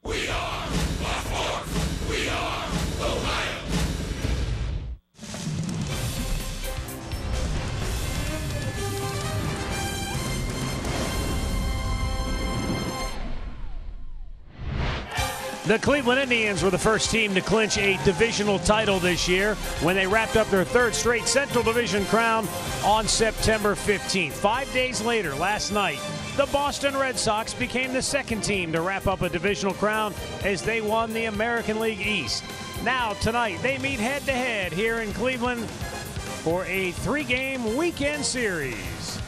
We are the Force. We are Ohio. The Cleveland Indians were the first team to clinch a divisional title this year when they wrapped up their third straight Central Division crown on September 15th. 5 days later, last night, the Boston Red Sox became the second team to wrap up a divisional crown as they won the American League East. Now, tonight, they meet head-to-head here in Cleveland for a three-game weekend series.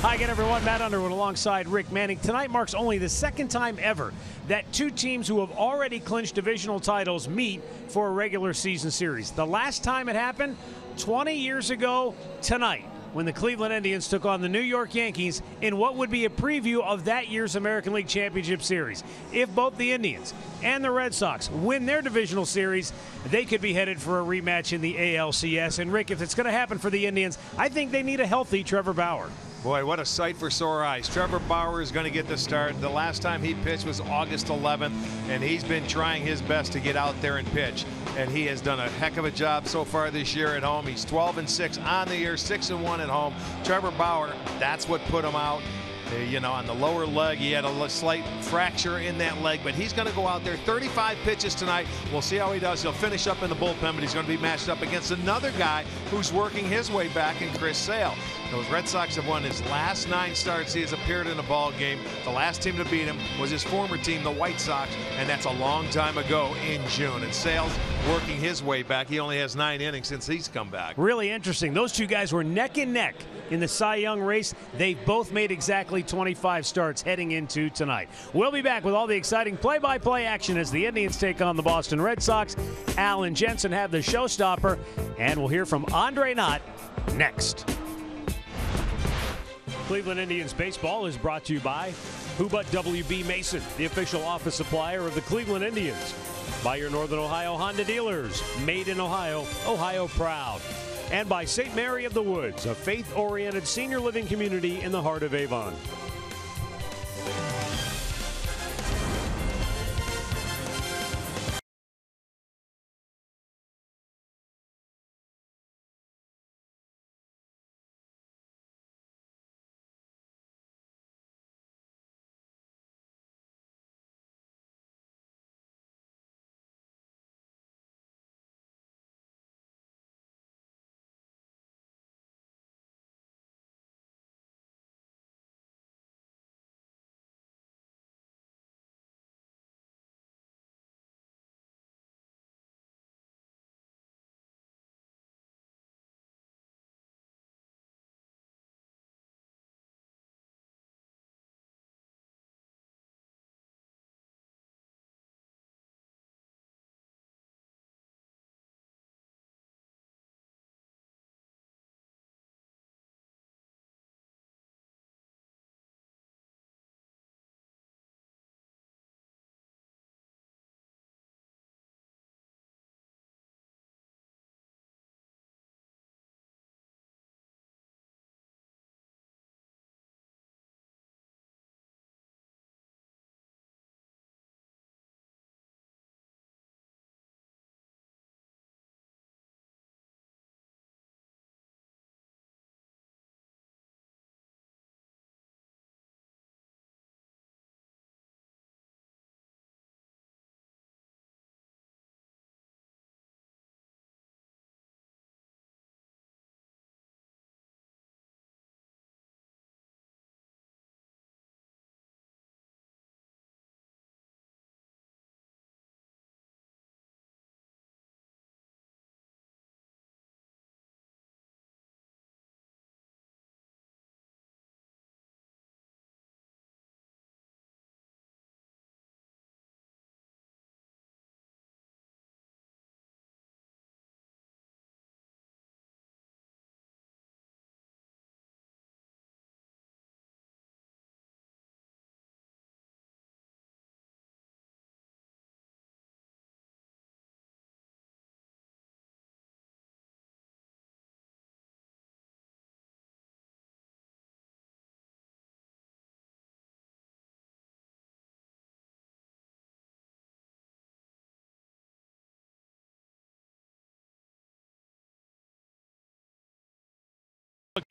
Hi again, everyone. Matt Underwood alongside Rick Manning. Tonight marks only the second time ever that two teams who have already clinched divisional titles meet for a regular season series. The last time it happened, 20 years ago tonight, when the Cleveland Indians took on the New York Yankees in what would be a preview of that year's American League Championship Series. If both the Indians and the Red Sox win their divisional series, they could be headed for a rematch in the ALCS. And Rick, if it's going to happen for the Indians, I think they need a healthy Trevor Bauer. Boy, what a sight for sore eyes. Trevor Bauer is going to get the start. The last time he pitched was August 11th, and he's been trying his best to get out there and pitch. And he has done a heck of a job so far this year at home. He's 12-6 on the year, 6-1 at home. Trevor Bauer, that's what put him out. You know, on the lower leg, he had a slight fracture in that leg, but he's going to go out there. 35 pitches tonight. We'll see how he does. He'll finish up in the bullpen, but he's going to be matched up against another guy who's working his way back in Chris Sale. Those Red Sox have won his last 9 starts. He has appeared in a ball game. The last team to beat him was his former team, the White Sox, and that's a long time ago in June. And Sale's working his way back. He only has 9 innings since he's come back. Really interesting. Those two guys were neck and neck in the Cy Young race. They've both made exactly 25 starts heading into tonight. We'll be back with all the exciting play-by-play action as the Indians take on the Boston Red Sox. Al and Jensen have the showstopper, and we'll hear from Andre Knott next. Cleveland Indians baseball is brought to you by Hubbard WB Mason, the official office supplier of the Cleveland Indians. By your Northern Ohio Honda dealers, made in Ohio, Ohio proud. And by St. Mary of the Woods, a faith-oriented senior living community in the heart of Avon.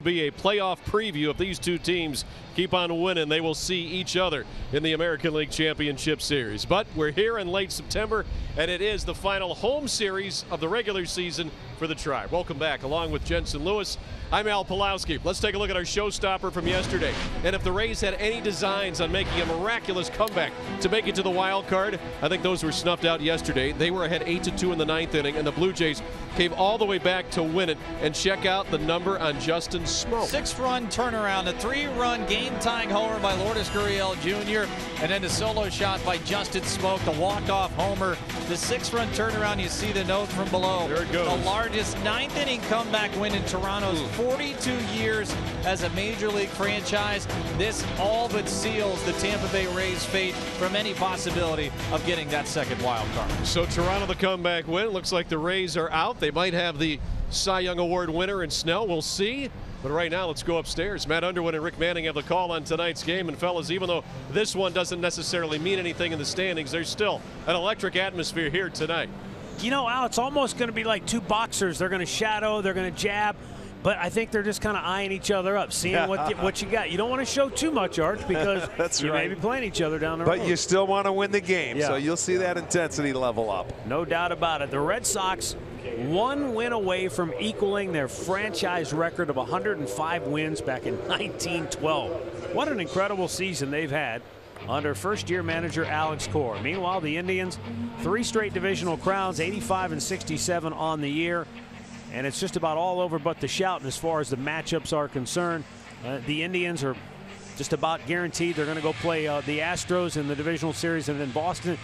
Be a playoff preview. If these two teams keep on winning, they will see each other in the American League Championship Series. But we're here in late September, and it is the final home series of the regular season for the Tribe. Welcome back. Along with Jensen Lewis, I'm Al Pulowski. Let's take a look at our showstopper from yesterday. And if the Rays had any designs on making a miraculous comeback to make it to the wild card, I think those were snuffed out yesterday. They were ahead 8-2 in the ninth inning, and the Blue Jays came all the way back to win it. And check out the number on Justin Smoke. 6-run turnaround, a 3-run game-tying homer by Lourdes Gurriel Jr., and then the solo shot by Justin Smoke, the walk-off homer. The 6-run turnaround, you see the note from below. There it goes. The largest ninth-inning comeback win in Toronto's 42 years as a Major League franchise. This all but seals the Tampa Bay Rays' fate from any possibility of getting that second wild card. So Toronto the comeback win. Looks like the Rays are out. They might have the Cy Young Award winner in Snell. We'll see. But right now, let's go upstairs. Matt Underwood and Rick Manning have the call on tonight's game. And fellas, even though this one doesn't necessarily mean anything in the standings, there's still an electric atmosphere here tonight. You know, Al, it's almost going to be like two boxers. They're going to shadow, they're going to jab. But I think they're just kind of eyeing each other up, seeing what you got. You don't want to show too much, Arch, because you may be playing each other down the road. But you still want to win the game, so you'll see that intensity level up. No doubt about it. The Red Sox, one win away from equaling their franchise record of 105 wins back in 1912. What an incredible season they've had under first-year manager Alex Cora. Meanwhile, the Indians, 3 straight divisional crowns, 85 and 67 on the year. And it's just about all over but the shout as far as the matchups are concerned. The Indians are just about guaranteed they're going to go play the Astros in the divisional series, and then Boston.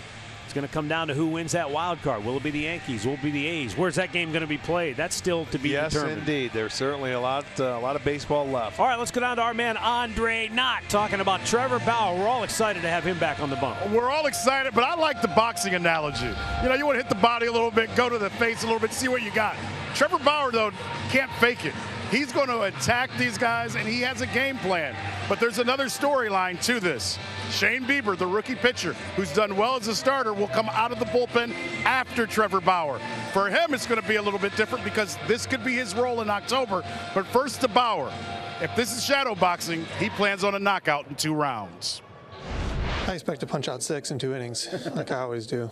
It's going to come down to who wins that wild card. Will it be the Yankees? Will it be the A's? Where's that game going to be played? That's still to be determined. Yes, indeed. There's certainly a lot of baseball left. All right, let's go down to our man Andre Knott talking about Trevor Bauer. We're all excited to have him back on the bump. We're all excited, but I like the boxing analogy. You know, you want to hit the body a little bit, go to the face a little bit, see what you got. Trevor Bauer, though, can't fake it. He's going to attack these guys, and he has a game plan. But there's another storyline to this. Shane Bieber, the rookie pitcher, who's done well as a starter, will come out of the bullpen after Trevor Bauer. For him, it's going to be a little bit different because this could be his role in October. But first to Bauer. If this is shadow boxing, he plans on a knockout in 2 rounds. I expect to punch out 6 in 2 innings, like I always do.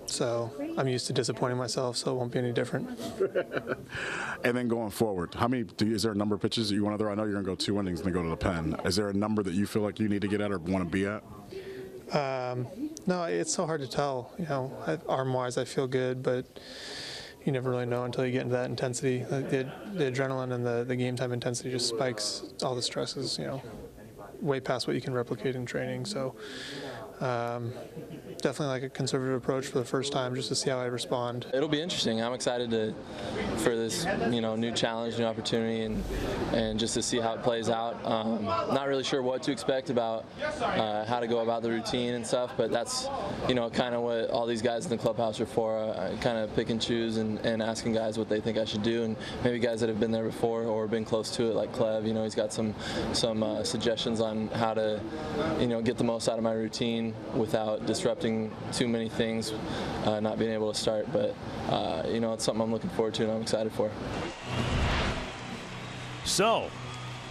So I'm used to disappointing myself, so it won't be any different. And then going forward, is there a number of pitches that you want to throw? I know you're going to go 2 innings and then go to the pen. Is there a number that you feel like you need to get at or want to be at? No, it's so hard to tell. You know, arm-wise, I feel good, but you never really know until you get into that intensity. The adrenaline and the game time intensity just spikes all the stresses, you know, way past what you can replicate in training. So definitely like a conservative approach for the first time, just to see how I respond. It'll be interesting. I'm excited for this, new challenge, new opportunity, and just to see how it plays out. Not really sure what to expect about how to go about the routine and stuff, but that's, kind of what all these guys in the clubhouse are for. I kind of pick and choose and asking guys what they think I should do, and maybe guys that have been there before or been close to it, like Clev. He's got some suggestions on how to, get the most out of my routine without disrupting too many things, not being able to start. But it's something I'm looking forward to and I'm excited for. So,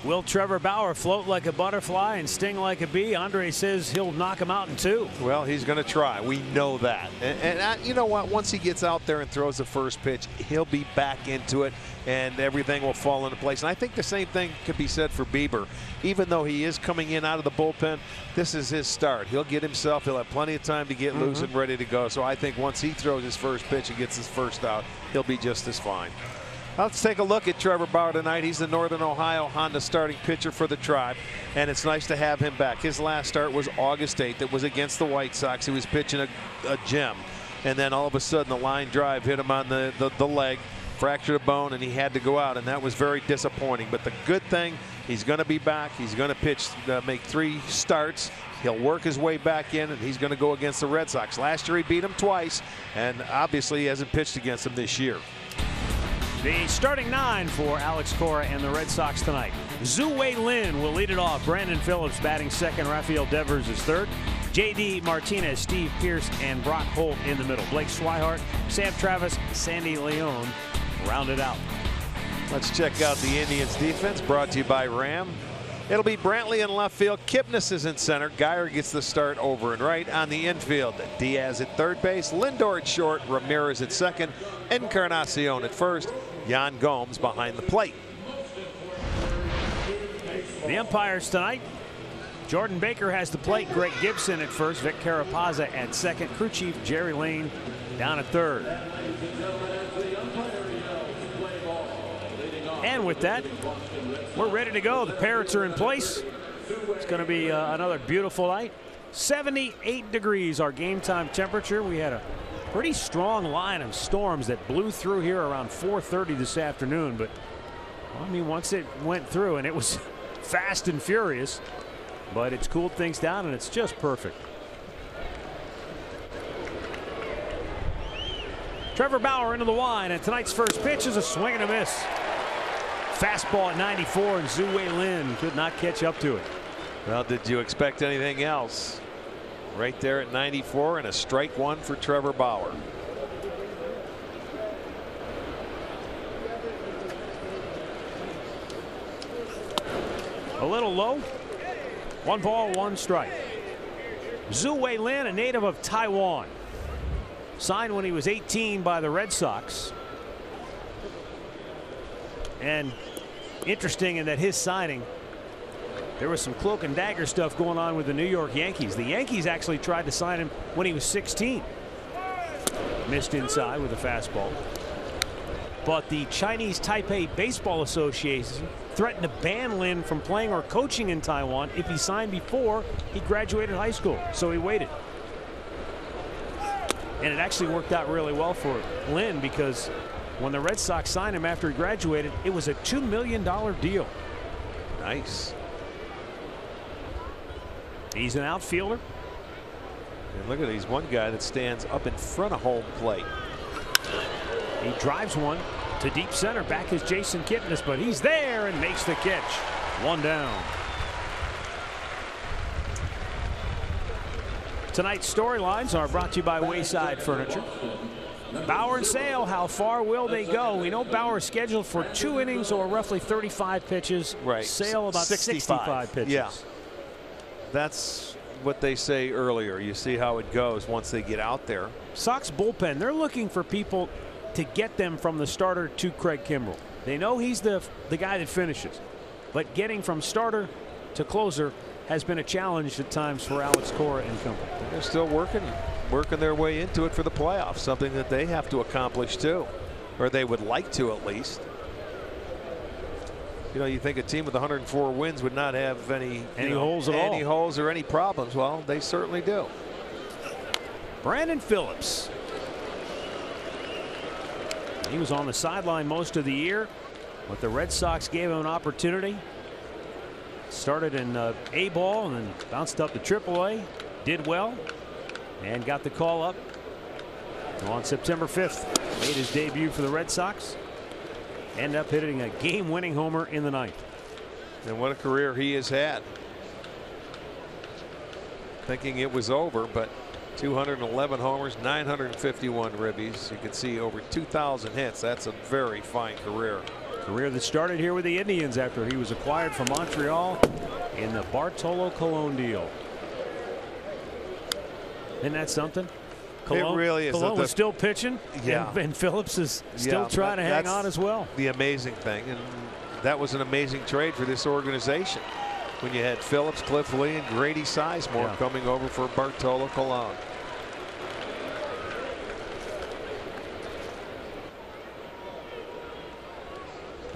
will Trevor Bauer float like a butterfly and sting like a bee? Andre says he'll knock him out in 2. Well, he's going to try. We know that. And you know what? Once he gets out there and throws the first pitch, he'll be back into it, and everything will fall into place. And I think the same thing could be said for Bieber. Even though he is coming in out of the bullpen, this is his start. He'll get himself. He'll have plenty of time to get loose and ready to go. So I think once he throws his first pitch and gets his first out, he'll be just as fine. Let's take a look at Trevor Bauer tonight. He's the Northern Ohio Honda starting pitcher for the Tribe, and it's nice to have him back. His last start was August 8th. It was against the White Sox. He was pitching a gem, and then all of a sudden the line drive hit him on the leg, fractured a bone, and he had to go out, and that was very disappointing. But the good thing, he's going to be back. He's going to pitch, make 3 starts. He'll work his way back in, and he's going to go against the Red Sox. Last year he beat them twice, and obviously he hasn't pitched against them this year. The starting 9 for Alex Cora and the Red Sox tonight. Zhu-Wei Lin will lead it off. Brandon Phillips batting second. Rafael Devers is third. J.D. Martinez, Steve Pearce, and Brock Holt in the middle. Blake Swihart, Sam Travis, Sandy Leone rounded out. Let's check out the Indians defense, brought to you by Ram. It'll be Brantley in left field. Kipnis is in center. Geyer gets the start over and right. On the infield, Diaz at third base, Lindor at short, Ramirez at second, Encarnacion at first, Yan Gomes behind the plate. The umpires tonight: Jordan Baker has the plate, Greg Gibson at first, Vic Carapazza at second, crew chief Jerry Lane down at third. And with that, we're ready to go. The Parrots are in place. It's going to be another beautiful night. 78 degrees our game time temperature. We had a pretty strong line of storms that blew through here around 4:30 this afternoon, but I mean, once it went through, and it was fast and furious, but it's cooled things down and it's just perfect. Trevor Bauer into the line, and tonight's first pitch is a swing and a miss. Fastball at 94, and Zhu Wei Lin could not catch up to it. Well, did you expect anything else? Right there at 94, and a strike one for Trevor Bauer. A little low. 1 ball, 1 strike. Zhu Wei Lin, a native of Taiwan, signed when he was 18 by the Red Sox. And interesting in that his signing, there was some cloak and dagger stuff going on with the New York Yankees. The Yankees actually tried to sign him when he was 16. Missed inside with a fastball. But the Chinese Taipei Baseball Association threatened to ban Lin from playing or coaching in Taiwan if he signed before he graduated high school. So he waited. And it actually worked out really well for Lin, because when the Red Sox signed him after he graduated, it was a $2 million deal. Nice. He's an outfielder. And look at it, he's one guy that stands up in front of home plate. He drives one to deep center. Back is Jason Kipnis, but he's there and makes the catch. 1 down. Tonight's storylines are brought to you by Wayside Furniture. Bauer and Sale, how far will they go? We know Bauer is scheduled for 2 innings or roughly 35 pitches. Right. Sale about 65 pitches. Yeah. That's what they say earlier. You see how it goes once they get out there. Sox bullpen, they're looking for people to get them from the starter to Craig Kimbrell. They know he's the guy that finishes, but getting from starter to closer has been a challenge at times for Alex Cora and company. They're still working their way into it for the playoffs, something that they have to accomplish too, or they would like to at least. You know, you think a team with 104 wins would not have any holes at all. Any holes or any problems. Well, they certainly do. Brandon Phillips. He was on the sideline most of the year, but the Red Sox gave him an opportunity. Started in A-ball and then bounced up to AAA. Did well and got the call up on September 5th. Made his debut for the Red Sox. Ended up hitting a game-winning homer in the 9th. And what a career he has had. Thinking it was over, but 211 homers, 951 ribbies. You can see over 2,000 hits. That's a very fine career. Career that started here with the Indians after he was acquired from Montreal in the Bartolo Colon deal. Isn't that something? Colon, it really is. Colon was still pitching, yeah. and Phillips is still trying to hang on as well. The amazing thing, and that was an amazing trade for this organization when you had Phillips, Cliff Lee, and Grady Sizemore coming over for Bartolo Colon.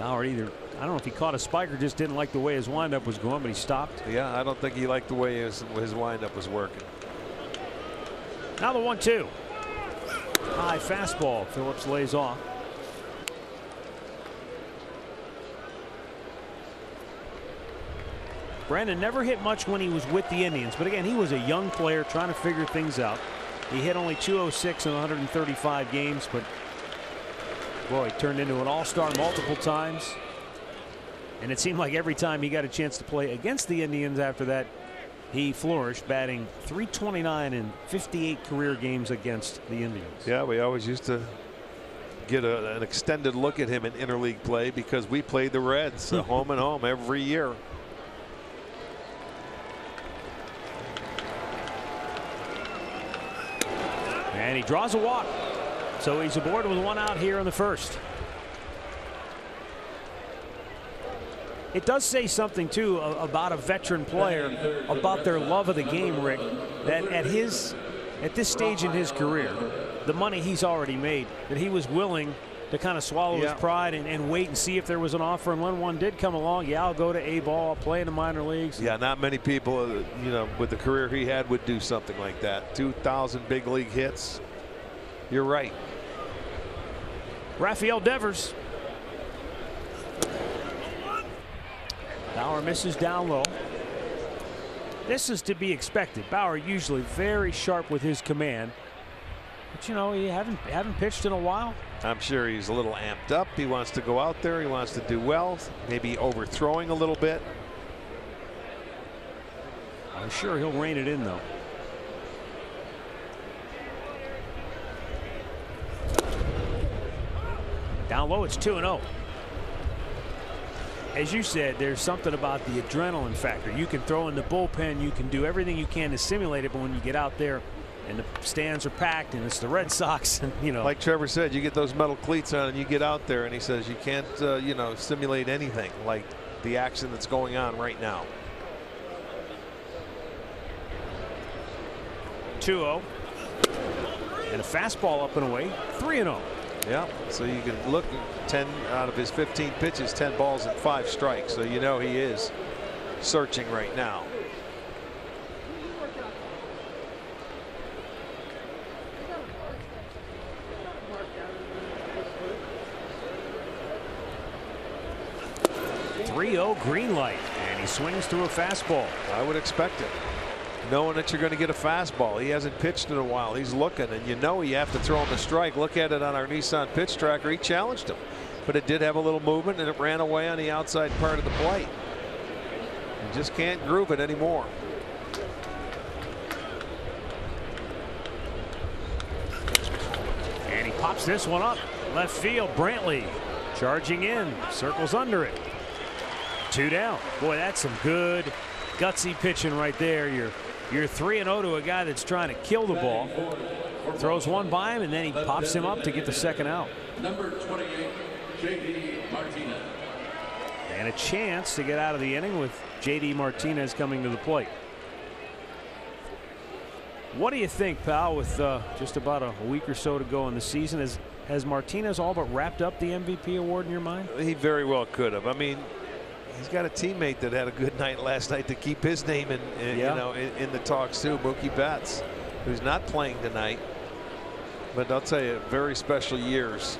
Bauer I don't know if he caught a spike or just didn't like the way his windup was going, but he stopped. Yeah, I don't think he liked the way his windup was working. Now the 1-2. High fastball. Phillips lays off. Brandon never hit much when he was with the Indians, but again, he was a young player trying to figure things out. He hit only .206 in 135 games, but boy, he turned into an all-star multiple times. And it seemed like every time he got a chance to play against the Indians after that, he flourished, batting .329 in 58 career games against the Indians. Yeah, we always used to get an extended look at him in interleague play because we played the Reds home and home every year. And he draws a walk. So he's aboard with one out here in the first. It does say something, too, about a veteran player, about their love of the game, Rick, that at this stage in his career, the money he's already made, that he was willing to kind of swallow his pride and wait and see if there was an offer. And when one did come along, yeah, I'll go to A-ball, I'll play in the minor leagues. Yeah, not many people, you know, with the career he had would do something like that. 2,000 big league hits. You're right. Rafael Devers. Bauer misses down low. This is to be expected. Bauer usually very sharp with his command. But, you know, he haven't pitched in a while. I'm sure he's a little amped up. He wants to go out there. He wants to do well. Maybe overthrowing a little bit. I'm sure he'll rein it in, though. Down low, it's 2-0. As you said, there's something about the adrenaline factor. You can throw in the bullpen, you can do everything you can to simulate it, but when you get out there and the stands are packed and it's the Red Sox, and you know, like Trevor said, you get those metal cleats on and you get out there, and he says you can't you know, simulate anything like the action that's going on right now. 2-0 and a fastball up and away. 3-0. Yeah, so you can look, 10 out of his 15 pitches, 10 balls and 5 strikes. So you know he is searching right now. Green light, and he swings through a fastball. I would expect it, knowing that you're going to get a fastball. He hasn't pitched in a while. He's looking, and you know you have to throw him a strike. Look at it on our Nissan pitch tracker. He challenged him, but it did have a little movement, and it ran away on the outside part of the plate. You just can't groove it anymore. And he pops this one up left field. Brantley charging in, circles under it. 2 down. Boy, that's some good gutsy pitching right there. You're 3-0 to a guy that's trying to kill the ball. Throws one by him, and then he pops him up to get the second out. Number 28, J.D. Martinez. And a chance to get out of the inning with J.D. Martinez coming to the plate. What do you think, pal, with just about a week or so to go in the season? Has Martinez all but wrapped up the MVP award in your mind? He very well could have. I mean, he's got a teammate that had a good night last night to keep his name in you know, in the talks too. Mookie Betts, who's not playing tonight, but I'll tell you, very special years.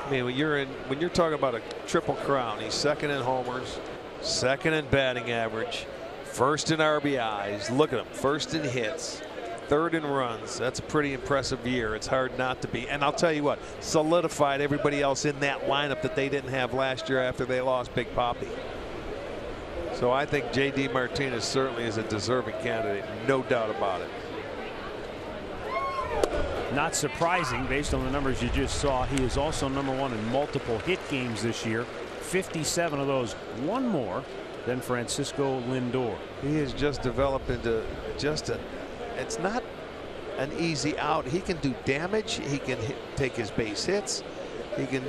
I mean, when you're talking about a triple crown, he's second in homers, second in batting average, first in RBIs. Look at him, first in hits, third in runs. That's a pretty impressive year. It's hard not to be. And I'll tell you what, solidified everybody else in that lineup that they didn't have last year after they lost Big Papi. So I think J.D. Martinez certainly is a deserving candidate, no doubt about it. Not surprising based on the numbers you just saw. He is also #1 in multiple hit games this year. 57 of those, one more than Francisco Lindor. He has just developed into just it's not an easy out. He can do damage. He can take his base hits. He can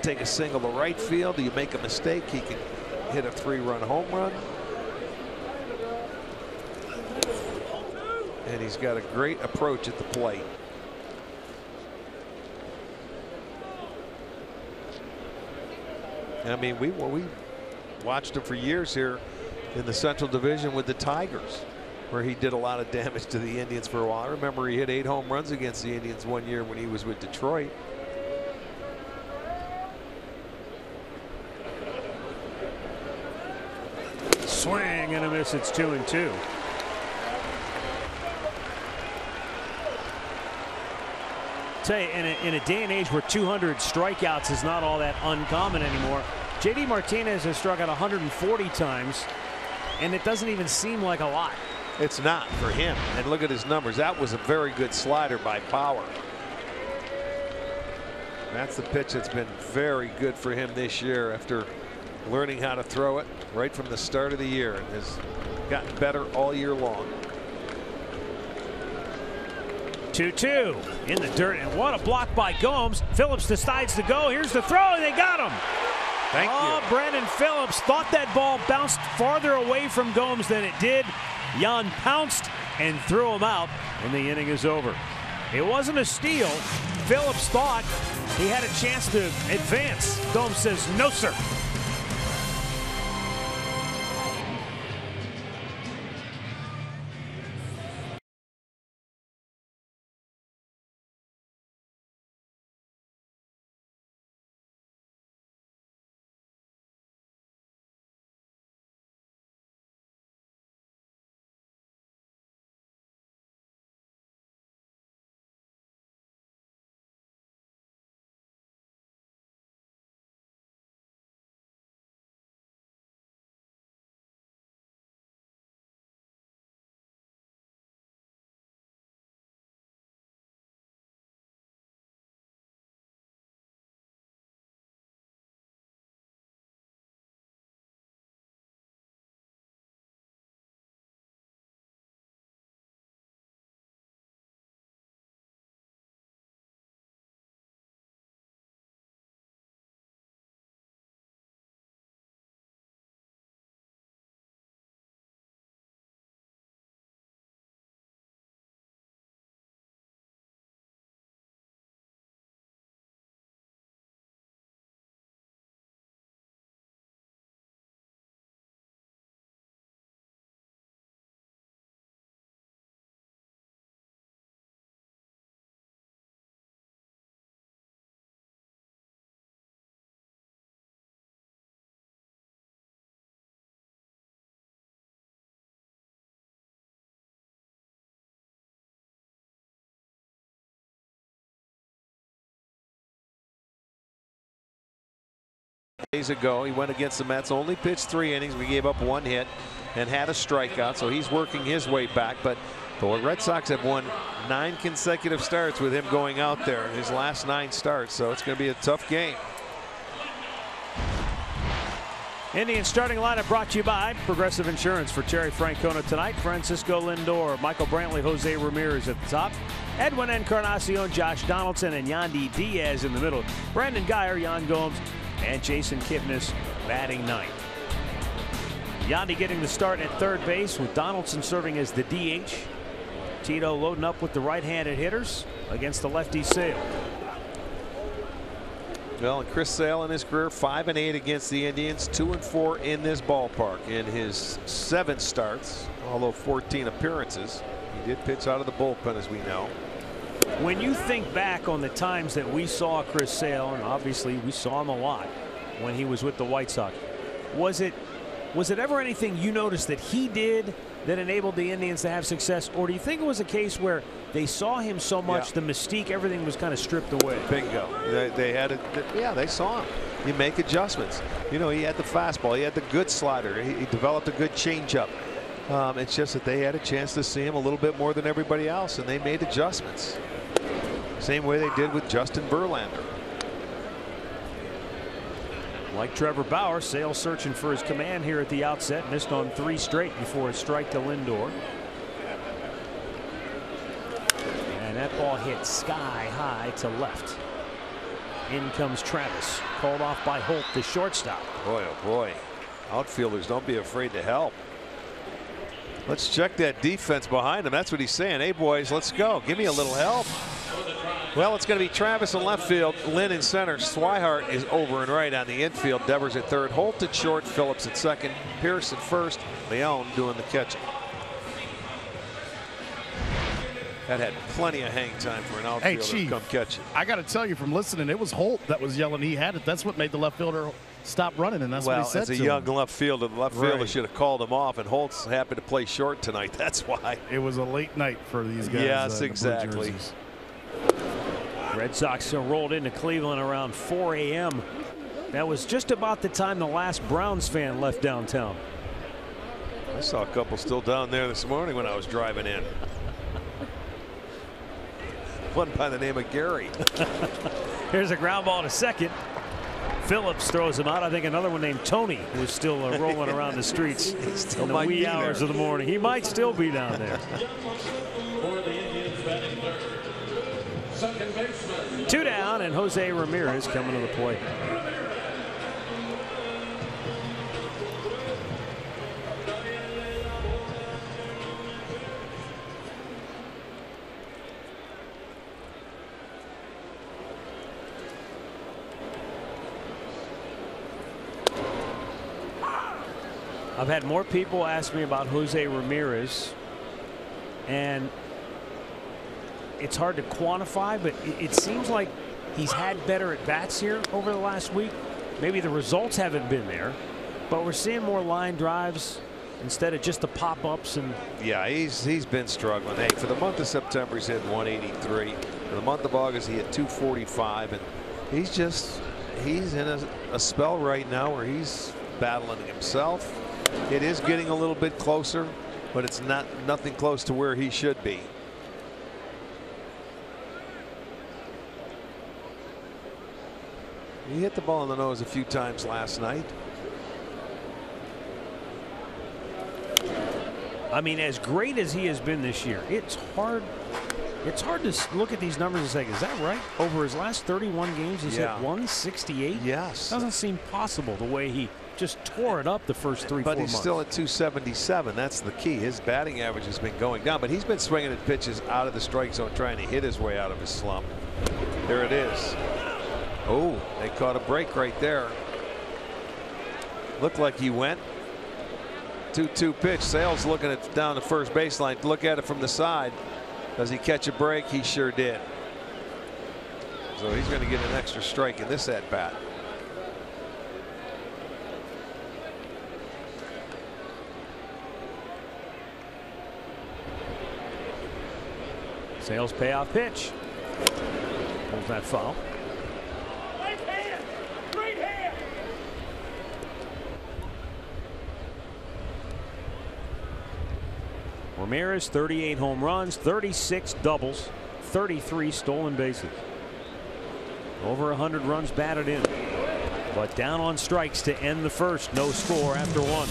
take a single to right field. You make a mistake, he can hit a 3-run home run. And he's got a great approach at the plate. I mean, we watched him for years here in the Central Division with the Tigers, where he did a lot of damage to the Indians for a while. I remember he hit 8 home runs against the Indians one year when he was with Detroit. Swing and a miss. It's 2-2. Tell you, in a day and age where 200 strikeouts is not all that uncommon anymore, J.D. Martinez has struck out 140 times, and it doesn't even seem like a lot. It's not for him. And look at his numbers. That was a very good slider by Bauer. That's the pitch that's been very good for him this year after learning how to throw it right from the start of the year, and has gotten better all year long. 2-2 in the dirt, and what a block by Gomes. Phillips decides to go. Here's the throw, and they got him. Thank you. Brandon Phillips thought that ball bounced farther away from Gomes than it did. Jan pounced and threw him out, and the inning is over. It wasn't a steal. Phillips thought he had a chance to advance. Gomes says, no, sir. Days ago, he went against the Mets, only pitched 3 innings. We gave up 1 hit and had a strikeout, so he's working his way back. But the Red Sox have won 9 consecutive starts with him going out there in his last 9 starts, so it's going to be a tough game. Indians starting lineup brought to you by Progressive Insurance. For Terry Francona tonight, Francisco Lindor, Michael Brantley, Jose Ramirez at the top, Edwin Encarnacion, Josh Donaldson, and Yandy Diaz in the middle. Brandon Guyer, Yan Gomes, and Jason Kipnis batting ninth. Yandy getting the start at third base with Donaldson serving as the DH. Tito loading up with the right-handed hitters against the lefty Sale. Well, and Chris Sale in his career 5-8 against the Indians, 2-4 in this ballpark in his 7 starts, although 14 appearances. He did pitch out of the bullpen, as we know. When you think back on the times that we saw Chris Sale, and obviously we saw him a lot when he was with the White Sox, was it ever anything you noticed that he did that enabled the Indians to have success, or do you think it was a case where they saw him so much, the mystique, everything was kind of stripped away? Bingo. They had it. Yeah, they saw him. You make adjustments. You know, he had the fastball, he had the good slider, he developed a good changeup. It's just that they had a chance to see him a little bit more than everybody else, and they made adjustments. Same way they did with Justin Verlander. Like Trevor Bauer, Sale searching for his command here at the outset. Missed on 3 straight before a strike to Lindor. And that ball hit sky high to left. In comes Travis, called off by Holt, the shortstop. Boy, oh boy. Outfielders, don't be afraid to help. Let's check that defense behind him. That's what he's saying. Hey, boys, let's go. Give me a little help. Well, it's going to be Travis in left field, Lynn in center. Swihart is over and right on the infield. Devers at third, Holt at short, Phillips at second, Pierce at first, Leone doing the catching. That had plenty of hang time for an outfielder to come catch it. I got to tell you from listening, it was Holt that was yelling he had it. That's what made the left fielder stop running, and that's what he said to him. Well, it's a young left fielder. The left fielder should have called him off, and Holt's happy to play short tonight. That's why. It was a late night for these guys. Yes, exactly. Red Sox rolled into Cleveland around 4 a.m. That was just about the time the last Browns fan left downtown. I saw a couple still down there this morning when I was driving in. one by the name of Gary. Here's a ground ball to second. Phillips throws him out. I think another one named Tony was still rolling around the streets in the wee hours of the morning. He might still be down there. Two down, and Jose Ramirez coming to the plate. I've had more people ask me about Jose Ramirez, and it's hard to quantify, but it seems like he's had better at bats here over the last week. Maybe the results haven't been there, but we're seeing more line drives instead of just the pop-ups. And yeah, he's been struggling. Hey, for the month of September, he's hit 183. For the month of August, he hit 245, and he's in a spell right now where he's battling himself. It is getting a little bit closer, but it's nothing close to where he should be. He hit the ball on the nose a few times last night. I mean, as great as he has been this year, it's hard to look at these numbers and say, is that right? Over his last 31 games, he's hit 168. Yes. Doesn't seem possible the way he just tore it up the first 3-4 months. But he's still at 277. That's the key. His batting average has been going down, but he's been swinging at pitches out of the strike zone, trying to hit his way out of his slump. There it is. Oh, they caught a break right there. Looked like he went. 2-2 pitch. Sales looking at down the first baseline. Look at it from the side. Does he catch a break? He sure did. So he's going to get an extra strike in this at bat. Sales payoff pitch. Pulls that foul. Right hand. Right hand. Ramirez, 38 home runs, 36 doubles, 33 stolen bases. Over 100 runs batted in. But down on strikes to end the first. No score after one.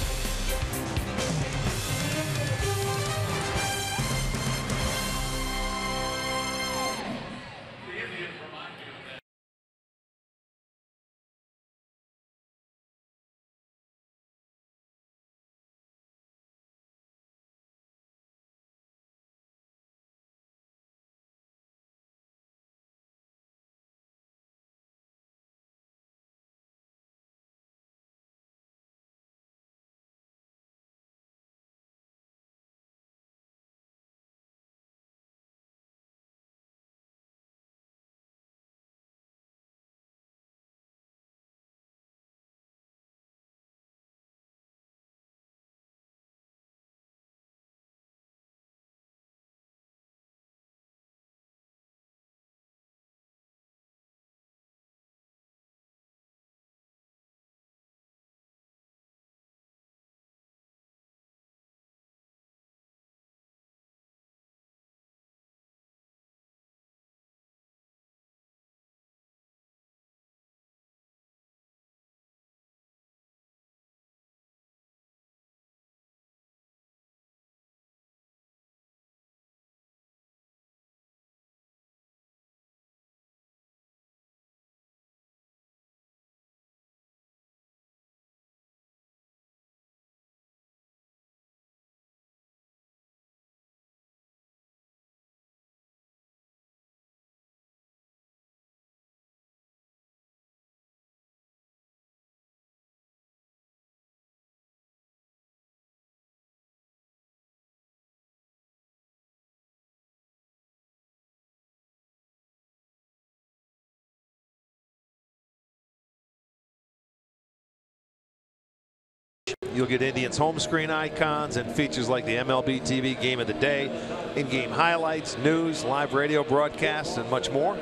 You'll get Indians home screen icons and features like the MLB TV Game of the Day, in-game highlights, news, live radio broadcasts, and much more.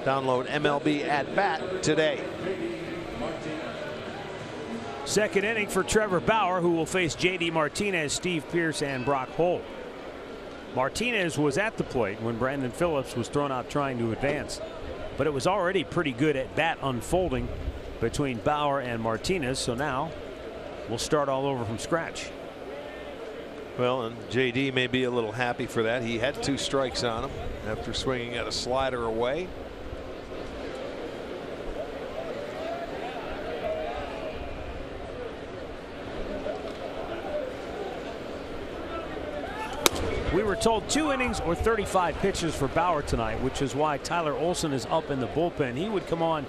Download MLB at Bat today. Second inning for Trevor Bauer, who will face J.D. Martinez, Steve Pearce, and Brock Holt. Martinez was at the plate when Brandon Phillips was thrown out trying to advance, but it was already pretty good at bat unfolding between Bauer and Martinez. So now we'll start all over from scratch. Well, and JD may be a little happy for that. He had 2 strikes on him after swinging at a slider away. We were told 2 innings or 35 pitches for Bauer tonight, which is why Tyler Olson is up in the bullpen. He would come on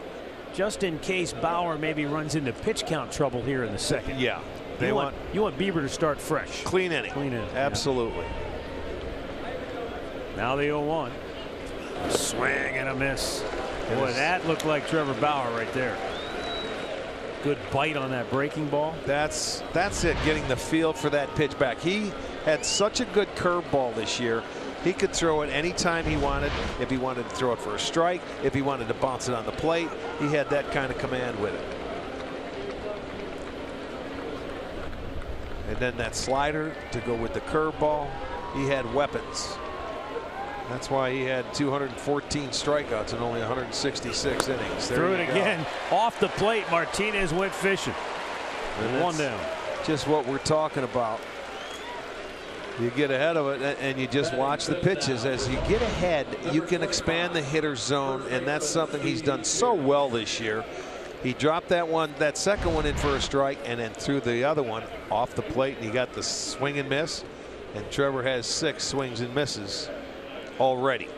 just in case Bauer maybe runs into pitch count trouble here in the second. Yeah. You want Bieber to start fresh. Clean inning. Clean inning. Absolutely. Yeah. Now the 0-1. Swing and a miss. Boy, that looked like Trevor Bauer right there. Good bite on that breaking ball. That's it, getting the feel for that pitch back. He had such a good curveball this year. He could throw it anytime he wanted. If he wanted to throw it for a strike, if he wanted to bounce it on the plate, he had that kind of command with it. And then that slider to go with the curveball. He had weapons. That's why he had 214 strikeouts in only 166 innings. There Threw it again off the plate. Martinez went fishing. And 1 down. Just what we're talking about. You get ahead of it and you just watch the pitches. As you get ahead, you can expand the hitter's zone, and that's something he's done so well this year. He dropped that second one in for a strike, and then threw the other one off the plate, and he got the swing and miss. And Trevor has 6 swings and misses already.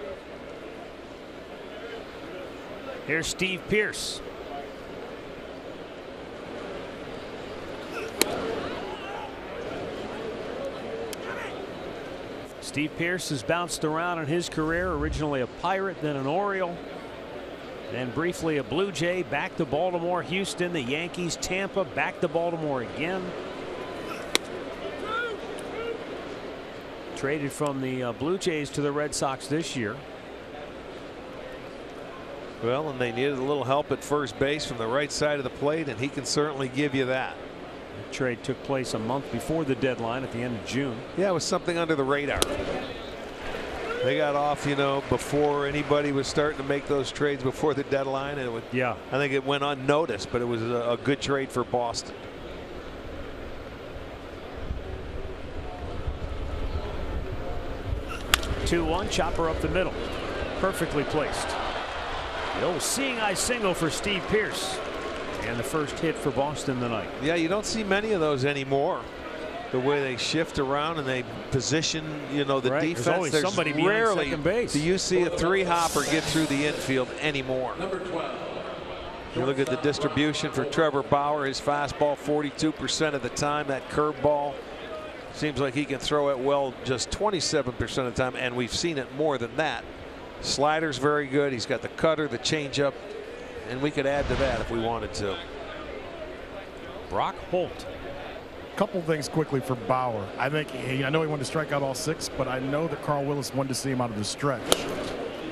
Here's Steve Pearce. Steve Pearce has bounced around in his career, originally a Pirate, then an Oriole, then briefly a Blue Jay, back to Baltimore, Houston, the Yankees, Tampa, back to Baltimore again. Traded from the Blue Jays to the Red Sox this year. Well, and they needed a little help at first base from the right side of the plate, and he can certainly give you that. The trade took place a month before the deadline at the end of June. Yeah, it was something under the radar. They got off, you know, before anybody was starting to make those trades before the deadline, and I think it went unnoticed, but it was a good trade for Boston. Two-1, chopper up the middle, perfectly placed. The old seeing eye single for Steve Pearce, and the first hit for Boston tonight. Yeah, you don't see many of those anymore. The way they shift around and they position, you know, the defense. There's always somebody behind second base. Do you see a 3-hopper get through the infield anymore? You look at the distribution for Trevor Bauer. His fastball 42% of the time. That curveball seems like he can throw it well just 27% of the time, and we've seen it more than that. Slider's very good. He's got the cutter, the changeup, and we could add to that if we wanted to. Brock Holt. Couple things quickly for Bauer. I know he wanted to strike out all 6, but I know that Carl Willis wanted to see him out of the stretch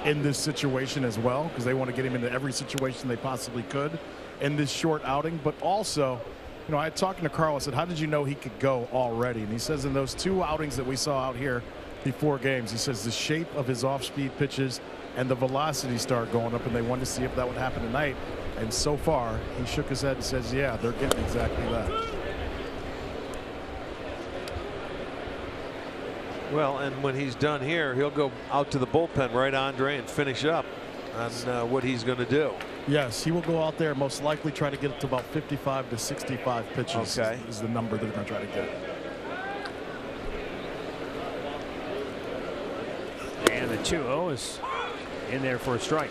in this situation as well, because they want to get him into every situation they possibly could in this short outing. But also, you know, I had talking to Carl. I said, how did you know he could go already? And he says in those 2 outings that we saw out here before games, he says the shape of his off-speed pitches and the velocity start going up, and they wanted to see if that would happen tonight. And so far, he shook his head and says, yeah, they're getting exactly that. Well, and when he's done here, he'll go out to the bullpen, right, Andre, and finish up on what he's going to do. Yes, he will go out there, most likely try to get it to about 55 to 65 pitches. Okay. Is the number they're going to try to get. And the 2-0 is in there for a strike.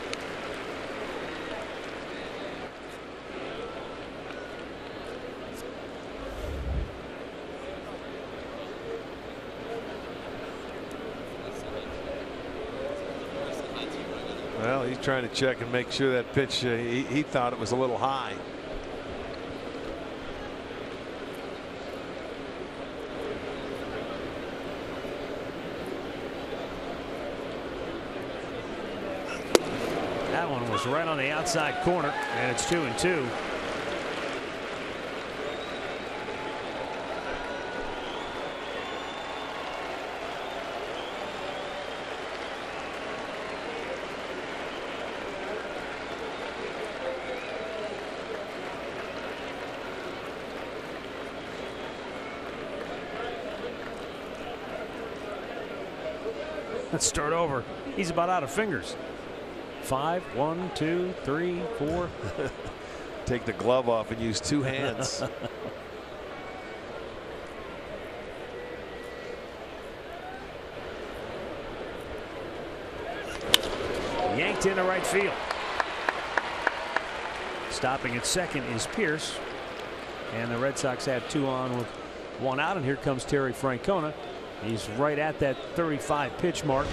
Well, he's trying to check and make sure that pitch, he thought it was a little high. That one was right on the outside corner, and it's 2-2. Let's start over. He's about out of fingers. 5, 1, 2, 3, 4. Take the glove off and use 2 hands. Yanked into right field. Stopping at second is Pierce. And the Red Sox have 2 on with 1 out. And here comes Terry Francona. He's right at that 35 pitch mark.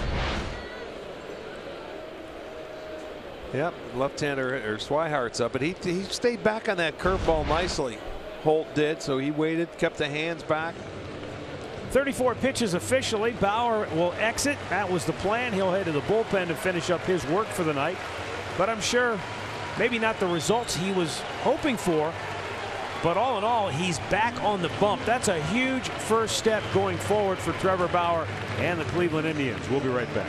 Yep, left-hander or Swihart's up, but he stayed back on that curveball nicely. Holt did, so he waited, kept the hands back. 34 pitches officially. Bauer will exit. That was the plan. He'll head to the bullpen to finish up his work for the night. But I'm sure maybe not the results he was hoping for. But all in all, he's back on the bump. That's a huge first step going forward for Trevor Bauer and the Cleveland Indians. We'll be right back.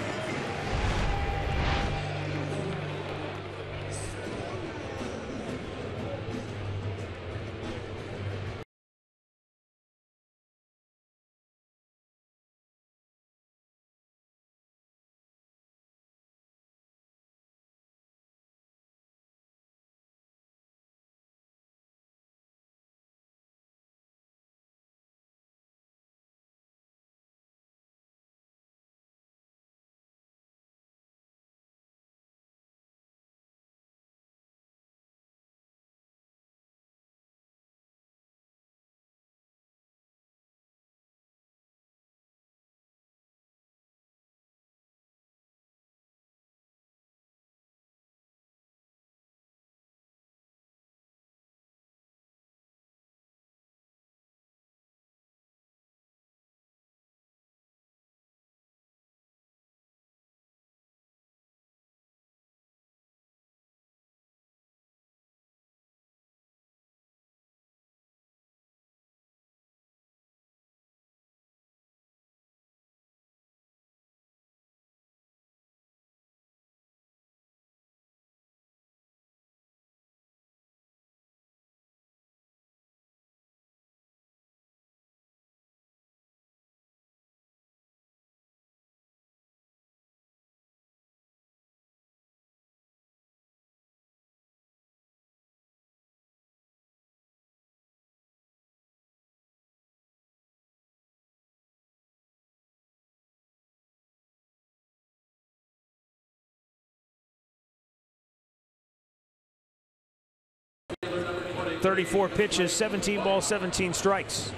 .34 pitches, 17 balls, 17 strikes.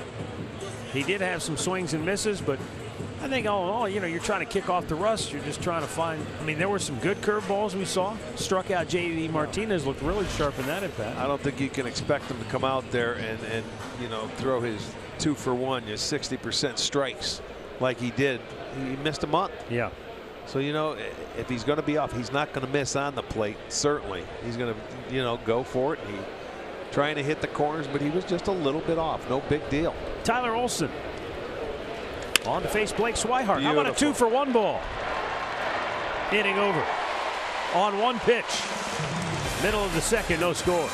He did have some swings and misses, but I think all in all, you know, you're trying to kick off the rust. You're just trying to find. I mean, there were some good curveballs we saw. Struck out J.D. Martinez, looked really sharp in that at bat. I don't think you can expect him to come out there and you know, throw his 2-for-1, his 60% strikes like he did. He missed a month. Yeah. So, you know, if he's going to be off, he's not going to miss on the plate. Certainly, he's going to, you know, go for it. He trying to hit the corners, but he was just a little bit off. No big deal. Tyler Olson on to face Blake Swihart. Beautiful. How about a 2-for-1 ball? Inning over on 1 pitch. Middle of the second, no score.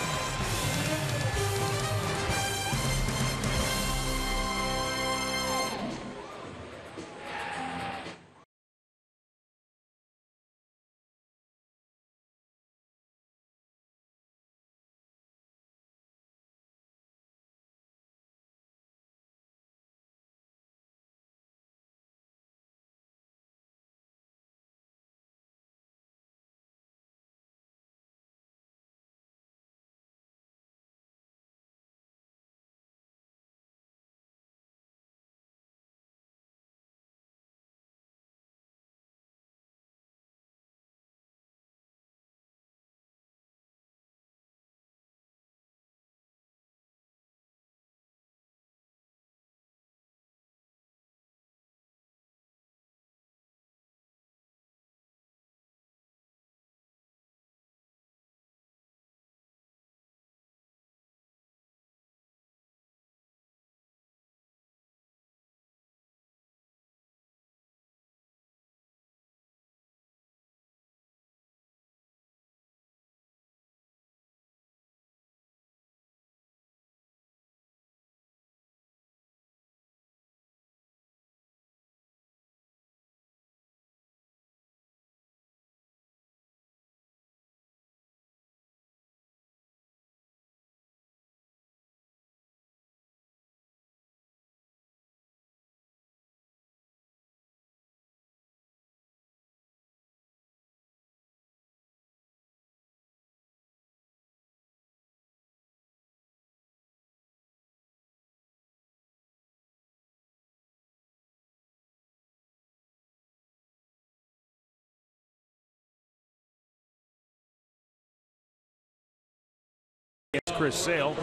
against Chris Sale.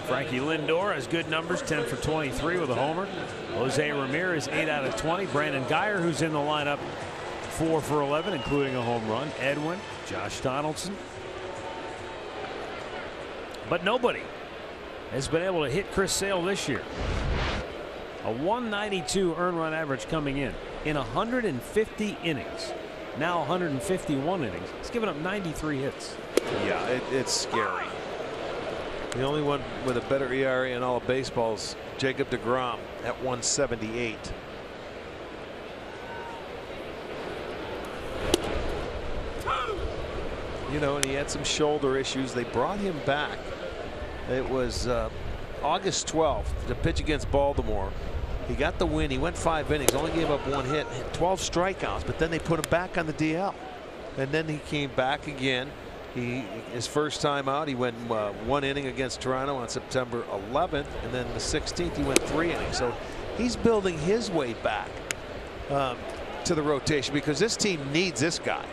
Frankie Lindor has good numbers, 10 for 23 with a homer. Jose Ramirez, 8 out of 20. Brandon Geyer, who's in the lineup, 4 for 11, including a home run. Edwin, Josh Donaldson. But nobody has been able to hit Chris Sale this year. A 192 earned run average coming in 150 innings. Now 151 innings. He's given up 93 hits. Yeah, it's scary. The only one with a better ERA in all of baseball is Jacob deGrom at 178. You know, and he had some shoulder issues. They brought him back. It was August 12th to pitch against Baltimore. He got the win. He went 5 innings, only gave up 1 hit, 12 strikeouts, but then they put him back on the DL. And then he came back again. His first time out, he went 1 inning against Toronto on September 11th, and then the 16th he went 3 innings. So he's building his way back to the rotation because this team needs this guy.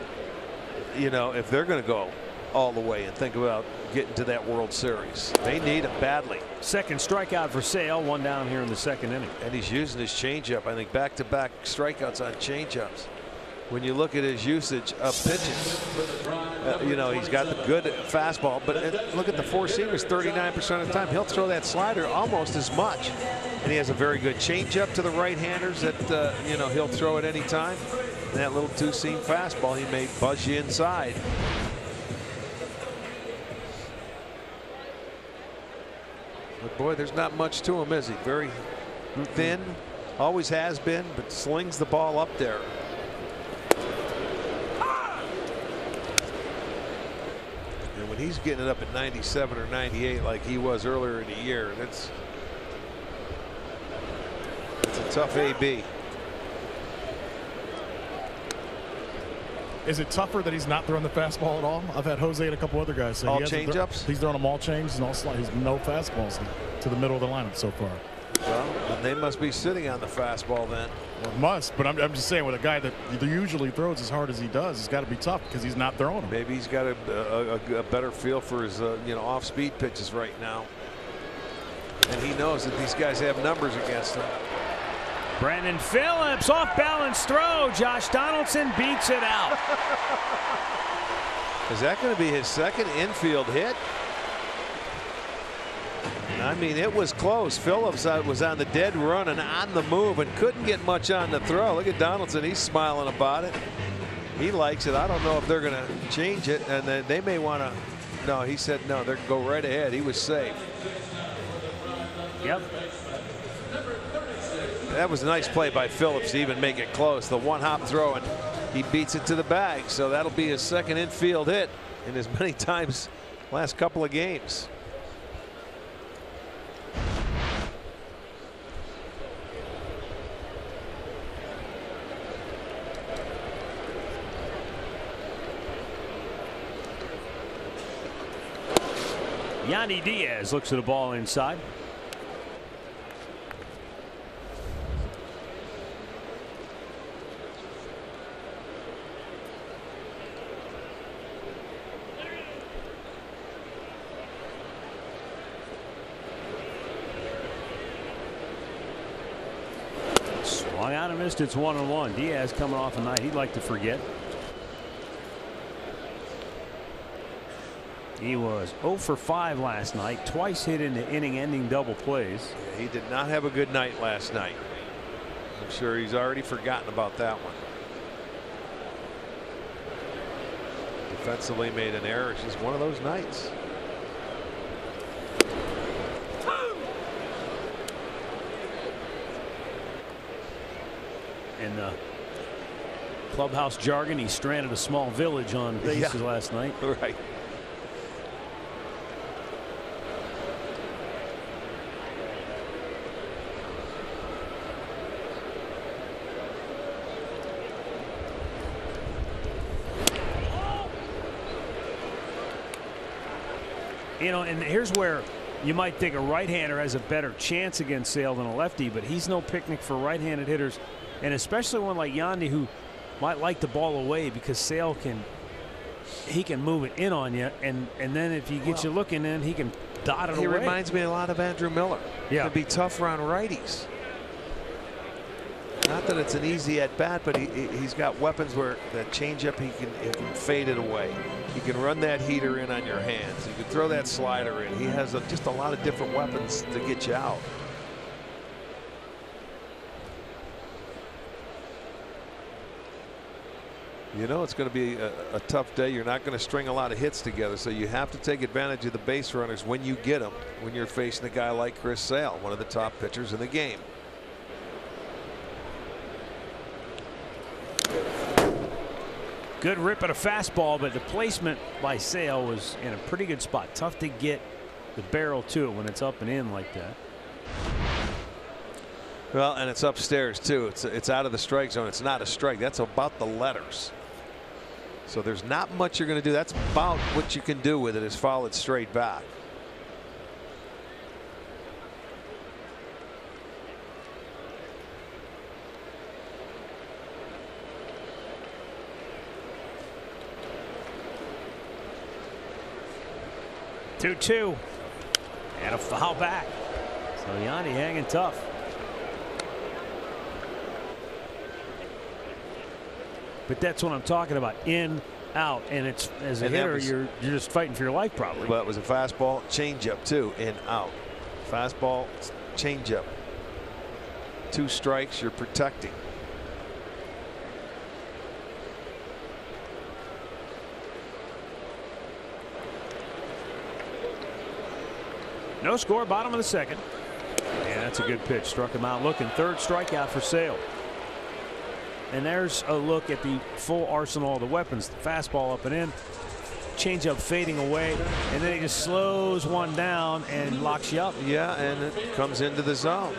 You know, if they're going to go all the way and think about getting to that World Series, they need him badly. Second strikeout for Sale, 1 down here in the 2nd inning. And he's using his changeup. I think back-to-back strikeouts on changeups. When you look at his usage of pitches, you know, he's got the good fastball, but look at the 4-seamers 39% of the time. He'll throw that slider almost as much. And he has a very good changeup to the right-handers that, you know, he'll throw at any time. And that little 2-seam fastball, he may buzz you inside. But boy, there's not much to him, is he? Very thin, always has been, but slings the ball up there. And when he's getting it up at 97 or 98 like he was earlier in the year, that's a tough AB. Is it tougher that he's not throwing the fastball at all? I've had Jose and a couple other guys say all changeups. He's throwing them all changes and all slides. He's no fastballs to the middle of the lineup so far. Well, they must be sitting on the fastball then. Well, must, but I'm just saying, with a guy that usually throws as hard as he does, it's got to be tough because he's not throwing them. Maybe he's got a better feel for his you know, off-speed pitches right now, and he knows that these guys have numbers against him. Brandon Phillips, off balance throw. Josh Donaldson beats it out. Is that going to be his second infield hit? I mean, it was close. Phillips was on the dead run and on the move and couldn't get much on the throw. Look at Donaldson. He's smiling about it. He likes it. I don't know if they're going to change it, and then they may want to. No, he said no. They're going to go right ahead. He was safe. Yep. That was a nice play by Phillips to even make it close. The one-hop throw, and he beats it to the bag. So that'll be his second infield hit in as many times last couple of games. Yandy Diaz looks at the ball inside. Swung out and missed. It's 1-1. Diaz coming off a night he'd like to forget. He was 0 for 5 last night, twice hit into inning-ending double plays. Yeah, he did not have a good night last night. I'm sure he's already forgotten about that one. Defensively made an error. It's just one of those nights. In the clubhouse jargon, he stranded a small village on bases last night. Right. You know, and here's where you might think a right-hander has a better chance against Sale than a lefty, but he's no picnic for right-handed hitters, and especially one like Yandy who might like the ball away because Sale can move it in on you, and then if he gets you looking in, he can dotted He away. reminds me a lot of Andrew Miller. Yeah. Can be tougher on righties. Not that it's an easy at bat, but he's got weapons where that changeup he can fade it away. He can run that heater in on your hands. He can throw that slider in. He has just a lot of different weapons to get you out. You know it's going to be a tough day. You're not going to string a lot of hits together, so you have to take advantage of the base runners when you get them, when you're facing a guy like Chris Sale, one of the top pitchers in the game. Good rip at a fastball, but the placement by Sale was in a pretty good spot. Tough to get the barrel to it when it's up and in like that. Well, and it's upstairs too. It's out of the strike zone. It's not a strike. That's about the letters. So there's not much you're going to do. That's about what you can do with it, is foul it straight back. Two-two, and a foul back. So Yanni hanging tough. But that's what I'm talking about. In, out, and it's as a hitter, you're just fighting for your life probably. Well, it was a fastball, changeup too, in, out. Fastball, changeup. 2 strikes, you're protecting. No score, bottom of the second. And that's a good pitch. Struck him out looking. 3rd strikeout for Sale. And there's a look at the full arsenal of the weapons. The fastball up and in, changeup fading away, and then he just slows one down and locks you up. Yeah, and it comes into the zone.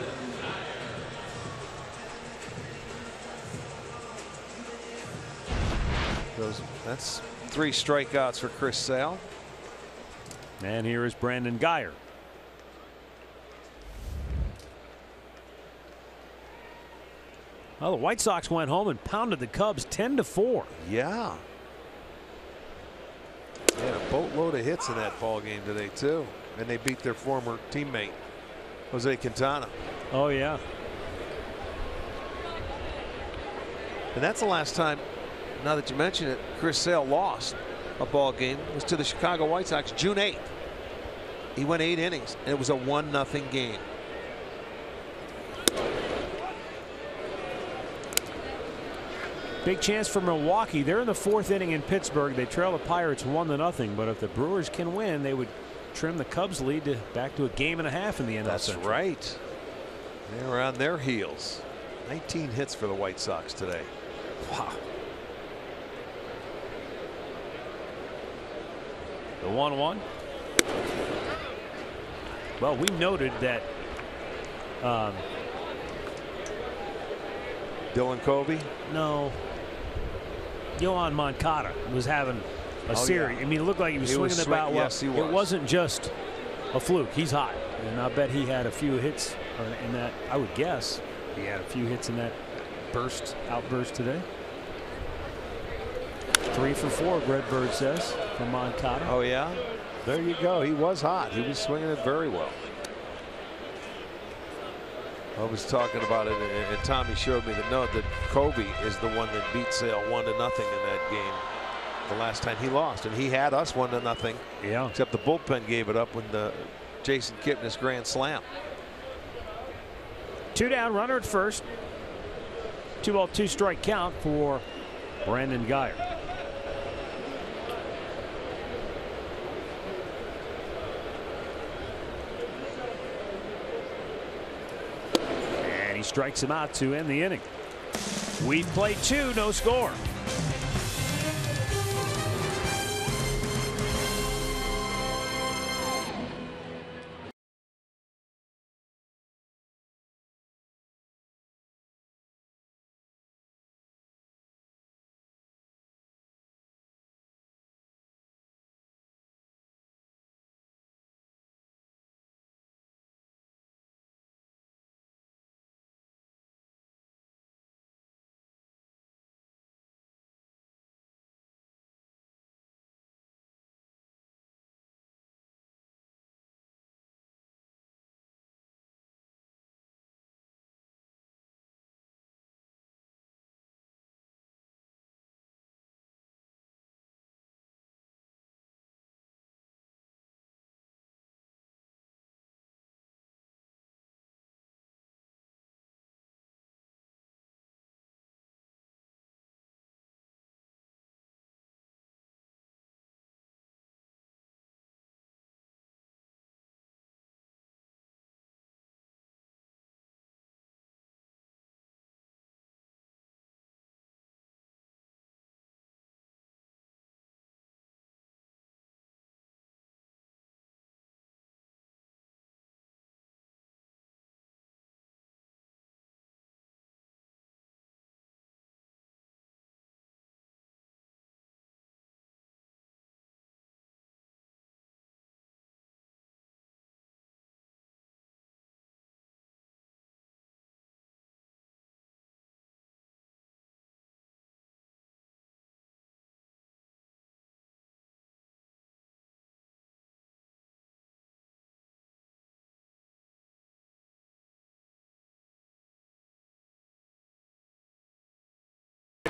That's 3 strikeouts for Chris Sale. And here is Brandon Guyer. Well, the White Sox went home and pounded the Cubs 10-4. Yeah. They had a boatload of hits in that ball game today too, and they beat their former teammate Jose Quintana. Oh yeah. And that's the last time, now that you mention it, Chris Sale lost a ball game. It was to the Chicago White Sox June 8th. He went 8 innings and it was a 1-0 game. Big chance for Milwaukee. They're in the 4th inning in Pittsburgh. They trail the Pirates 1-0. But if the Brewers can win, they would trim the Cubs lead to back to a game and a half in the NL That's Central. right. They were on their heels. 19 hits for the White Sox today. Wow. The 1-1. Well, we noted that Dylan Covey? No. Yohan Moncada was having a series. Yeah. I mean, it looked like he was swinging the bat well. Yes, he was. It wasn't just a fluke. He's hot. And I bet he had a few hits in that. I would guess he had a few hits in that outburst today. 3 for 4, Redbird says, from Moncada. Oh, yeah? There you go. He was hot. He was swinging it very well. I was talking about it, and Tommy showed me the note that Covey is the one that beat Sale 1-0 in that game the last time he lost, and he had us 1-0. Yeah. Except the bullpen gave it up when the Jason Kipnis grand slam. 2 down, runner at first. 2-ball, 2-strike count for Brandon Guyer. And he strikes him out to end the inning. We've played 2, no score.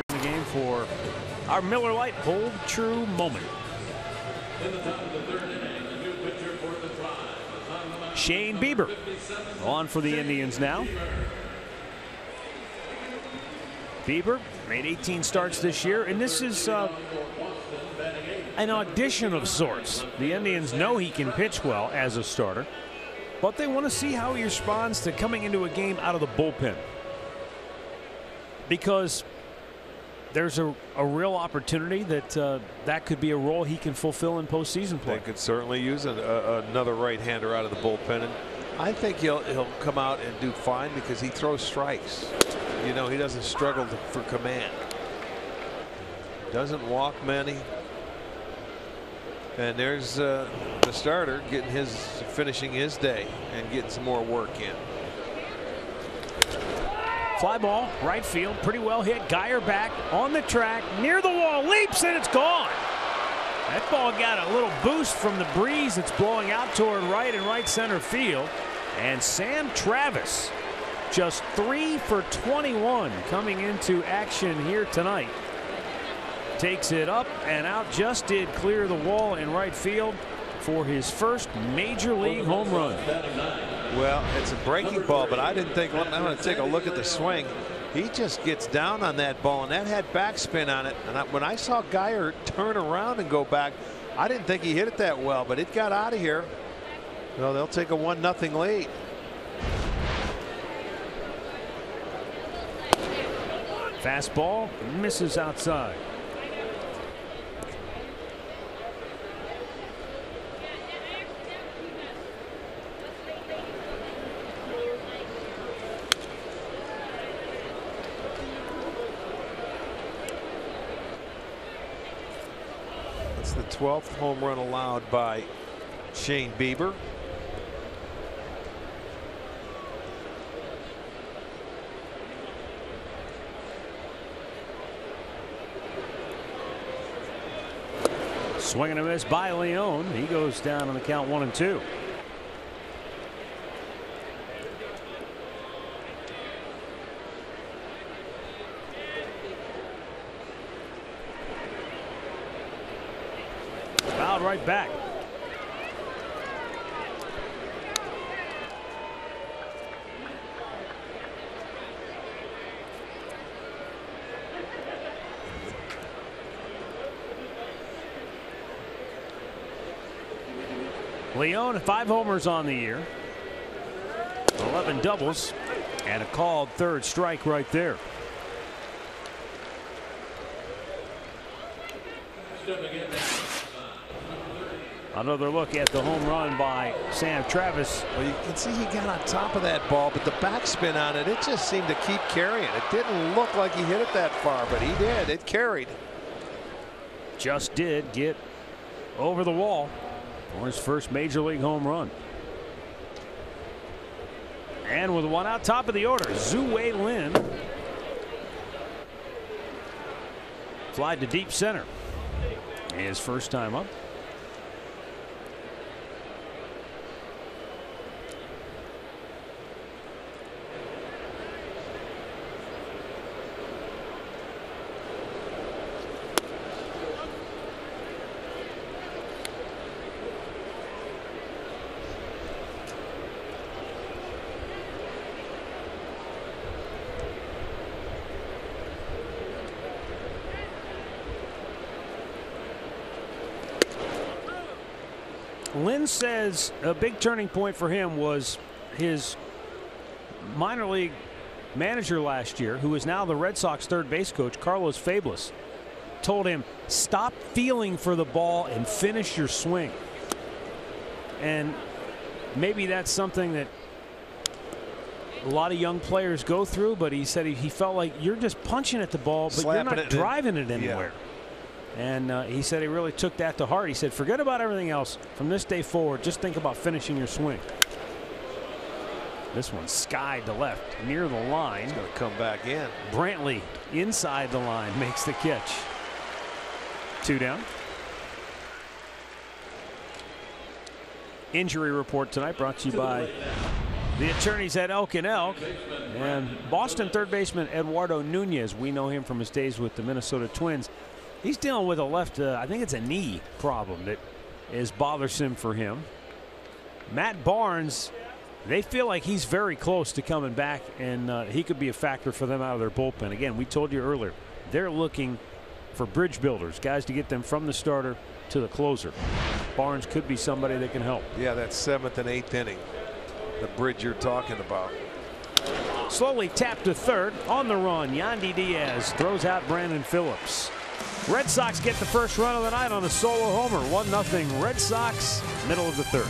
in the game for our Miller Lite Hold True moment. Shane Bieber on for the Indians now. Bieber made 18 starts this year, and this is an audition of sorts. The Indians know he can pitch well as a starter, but they want to see how he responds to coming into a game out of the bullpen, because there's a real opportunity that that could be a role he can fulfill in postseason play. They could certainly use another right-hander out of the bullpen, and I think he'll come out and do fine because he throws strikes. You know, he doesn't struggle for command. Doesn't walk many. And there's the starter finishing his day and getting some more work in. Fly ball, right field, pretty well hit. Geyer back on the track, near the wall, leaps, and it's gone. That ball got a little boost from the breeze that's blowing out toward right and right center field. And Sam Travis, just 3 for 21 coming into action here tonight. Takes it up and out, just did clear the wall in right field for his first major league home run. Well, it's a breaking ball, but I didn't think, I'm going to take a look at the swing. He just gets down on that ball, and that had backspin on it. And when I saw Geyer turn around and go back, I didn't think he hit it that well, but it got out of here. Well, they'll take a 1-0 lead. Fastball misses outside. That's the 12th home run allowed by Shane Bieber. Swing and a miss by Leone. He goes down on the count 1-2. Fouled right back. Leone, 5 homers on the year, 11 doubles, and a called third strike right there. Another look at the home run by Sam Travis. Well, you can see he got on top of that ball, but the backspin on it, it just seemed to keep carrying. It didn't look like he hit it that far, but he did. It carried. Just did get over the wall for his first major league home run. And with one out, top of the order, Zue Lin. Fly to deep center. His first time up. Lynn says a big turning point for him was his minor league manager last year, who is now the Red Sox third base coach, Carlos Fablis, told him, stop feeling for the ball and finish your swing. And maybe that's something that a lot of young players go through, but he said he felt like you're just punching at the ball, but you're not driving it anywhere. Yeah. And he said he really took that to heart. He said, forget about everything else. From this day forward, just think about finishing your swing. This one skied to left near the line. He's going to come back in. Brantley inside the line makes the catch. 2 down. Injury report tonight brought to you by the attorneys at Elk and Elk. And Boston third baseman Eduardo Nunez, we know him from his days with the Minnesota Twins. He's dealing with a left, I think it's a knee problem that is bothersome for him. Matt Barnes, they feel like he's very close to coming back, and he could be a factor for them out of their bullpen. Again, we told you earlier, they're looking for bridge builders, guys to get them from the starter to the closer. Barnes could be somebody that can help. Yeah, that 7th and 8th inning, the bridge you're talking about. Slowly tapped to third. On the run, Yandy Diaz throws out Brandon Phillips. Red Sox get the first run of the night on a solo homer. 1-0 Red Sox, middle of the third.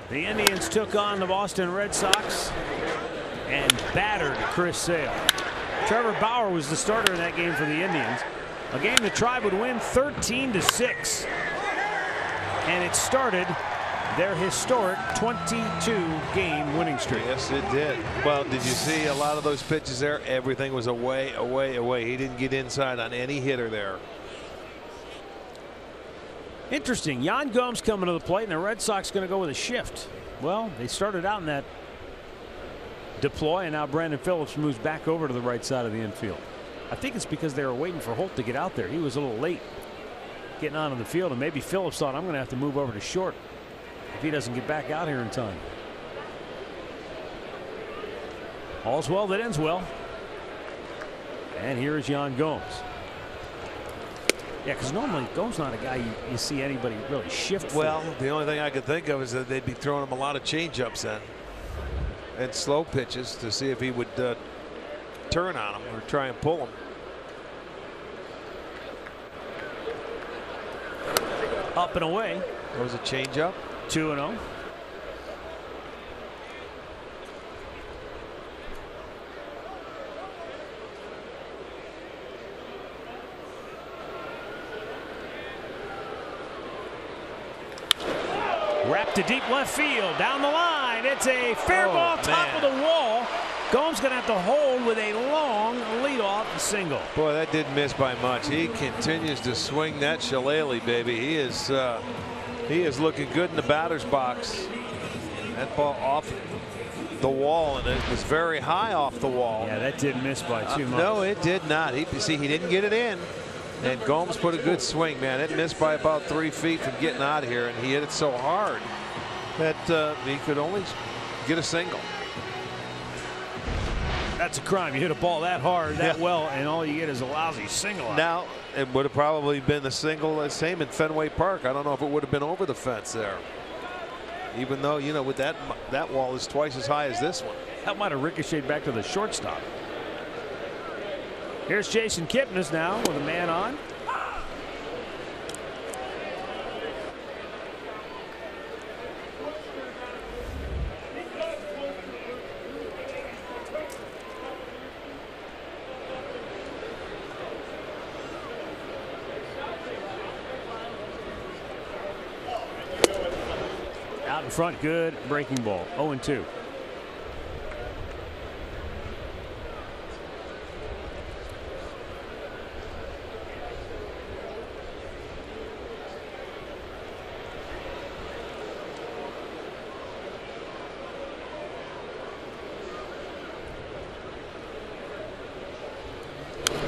The Indians took on the Boston Red Sox and battered Chris Sale. Trevor Bauer was the starter in that game for the Indians. A game the Tribe would win 13-6. And it started their historic 22-game winning streak. Yes, it did. Well, did you see a lot of those pitches there? Everything was away, away, away. He didn't get inside on any hitter there. Interesting. Yan Gomes coming to the plate, and the Red Sox going to go with a shift. Well, they started out in that deploy, and now Brandon Phillips moves back over to the right side of the infield. I think it's because they were waiting for Holt to get out there. He was a little late getting onto the field, and maybe Phillips thought, I'm going to have to move over to short if he doesn't get back out here in time. All's well that ends well. And here is Yan Gomes. Yeah, because normally Gomes not a guy you see anybody really shift for. Well, the only thing I could think of is that they'd be throwing him a lot of changeups then and slow pitches to see if he would turn on him or try and pull him. Up and away. That was a changeup. 2-0. Wrapped to deep left field, down the line. It's a fair ball, top of the wall. Gomes going to have to hold with a long leadoff single. Boy, that didn't miss by much. He continues to swing that shillelagh, baby. He is looking good in the batter's box. That ball off the wall, and it was very high off the wall. Yeah, that didn't miss by too much. No, it did not. He didn't get it in. And Gomes put a good swing, man. It missed by about 3 feet from getting out of here, and he hit it so hard that he could only get a single. That's a crime. You hit a ball that hard, that well, and all you get is a lousy single out. Now, it would have probably been the single, same in Fenway Park. I don't know if it would have been over the fence there. Even though, you know, with that wall is twice as high as this one. That might have ricocheted back to the shortstop. Here's Jason Kipnis now with a man on. Out in front, good breaking ball. 0-2.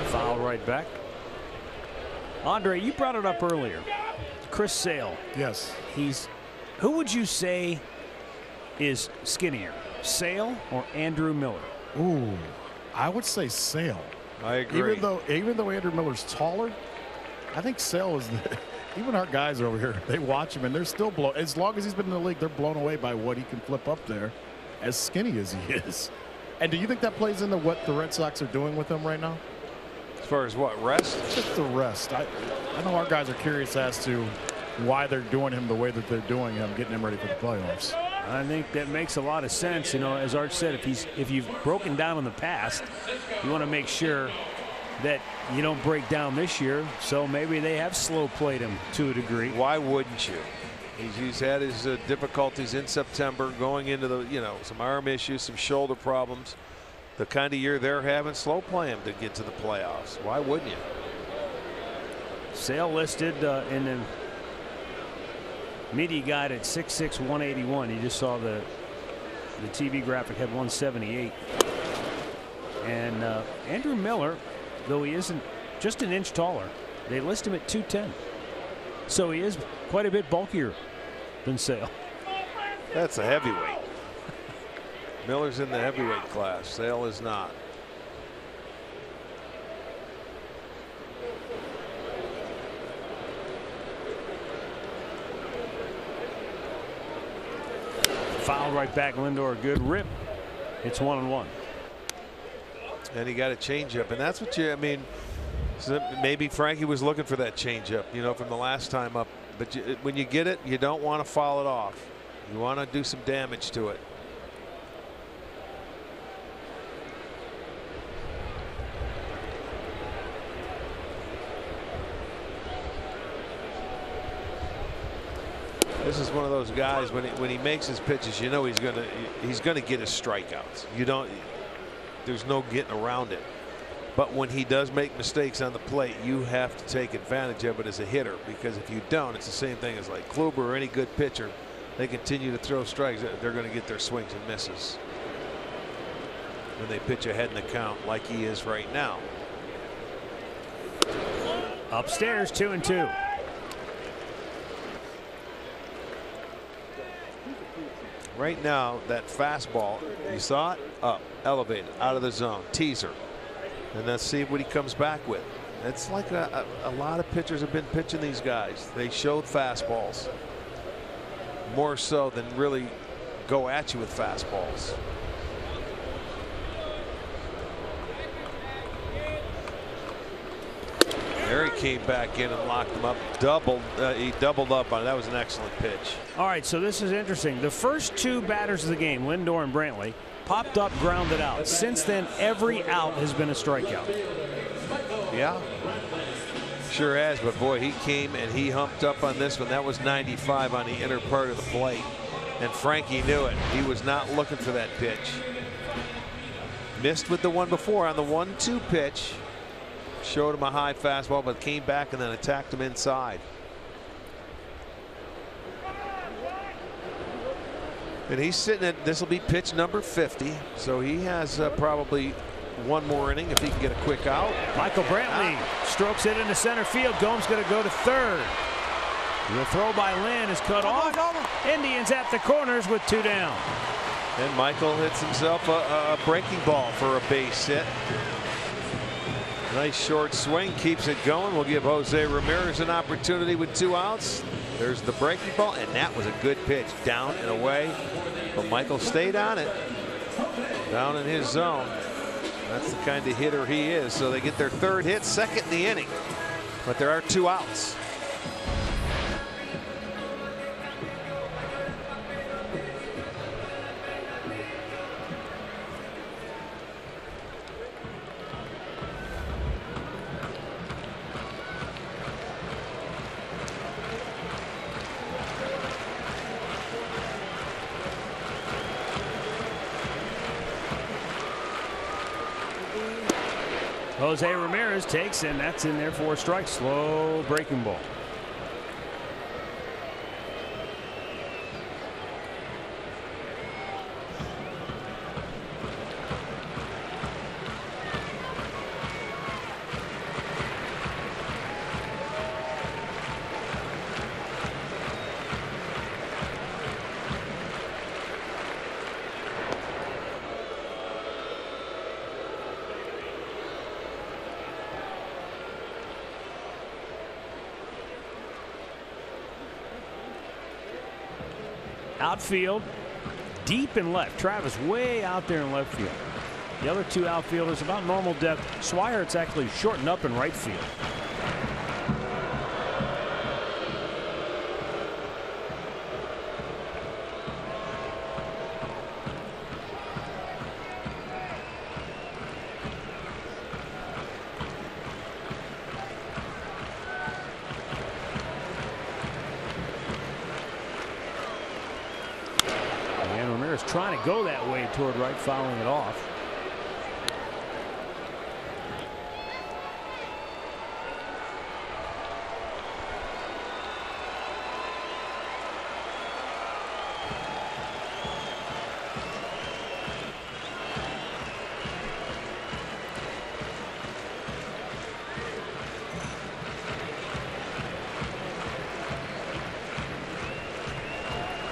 Foul right back. Andre, you brought it up earlier. Chris Sale. Yes. Who would you say is skinnier, Sale or Andrew Miller? Ooh, I would say Sale. I agree. Even though Andrew Miller's taller, I think Sale is. Even our guys over here, they watch him and they're still blown. As long as he's been in the league, they're blown away by what he can flip up there, as skinny as he is. And do you think that plays into what the Red Sox are doing with him right now? As far as what, rest? Just the rest. I know our guys are curious as to why they're doing him the way that they're doing him, getting him ready for the playoffs. I think that makes a lot of sense. You know, as Art said, if you've broken down in the past, you want to make sure that you don't break down this year. So maybe they have slow played him to a degree. Why wouldn't you? He's had his difficulties in September, going into the some arm issues, some shoulder problems. The kind of year they're having, slow play him to get to the playoffs. Why wouldn't you? Sale listed in the media guide at 6'6", 181. You just saw the TV graphic had 178. And Andrew Miller, though he isn't just an inch taller, they list him at 210. So he is quite a bit bulkier than Sale. That's a heavyweight. Miller's in the heavyweight class. Sale is not. Foul right back, Lindor. Good rip. It's 1-1. And he got a changeup, and that's what I mean. So maybe Frankie was looking for that changeup, from the last time up. But when you get it, you don't want to foul it off. You want to do some damage to it. This is one of those guys when he makes his pitches, he's gonna get his strikeouts. There's no getting around it. But when he does make mistakes on the plate, you have to take advantage of it as a hitter, because if you don't, it's the same thing as like Kluber or any good pitcher. They continue to throw strikes, they're going to get their swings and misses when they pitch ahead in the count like he is right now. Upstairs, 2-2. Right now, that fastball, you saw it? Up, elevated, out of the zone, teaser. And let's see what he comes back with. It's like a lot of pitchers have been pitching these guys. They showed fastballs more so than really go at you with fastballs. There he came back in and locked him up. He doubled up on it. That was an excellent pitch. All right, so this is interesting. The first two batters of the game, Lindor and Brantley, popped up, grounded out. Since then, every out has been a strikeout. Yeah, sure has. But boy, he came and he humped up on this one. That was 95 on the inner part of the plate. And Frankie knew it. He was not looking for that pitch. Missed with the one before on the 1-2 pitch. Showed him a high fastball, but came back and then attacked him inside. And he's sitting at, this will be pitch number 50. So he has probably one more inning if he can get a quick out. Michael Brantley strokes it into center field. Gomes going to go to third. The throw by Lynn is cut off. Indians at the corners with 2 down. And Michael hits himself a breaking ball for a base hit. Nice short swing, keeps it going. We'll give Jose Ramirez an opportunity with 2 outs. There's the breaking ball, and that was a good pitch, down and away. But Michael stayed on it, down in his zone. That's the kind of hitter he is. So they get their 3rd hit, 2nd in the inning. But there are 2 outs. Jose Ramirez takes, and that's in there for a strike. Slow breaking ball. Outfield, deep in left. Travis way out there in left field. The other two outfielders about normal depth. Swihart's actually shortened up in right field. Trying to go that way toward right, fouling it off.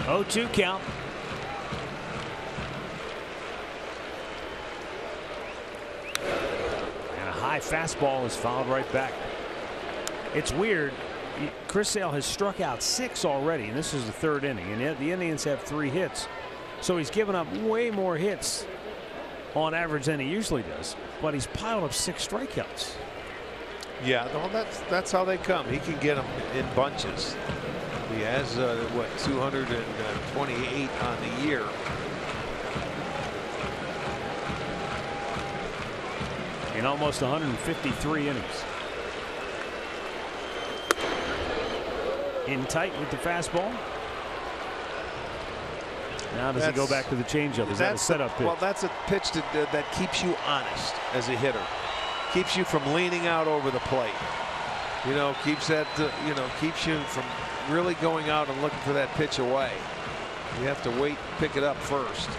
Oh, 2 count. High fastball is fouled right back. It's weird. Chris Sale has struck out 6 already, and this is the 3rd inning. And yet the Indians have 3 hits, so he's given up way more hits on average than he usually does. But he's piled up 6 strikeouts. Yeah, well, that's how they come. He can get them in bunches. He has what, 228 on the year. In almost 153 innings. In tight with the fastball. Now does he go back to the changeup? Is that a setup pitch? Well, that's a pitch that keeps you honest as a hitter. Keeps you from leaning out over the plate. You know, keeps you from really going out and looking for that pitch away. You have to wait and pick it up first.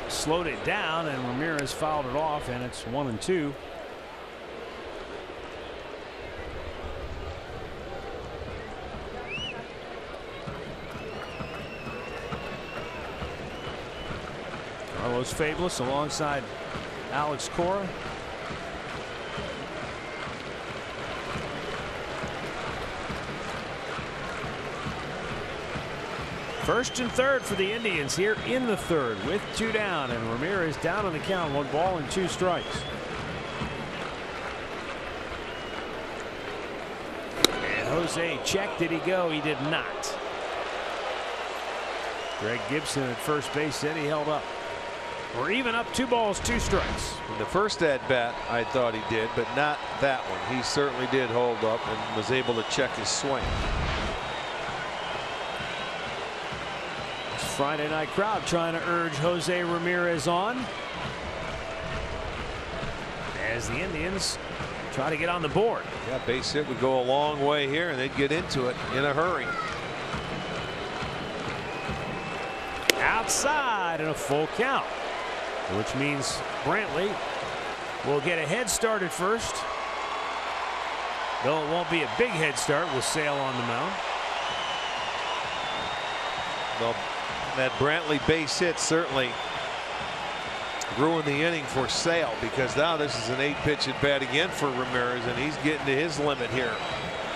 Slowed it down, and Ramirez fouled it off, and it's 1-2. Carlos Fabulous alongside Alex Cora. First and third for the Indians here in the 3rd with 2 down, and Ramirez down on the count, 1 ball and 2 strikes. And Jose checked. Did he go? He did not. Greg Gibson at first base said he held up. We're even up, 2 balls, 2 strikes. In the first at bat, I thought he did, but not that one. He certainly did hold up and was able to check his swing. Friday night crowd trying to urge Jose Ramirez on as the Indians try to get on the board. Yeah, base hit would go a long way here, and they'd get into it in a hurry. Outside and a full count, which means Brantley will get a head start at first, though it won't be a big head start with Sale on the mound. Well, that Brantley base hit certainly ruined the inning for Sale, because now this is an 8-pitch at bat again for Ramirez, and he's getting to his limit here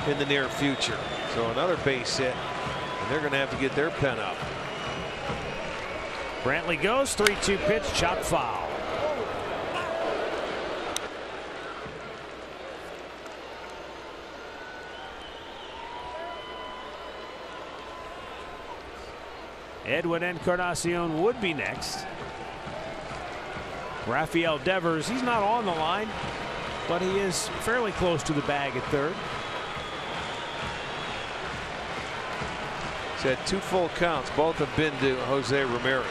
in the near future. So another base hit, and they're going to have to get their pen up. Brantley goes, 3-2 pitch, chop foul. Edwin Encarnacion would be next. Rafael Devers, he's not on the line, but he is fairly close to the bag at 3rd. He's had 2 full counts. Both have been to Jose Ramirez.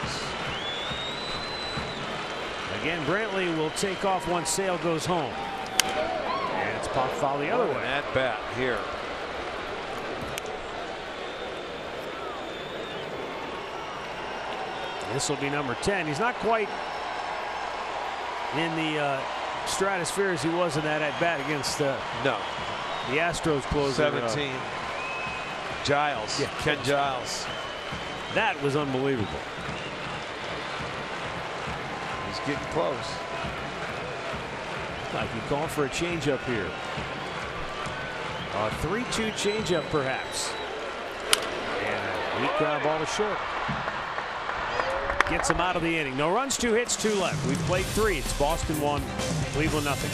Again, Brantley will take off once Sale goes home. And it's pop foul the other way. At bat here. This will be number 10. He's not quite in the stratosphere as he was in that at bat against no. the Astros closer. 17. Giles. Yeah. Ken Giles. That was unbelievable. He's getting close. Like he called for a changeup here. A 3-2 changeup perhaps. And a weak ground ball to short. Gets him out of the inning. No runs, 2 hits, 2 left. We've played 3. It's Boston 1, Cleveland nothing.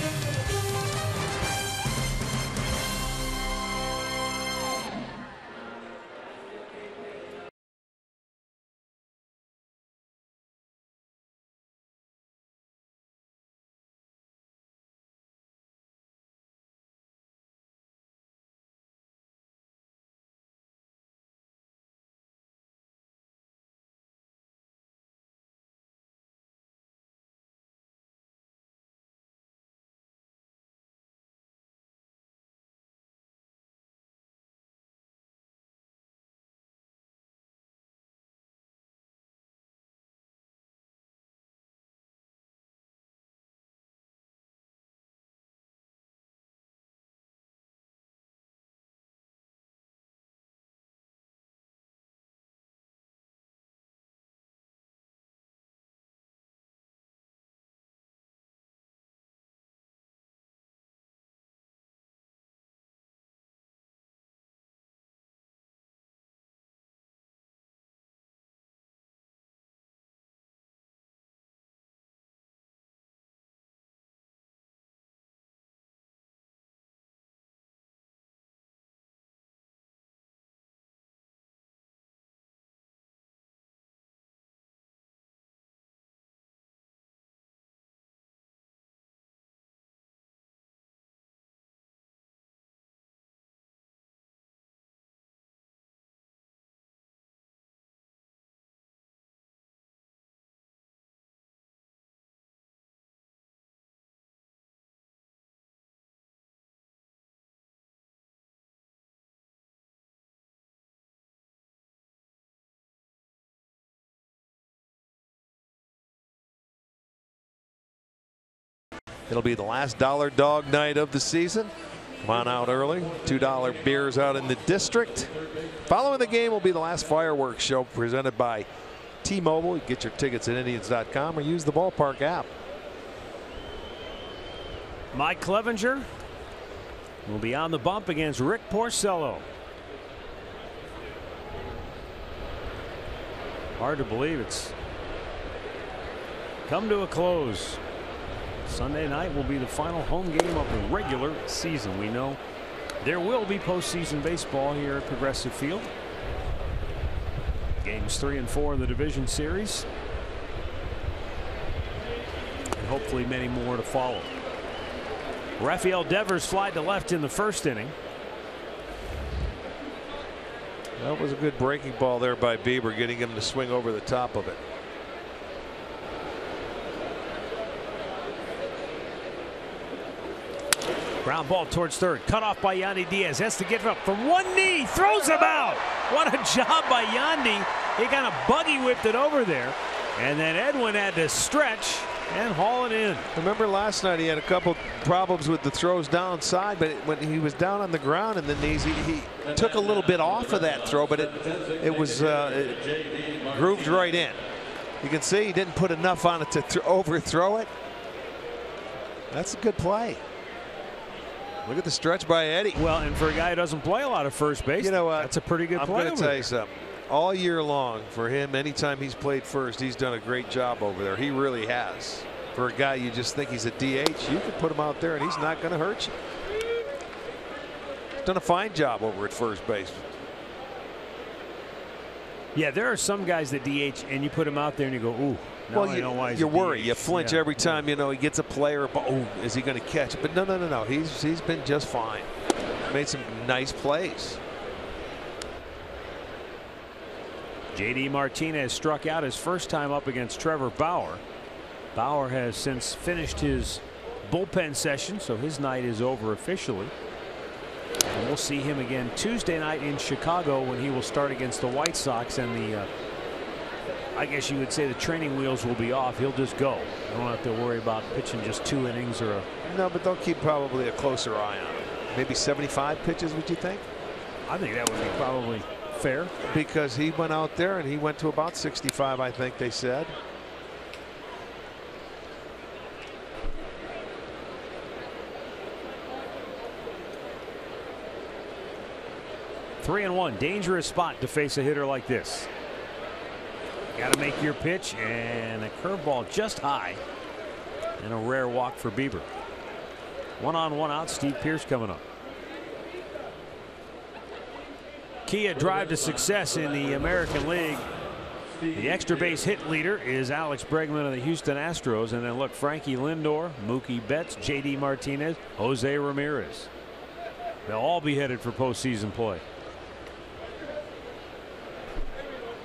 It'll be the last dollar dog night of the season. Come on out early. $2 beers out in the district. Following the game will be the last fireworks show presented by T-Mobile. You get your tickets at Indians.com or use the ballpark app. Mike Clevenger will be on the bump against Rick Porcello. Hard to believe it's come to a close. Sunday night will be the final home game of the regular season. We know there will be postseason baseball here at Progressive Field. Games 3 and 4 in the division series. And hopefully many more to follow. Rafael Devers flied to left in the first inning. That was a good breaking ball there by Bieber, getting him to swing over the top of it. Ground ball towards third. Cut off by Yandy Diaz. Has to get up from one knee. Throws him out. What a job by Yandy. He kind of buggy whipped it over there. And then Edwin had to stretch and haul it in. Remember last night he had a couple problems with the throws downside, but when he was down on the ground in the knees, he took a little bit off of that throw, but it was grooved right in. You can see he didn't put enough on it to overthrow it. That's a good play. Look at the stretch by Eddie. Well, and for a guy who doesn't play a lot of first base, you know what? That's a pretty good play. I'm going to tell you something. All year long for him, anytime he's played first, he's done a great job over there. He really has. For a guy you just think he's a DH, you can put him out there and he's not going to hurt you. He's done a fine job over at first base. Yeah, there are some guys that DH and you put him out there and you go, ooh. Well, I know why you worry. DH. You flinch every time, you know, he gets a player. Oh, is he going to catch it? But no. He's been just fine. Made some nice plays. J.D. Martinez struck out his first time up against Trevor Bauer. Bauer has since finished his bullpen session, so his night is over officially. And we'll see him again Tuesday night in Chicago when he will start against the White Sox, and the I guess you would say the training wheels will be off. He'll just go. You don't have to worry about pitching just 2 innings or a. No, but they'll keep probably a closer eye on him. Maybe 75 pitches, would you think? I think that would be probably fair. Because he went out there and he went to about 65, I think they said. Three and one. Dangerous spot to face a hitter like this. Got to make your pitch, and a curveball just high, and a rare walk for Bieber. 1 on 1 out. Steve Pearce coming up. Kia drive to success in the American League. The extra base hit leader is Alex Bregman of the Houston Astros, and then look, Frankie Lindor, Mookie Betts, J.D. Martinez, Jose Ramirez. They'll all be headed for postseason play.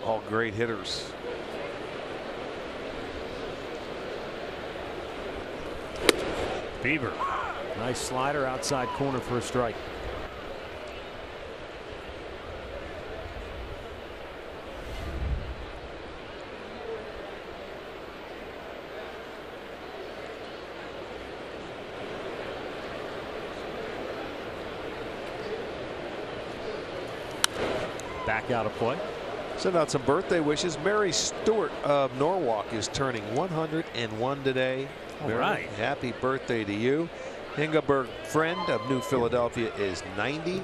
All great hitters. Bieber, nice slider outside corner for a strike. Back out of play. Send out some birthday wishes. Mary Stewart of Norwalk is turning 101 today. All Mary, right. happy birthday to you. Ingeborg Friend of New Philadelphia is 90.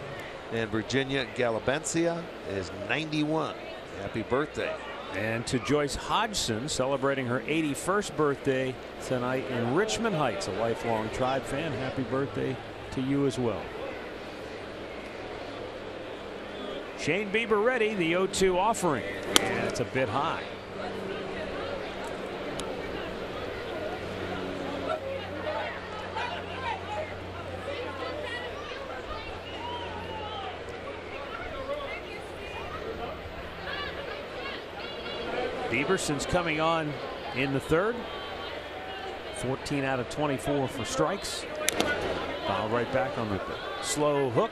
And Virginia Galabencia is 91. Happy birthday. And to Joyce Hodgson, celebrating her 81st birthday tonight in Richmond Heights, a lifelong Tribe fan. Happy birthday to you as well. Shane Bieber ready, the 0-2 offering, and it's a bit high. Bieber, since coming on in the third, 14 out of 24 for strikes. Foul right back on the slow hook.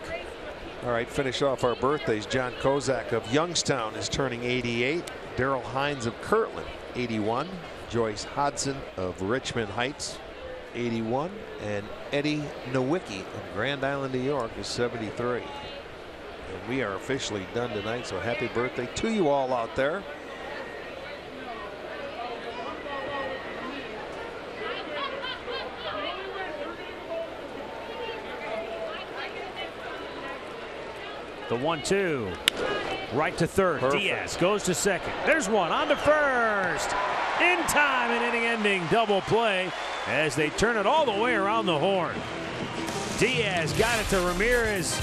All right, finish off our birthdays. John Kozak of Youngstown is turning 88. Darrell Hines of Kirtland, 81. Joyce Hodson of Richmond Heights, 81. And Eddie Nowicki of Grand Island, New York is 73. And we are officially done tonight, so happy birthday to you all out there. The 1-2 right to third. Perfect. Diaz goes to second. There's one on to first. In time, an inning ending double play as they turn it all the way around the horn. Diaz got it to Ramirez,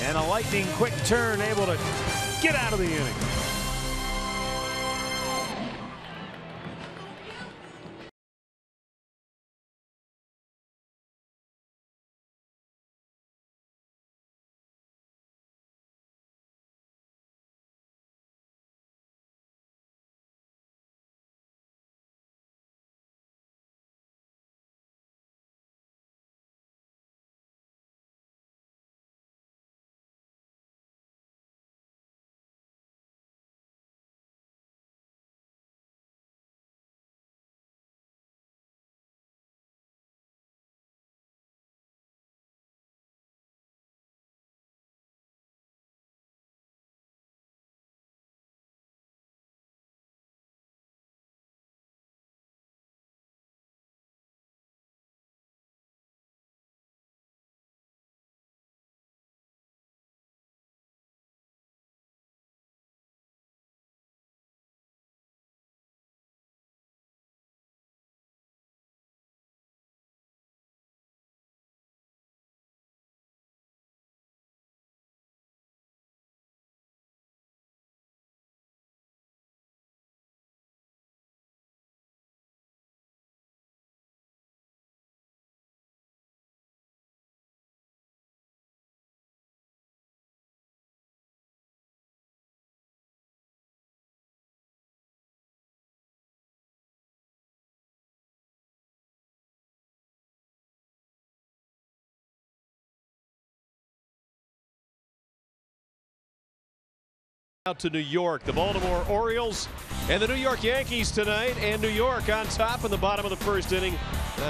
and a lightning quick turn, able to get out of the inning. Out to New York, the Baltimore Orioles and the New York Yankees tonight, and New York on top in the bottom of the first inning.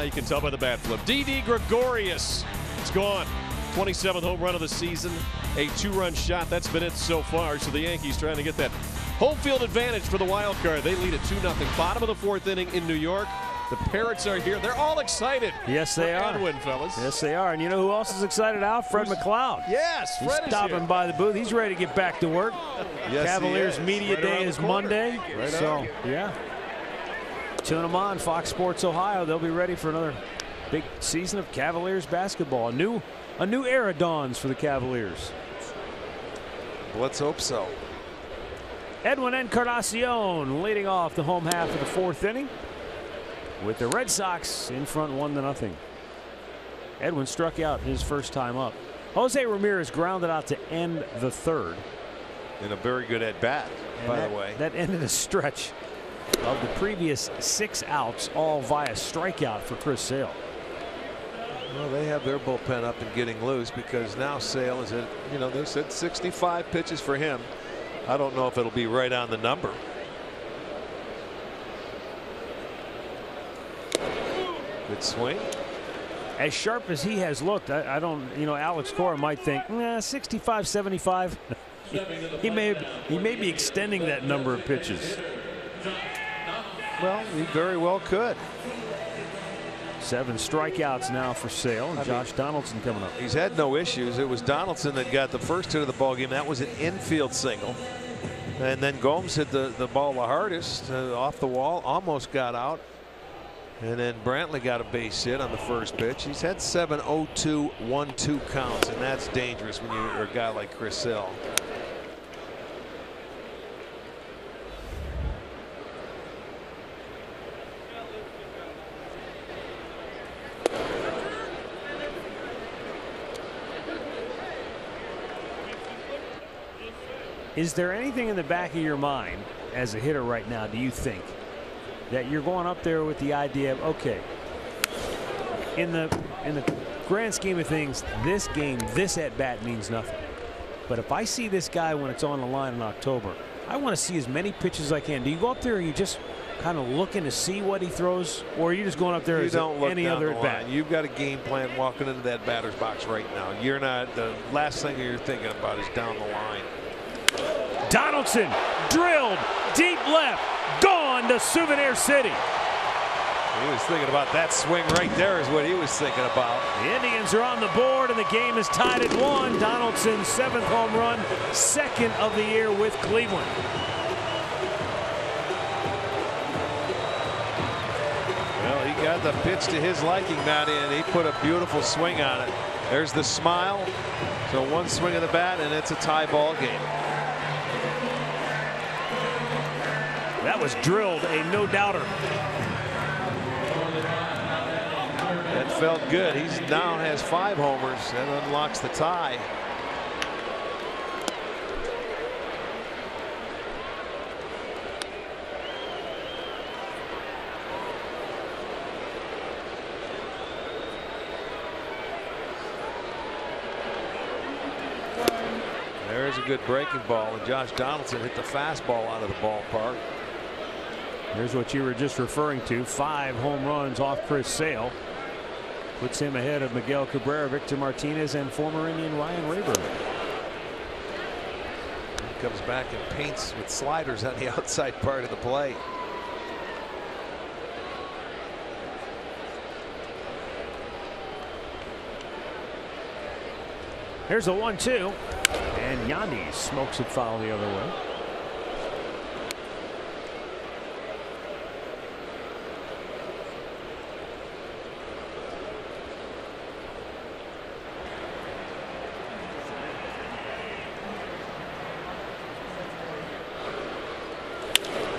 You can tell by the bat flip. Didi Gregorius, it's gone. 27th home run of the season, a 2-run shot. That's been it so far. So the Yankees trying to get that home field advantage for the wild card. They lead at 2-0. Bottom of the fourth inning in New York. The Parrots are here. They're all excited. Yes, they are. Edwin, fellas. Yes, they are. And you know who else is excited out? Fred McLeod. Yes, Fred He's stopping by the booth. He's ready to get back to work. Yes, Cavaliers Media right Day is Monday. Right so, yeah. Tune them on Fox Sports Ohio. They'll be ready for another big season of Cavaliers basketball. A new era dawns for the Cavaliers. Let's hope so. Edwin Encarnacion leading off the home half of the fourth inning, with the Red Sox in front 1-0. Edwin struck out his first time up. Jose Ramirez grounded out to end the third. In a very good at-bat, by the way. That ended a stretch of the previous 6 outs, all via strikeout for Chris Sale. Well, they have their bullpen up and getting loose, because now Sale is at, they said 65 pitches for him. I don't know if it'll be right on the number. Good swing. As sharp as he has looked, I don't, Alex Cora might think, 65, 75. he may be extending that number of pitches. Well, he very well could. 7 strikeouts now for Sale, and Josh Donaldson coming up. He's had no issues. It was Donaldson that got the first hit of the ball game. That was an infield single. And then Gomes hit the ball the hardest off the wall, almost got out. And then Brantley got a base hit on the first pitch. He's had 7 0-2 1-2 counts, and that's dangerous when you're a guy like Chris Sale. Is there anything in the back of your mind as a hitter right now, do you think, that you're going up there with the idea of, okay, in the grand scheme of things, this game, this at bat means nothing, but if I see this guy when it's on the line in October, I want to see as many pitches as I can. Do you go up there and you just kind of looking to see what he throws, or are you just going up there as any other at bat? You've got a game plan walking into that batter's box right now. You're not, the last thing you're thinking about is down the line. Donaldson drilled deep left, gone to Souvenir City. He was thinking about that swing right there is what he was thinking about. The Indians are on the board, and the game is tied at 1. Donaldson's 7th home run, 2nd of the year with Cleveland. Well, he got the pitch to his liking, Matty, and he put a beautiful swing on it. There's the smile. So 1 swing of the bat, and it's a tie ball game. That was drilled, a no-doubter. That felt good. He's now has 5 homers. That unlocks the tie. There's a good breaking ball, and Josh Donaldson hit the fastball out of the ballpark. Here's what you were just referring to. 5 home runs off Chris Sale. Puts him ahead of Miguel Cabrera, Victor Martinez, and former Indian Ryan Rayburn. He comes back and paints with sliders on the outside part of the plate. Here's a 1-2, and Yandy smokes it foul the other way.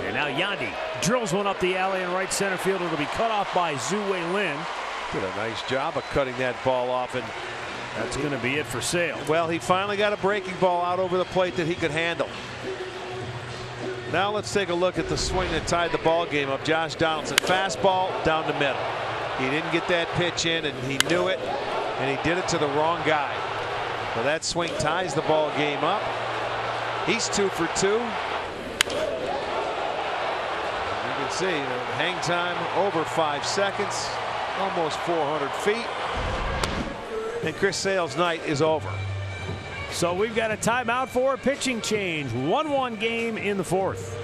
And now Yandy drills one up the alley in right center field. It'll be cut off by Zhu Wei Lin. Did a nice job of cutting that ball off, and that's going to be it for Sale. Well, he finally got a breaking ball out over the plate that he could handle. Now let's take a look at the swing that tied the ball game up. Josh Donaldson, fastball down the middle. He didn't get that pitch in, and he knew it, and he did it to the wrong guy. So that swing ties the ball game up. He's 2 for 2. You can see hang time over 5 seconds, almost 400 feet. And Chris Sale's night is over. So we've got a timeout for a pitching change. 1-1 game in the fourth.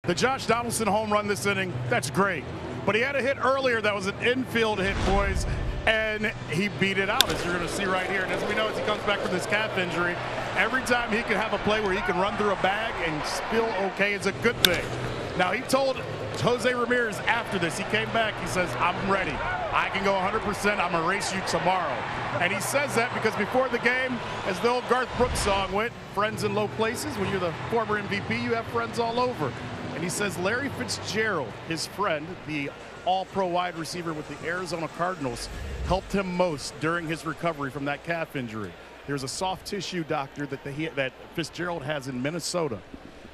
The Josh Donaldson home run this inning, that's great. But he had a hit earlier that was an infield hit, boys, and he beat it out, as you're going to see right here. And as we know, as he comes back from this calf injury, every time he can have a play where he can run through a bag and feel okay, it's a good thing. Now, he told Jose Ramirez after this, he came back, he says, I'm ready. I can go 100%, I'm going to race you tomorrow. And he says that because before the game, as the old Garth Brooks song went, friends in low places, when you're the former MVP, you have friends all over. And he says Larry Fitzgerald, his friend, the all-pro wide receiver with the Arizona Cardinals, helped him most during his recovery from that calf injury. There's a soft tissue doctor that Fitzgerald has in Minnesota.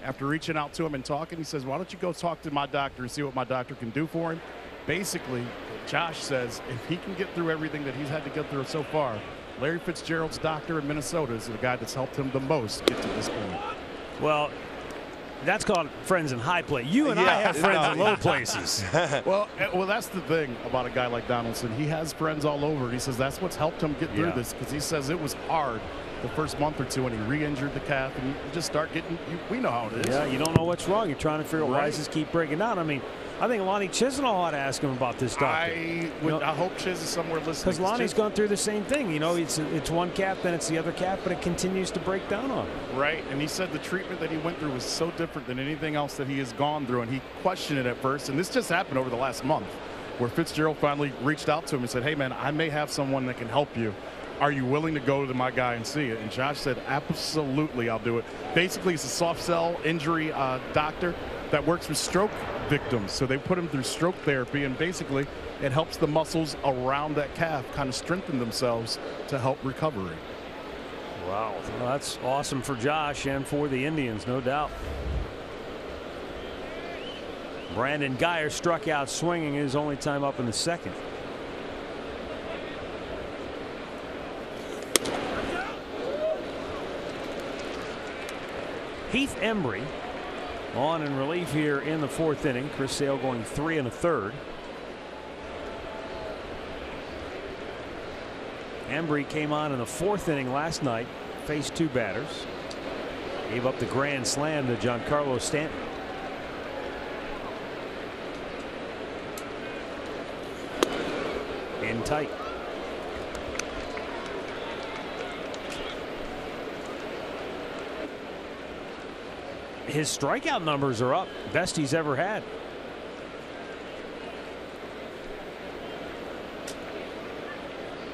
After reaching out to him and talking, he says, why don't you go talk to my doctor and see what my doctor can do for him? Basically, Josh says if he can get through everything that he's had to get through so far, Larry Fitzgerald's doctor in Minnesota is the guy that's helped him the most get to this point. Well, that's called friends in high place. You and I have friends in low places. well, that's the thing about a guy like Donaldson. He has friends all over. He says that's what's helped him get through this, because he says it was hard the first month or two when he re-injured the calf, and you just start getting, we know how it is. Yeah, you don't know what's wrong. You're trying to figure out why does this keep breaking down. I mean, I think Lonnie Chisenhall ought to ask him about this doctor. I hope Chiz is somewhere listening. Because Lonnie's gone through the same thing. You know, it's one calf, then it's the other calf, but it continues to break down on him. Right, and he said the treatment that he went through was so different than anything else that he has gone through, and he questioned it at first. And this just happened over the last month, where Fitzgerald finally reached out to him and said, hey, man, I may have someone that can help you. Are you willing to go to my guy and see it? And Josh said, absolutely, I'll do it. Basically, it's a soft cell injury doctor that works with stroke victims. So they put him through stroke therapy, and basically it helps the muscles around that calf kind of strengthen themselves to help recovery. Wow, well, that's awesome for Josh and for the Indians, no doubt. Brandon Geyer struck out swinging his only time up in the second. Heath Embry on in relief here in the fourth inning. Chris Sale going 3 1/3. Embry came on in the fourth inning last night, faced 2 batters, gave up the grand slam to Giancarlo Stanton. In tight. His strikeout numbers are up, best he's ever had.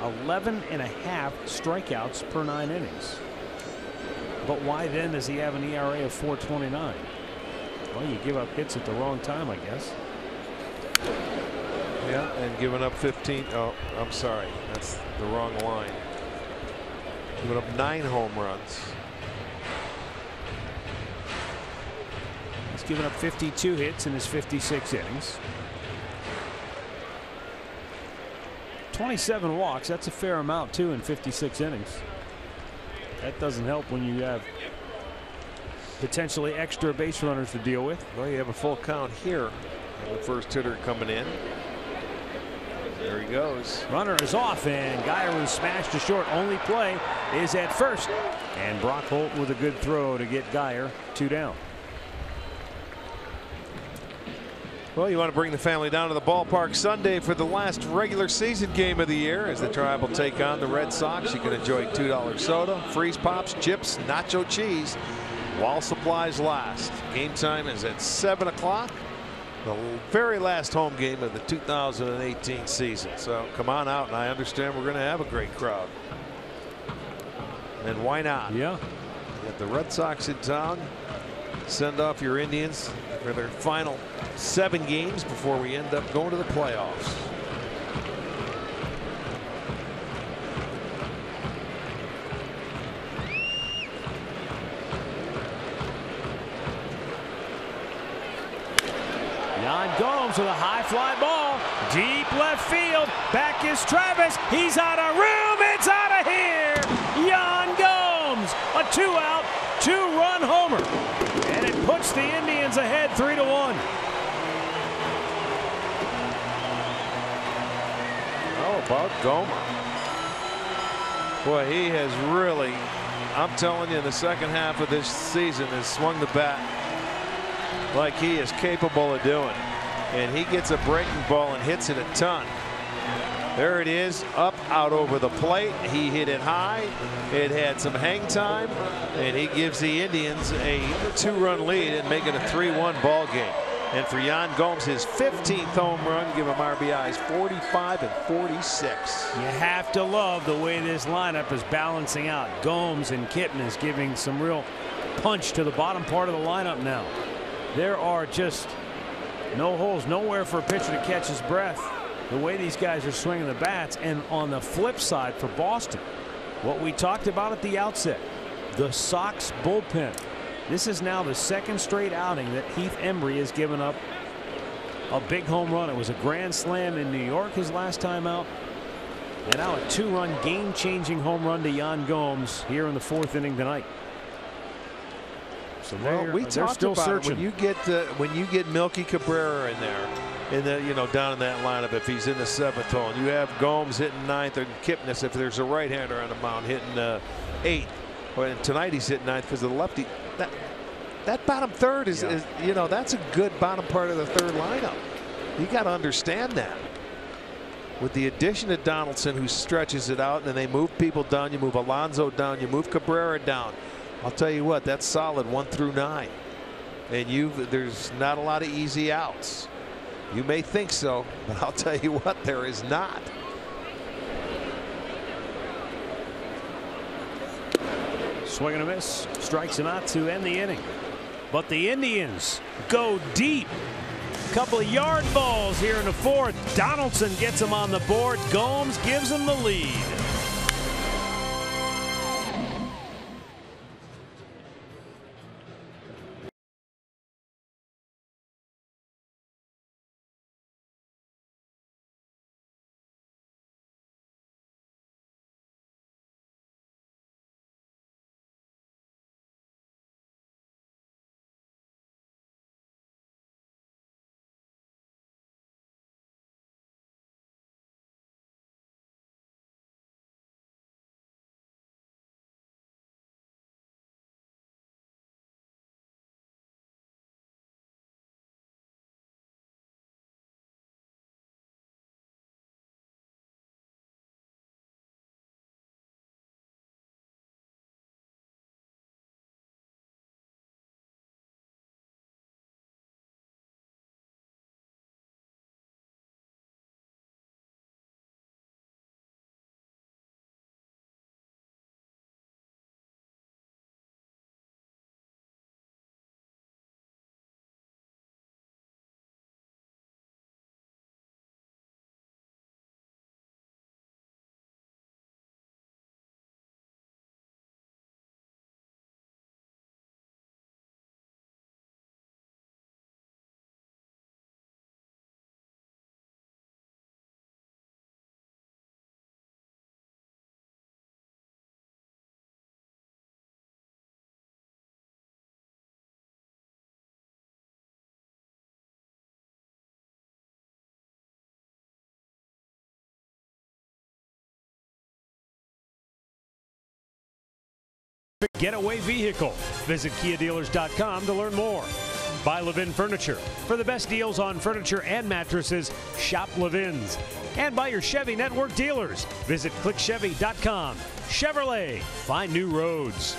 .11.5 strikeouts per 9 innings. But why then does he have an ERA of 4.29? Well, you give up hits at the wrong time, I guess. Yeah, and giving up 15. Oh, I'm sorry. That's the wrong line. Giving up 9 home runs. He's given up 52 hits in his 56 innings. 27 walks. That's a fair amount, too, in 56 innings. That doesn't help when you have potentially extra base runners to deal with. Well, you have a full count here. And the first hitter coming in. There he goes. Runner is off, and Geyer was smashed to short. Only play is at first. And Brock Holt with a good throw to get Geyer 2 down. Well, you want to bring the family down to the ballpark Sunday for the last regular season game of the year as the Tribe will take on the Red Sox. You can enjoy $2 soda, freeze pops, chips, nacho cheese while supplies last. Game time is at 7 o'clock. The very last home game of the 2018 season. So come on out, and I understand we're going to have a great crowd. And why not? Yeah. You got the Red Sox in town. Send off your Indians for their final 7 games before we end up going to the playoffs. Yan Gomes with a high fly ball. Deep left field. Back is Travis. He's out of room. It's out of here. Yan Gomes. A 2-out, 2-run homer. And it puts the Indians ahead 3-1. How about Gomer? Boy, he has really, I'm telling you, in the second half of this season has swung the bat like he is capable of doing. And he gets a breaking ball and hits it a ton. There it is, up, out over the plate. He hit it high. It had some hang time, and he gives the Indians a 2-run lead and make it a 3-1 ball game. And for Yan Gomes, his 15th home run, give him RBIs 45 and 46. You have to love the way this lineup is balancing out. Gomes and Kipnis is giving some real punch to the bottom part of the lineup now. There are just no holes nowhere for a pitcher to catch his breath. The way these guys are swinging the bats. And on the flip side for Boston, what we talked about at the outset, the Sox bullpen. This is now the 2nd straight outing that Heath Embry has given up a big home run. It was a grand slam in New York his last time out. And now a 2-run game-changing home run to Yan Gomes here in the 4th inning tonight. So well, we talked still about searching. it. When you get Milky Cabrera in there, down in that lineup, if he's in the 7th hole, and you have Gomes hitting 9th, and Kipnis, if there's a right-hander on the mound, hitting 8th. Well, tonight he's hitting 9th because of the lefty. That bottom third is that's a good bottom part of the 3rd lineup. You got to understand that. With the addition of Donaldson, who stretches it out, and then they move people down. You move Alonso down. You move Cabrera down. I'll tell you what, that's solid 1 through 9. And there's not a lot of easy outs. You may think so, but I'll tell you what, there is not. Swing and a miss. Strikes him out to end the inning. But the Indians go deep. Couple of yard balls here in the 4th. Donaldson gets him on the board. Gomes gives him the lead. getaway vehicle. Visit KiaDealers.com to learn more. By Levin Furniture. For the best deals on furniture and mattresses, shop Levin's. And by your Chevy Network dealers. Visit clickchevy.com. Chevrolet, find new roads.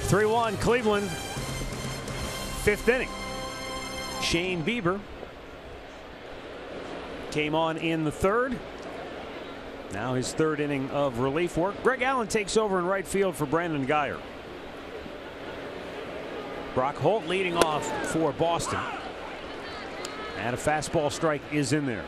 3-1 Cleveland. 5th inning. Shane Bieber came on in the 3rd. Now his 3rd inning of relief work. Greg Allen takes over in right field for Brandon Guyer. Brock Holt leading off for Boston. And a fastball strike is in there.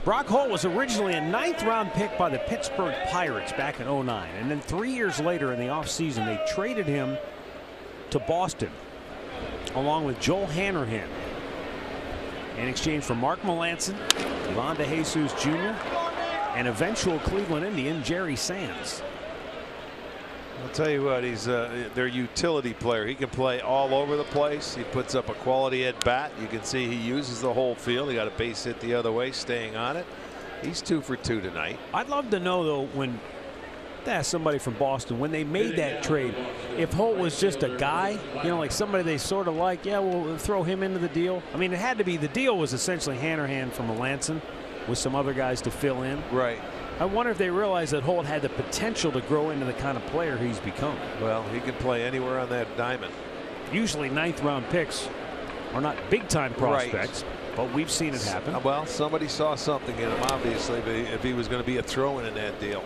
Brock Holt was originally a 9th-round pick by the Pittsburgh Pirates back in '09. And then 3 years later in the offseason, they traded him to Boston along with Joel Hanrahan in exchange for Mark Melancon, Ivan DeJesus Jr., and eventual Cleveland Indian Jerry Sands. I'll tell you what, he's their utility player. He can play all over the place. He puts up a quality at bat. You can see he uses the whole field. He got a base hit the other way, staying on it. He's 2 for 2 tonight. I'd love to know, though, when to ask somebody from Boston, when they made that trade, if Holt was just a guy, you know, like somebody they sort of like, yeah, we'll throw him into the deal. I mean, it had to be, the deal was essentially Hanrahan from Melancon with some other guys to fill in. Right. I wonder if they realized that Holt had the potential to grow into the kind of player he's become. Well, he can play anywhere on that diamond. Usually 9th-round picks are not big-time prospects, but we've seen it happen. Well, somebody saw something in him, obviously, if he was going to be a throw-in in that deal.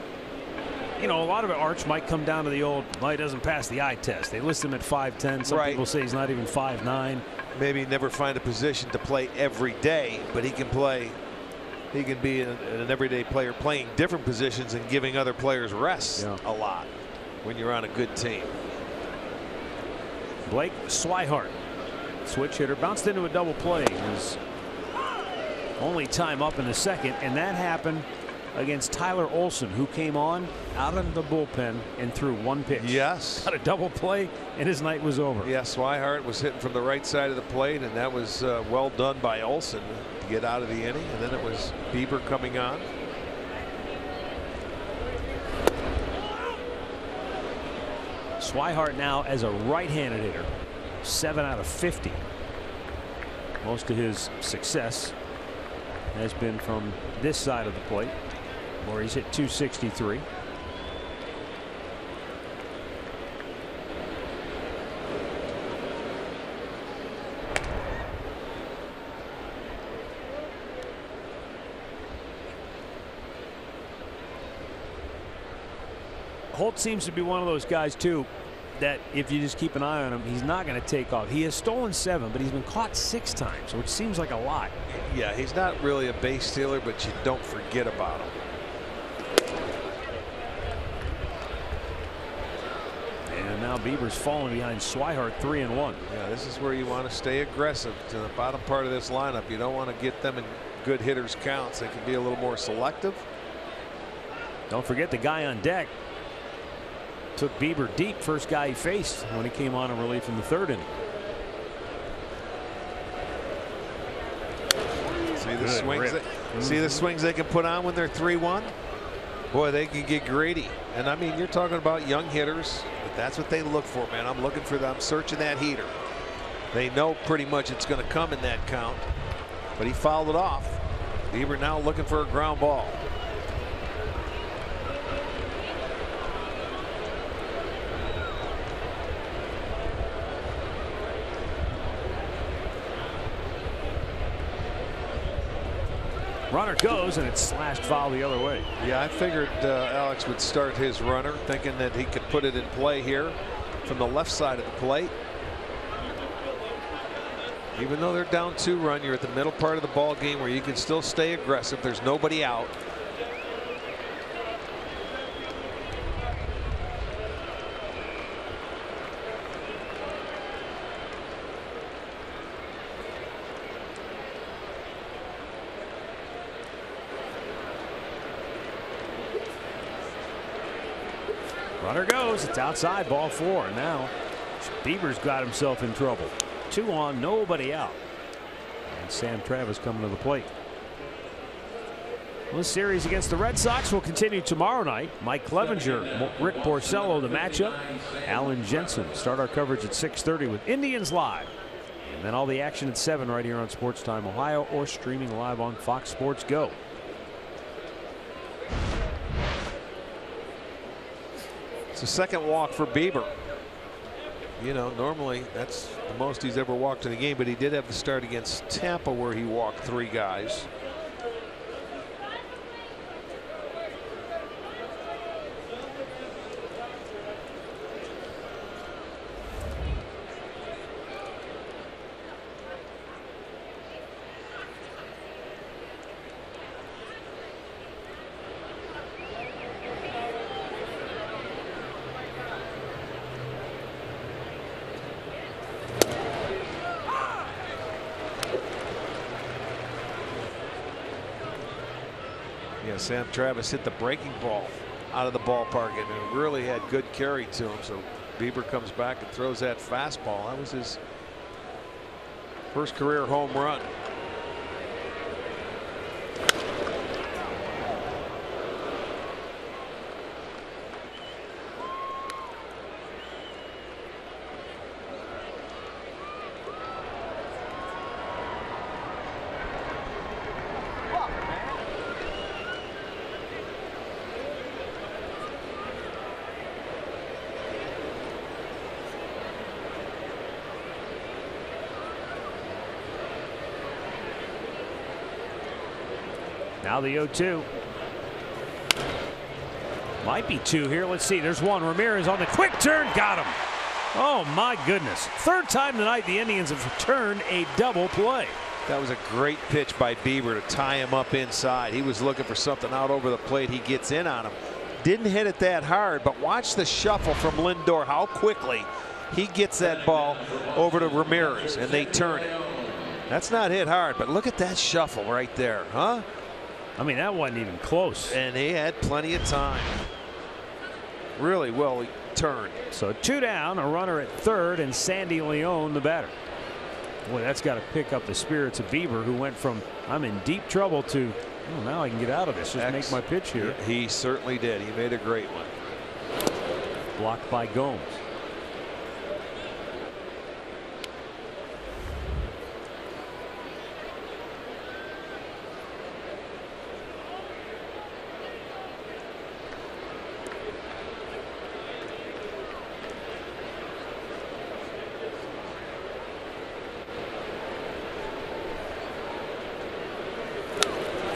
You know, a lot of it, Arch, might come down to the old, well, he doesn't pass the eye test. They list him at 5'10". Some people say he's not even 5'9". Maybe never find a position to play every day, but he can play. He can be an everyday player playing different positions and giving other players rest a lot when you're on a good team. Blake Swihart, switch hitter, bounced into a double play. His only time up in the 2nd, and that happened against Tyler Olson, who came on out of the bullpen and threw 1 pitch. Yes. Got a double play, and his night was over. Yeah, Swihart was hitting from the right side of the plate, and that was well done by Olson to get out of the inning. And then it was Bieber coming on. Swihart now as a right-handed hitter, 7 out of 50. Most of his success has been from this side of the plate, where he's hit .263. Holt seems to be one of those guys, too, that if you just keep an eye on him, he's not going to take off. He has stolen 7, but he's been caught 6 times, which seems like a lot. Yeah, he's not really a base stealer, but you don't forget about him. And now Bieber's falling behind Swihart, 3-1. Yeah, this is where you want to stay aggressive to the bottom part of this lineup. You don't want to get them in good hitters counts. They can be a little more selective. Don't forget the guy on deck took Bieber deep, first guy he faced when he came on in relief in the 3rd inning. See the swings. See the swings they can put on when they're 3-1. Boy, they can get greedy. And I mean, you're talking about young hitters, but that's what they look for, man. I'm looking for them. I'm searching that heater. They know pretty much it's going to come in that count, but he fouled it off. Bieber now looking for a ground ball. Runner goes, and it's slashed foul the other way. Yeah, I figured Alex would start his runner, thinking that he could put it in play here from the left side of the plate. Even though they're down 2-run, you're at the middle part of the ball game where you can still stay aggressive. There's nobody out. Runner goes. It's outside, ball 4. Now Bieber's got himself in trouble. 2 on, nobody out. And Sam Travis coming to the plate. Well, this series against the Red Sox will continue tomorrow night. Mike Clevenger, Rick Porcello, the matchup. Alan Jensen. Start our coverage at 6:30 with Indians Live. And then all the action at 7 right here on Sports Time Ohio or streaming live on Fox Sports Go. It's the second walk for Bieber. You know, normally that's the most he's ever walked in a game, but he did have the start against Tampa where he walked 3 guys. Yeah, Sam Travis hit the breaking ball out of the ballpark and it really had good carry to him. So Bieber comes back and throws that fastball. That was his first career home run. Now the 0-2. Might be 2 here. Let's see. There's 1. Ramirez on the quick turn. Got him. Oh, my goodness. 3rd time tonight the Indians have returned a double play. That was a great pitch by Bieber to tie him up inside. He was looking for something out over the plate. He gets in on him. Didn't hit it that hard, but watch the shuffle from Lindor, how quickly he gets that ball over to Ramirez, and they turn it. That's not hit hard, but look at that shuffle right there, huh? I mean, that wasn't even close. And he had plenty of time. Really well turned. So 2 down, a runner at 3rd, and Sandy Leon the batter. Boy, that's got to pick up the spirits of Bieber, who went from I'm in deep trouble to oh, now I can get out of this. Just make my pitch here. He certainly did. He made a great one. Blocked by Gomes.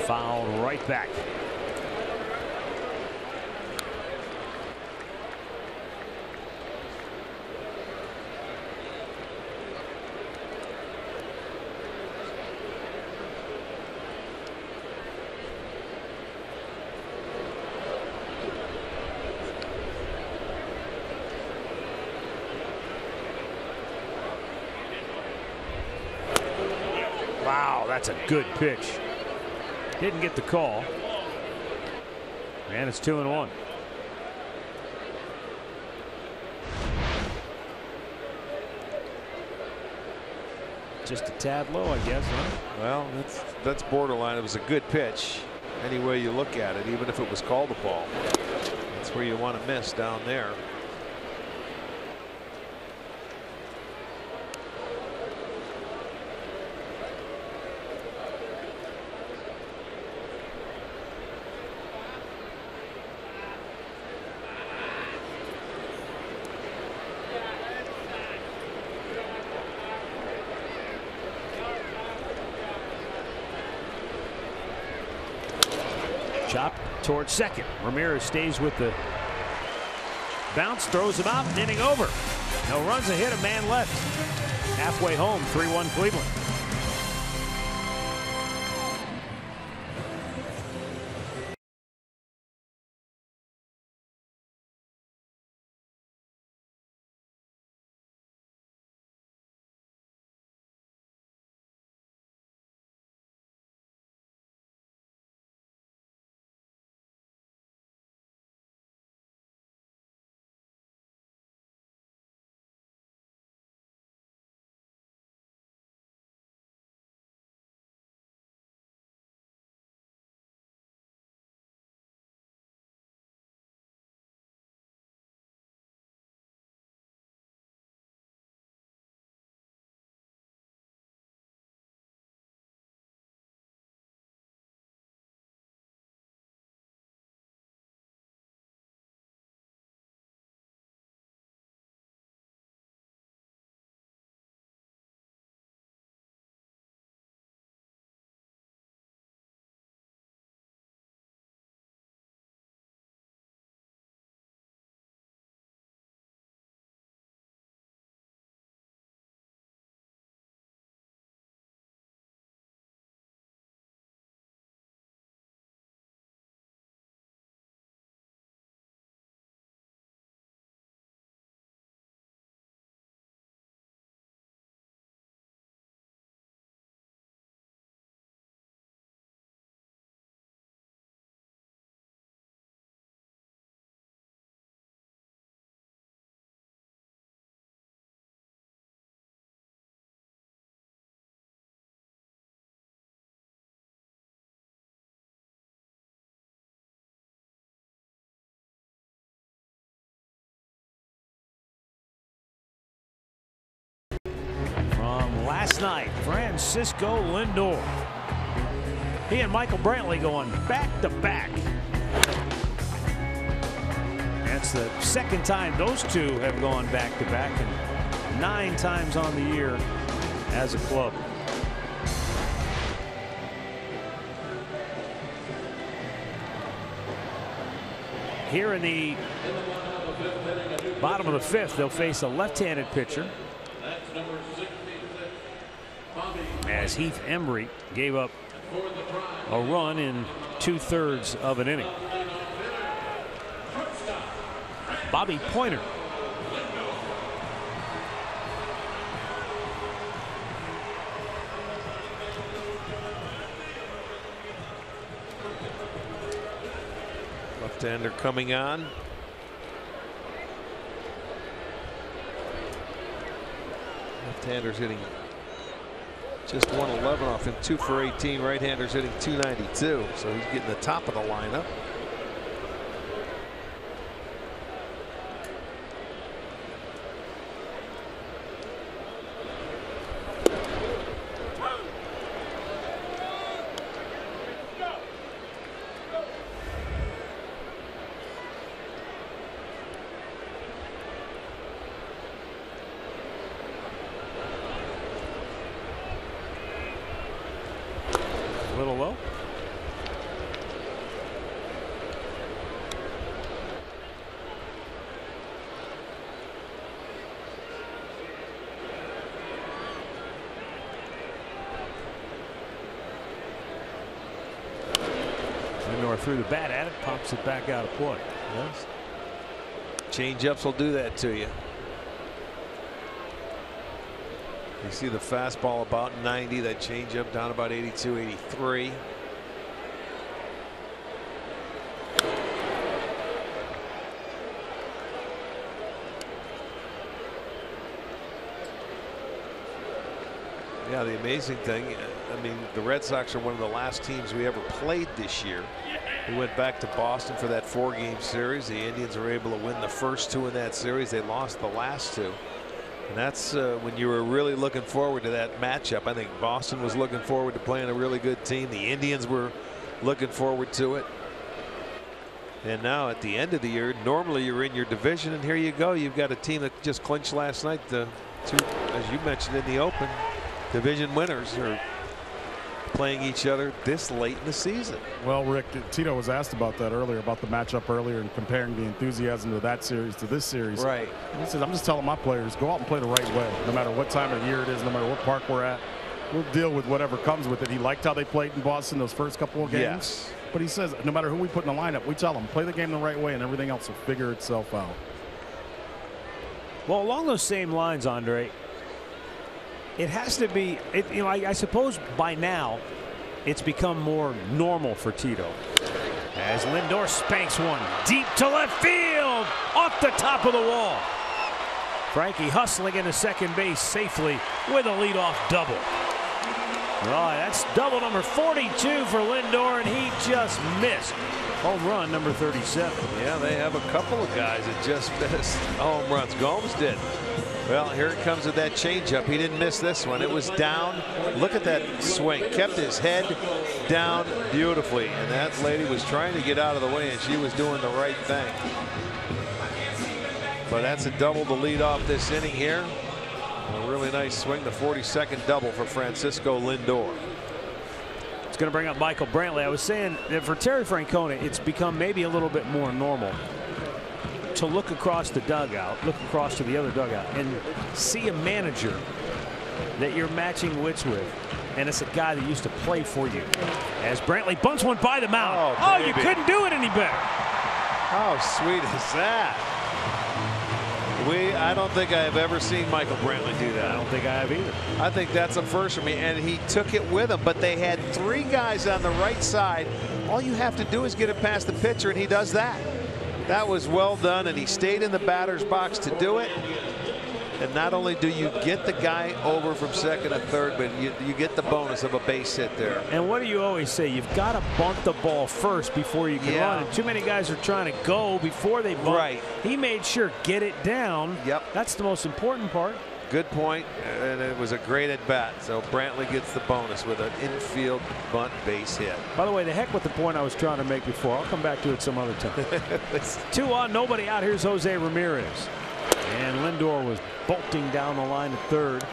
Fouled right back. Wow, that's a good pitch. Didn't get the call. And it's 2-1. Just a tad low, I guess, huh? Well, that's borderline. It was a good pitch any way you look at it, even if it was called a ball. That's where you want to miss down there. Chop towards second. Ramirez stays with the bounce, throws him out, inning over. No runs, a hit, a man left. Halfway home, 3-1 Cleveland. last night, Francisco Lindor. He and Michael Brantley going back-to-back. That's the second time those two have gone back-to-back, and 9 times on the year as a club. Here in the bottom of the 5th, they'll face a left-handed pitcher, as Heath Embry gave up a run in 2/3 of an inning. Bobby Pointer. Left-hander coming on. Left-hander's hitting just 111 off him, 2 for 18. Right-hander's hitting 292, so he's getting the top of the lineup. A little low. Lindor threw the bat at it, pops it back out of play. Yes. Change-ups will do that to you. You see the fastball about 90, that changeup down about 82, 83. Yeah, the amazing thing, I mean, the Red Sox are one of the last teams we ever played this year. We went back to Boston for that 4-game series. The Indians were able to win the first 2 in that series. They lost the last 2. And that's when you were really looking forward to that matchup. I think Boston was looking forward to playing a really good team. The Indians were looking forward to it. And now at the end of the year, normally you're in your division, and here you go. You've got a team that just clinched last night. The 2, as you mentioned in the open, division winners are playing each other this late in the season. Well, Rick, Tito was asked about that earlier, about the matchup earlier, and comparing the enthusiasm of that series to this series. Right. He says, I'm just telling my players, go out and play the right way, no matter what time of year it is, no matter what park we're at. We'll deal with whatever comes with it. He liked how they played in Boston those first couple of games. Yes. But he says, no matter who we put in the lineup, we tell them, play the game the right way, and everything else will figure itself out. Well, along those same lines, Andre, it has to be, you know, I suppose by now it's become more normal for Tito. As Lindor spanks one deep to left field, off the top of the wall. Frankie hustling into second base safely with a leadoff double. Oh, that's double number 42 for Lindor, and he just missed. Home run number 37. Yeah, they have a couple of guys that just missed home runs. Gomes did. Well, here it comes with that changeup. He didn't miss this one. It was down. Look at that swing. Kept his head down beautifully. And that lady was trying to get out of the way, and she was doing the right thing. But that's a double to lead off this inning here. A really nice swing. The 42nd double for Francisco Lindor. It's going to bring up Michael Brantley. I was saying that for Terry Francona, it's become maybe a little bit more normal to look across the dugout, look across to the other dugout, and see a manager that you're matching wits with, and it's a guy that used to play for you. As Brantley bunts one by the mound. Oh, you couldn't do it any better. How sweet is that? I don't think I have ever seen Michael Brantley do that. I don't think I have either. I think that's a first for me, and he took it with him. But they had 3 guys on the right side. All you have to do is get it past the pitcher, and he does that. That was well done, and he stayed in the batter's box to do it. And not only do you get the guy over from second and third, but you get the bonus of a base hit there. And what do you always say? You've got to bunt the ball first before you can run. And too many guys are trying to go before they bunt. Right. He made sure get it down. Yep. That's the most important part. good point, and it was a great at bat. So Brantley gets the bonus with an infield bunt base hit. By the way, the heck with the point I was trying to make before. I'll come back to it some other time. 2 on, nobody out. Here's Jose Ramirez. And Lindor was bolting down the line at third.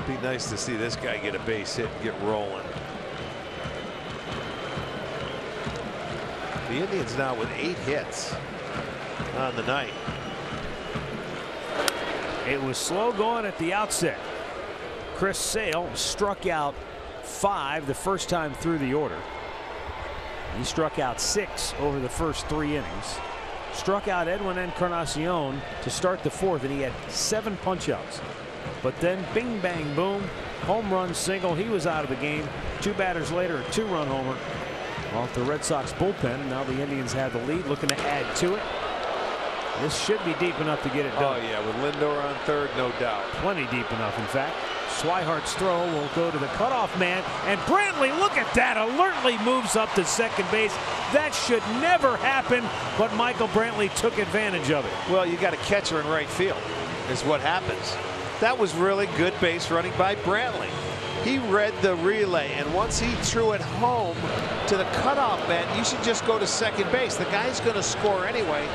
Be nice to see this guy get a base hit and get rolling. The Indians now with 8 hits on the night. It was slow going at the outset. Chris Sale struck out 5 the first time through the order. He struck out 6 over the first 3 innings. Struck out Edwin Encarnacion to start the 4th, and he had 7 punchouts. But then bing bang boom, home run single. He was out of the game. 2 batters later, a 2-run homer off the Red Sox bullpen, and now the Indians have the lead, looking to add to it. This should be deep enough to get it done. Oh yeah, with Lindor on third, no doubt. Plenty deep enough, in fact. Swihart's throw will go to the cutoff man, and Brantley, look at that, alertly moves up to second base. That should never happen, but Michael Brantley took advantage of it. Well, you got a catcher in right field, is what happens. That was really good base running by Brantley. He read the relay, and once he threw it home to the cutoff man, you should just go to second base. The guy's going to score anyway.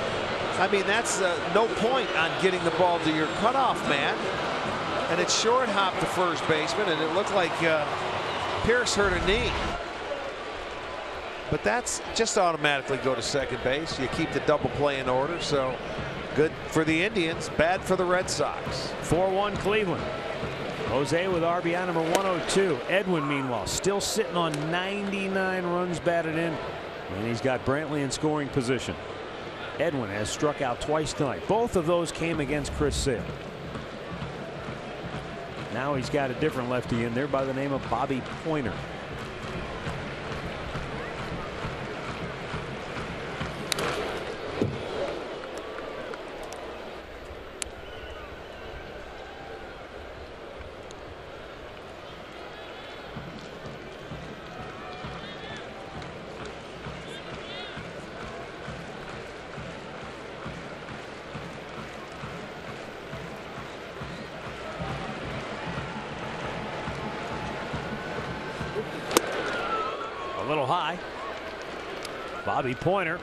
I mean, that's no point on getting the ball to your cutoff man. And it short hopped the first baseman, and it looked like Pierce hurt a knee. But that's just automatically go to second base. You keep the double play in order, so good for the Indians, bad for the Red Sox. 4-1 Cleveland. Jose with RBI number 102. Edwin, meanwhile, still sitting on 99 runs batted in, and he's got Brantley in scoring position. Edwin has struck out twice tonight. Both of those came against Chris Sale. Now he's got a different lefty in there by the name of Bobby Pointer. Little high. Bobby Pointer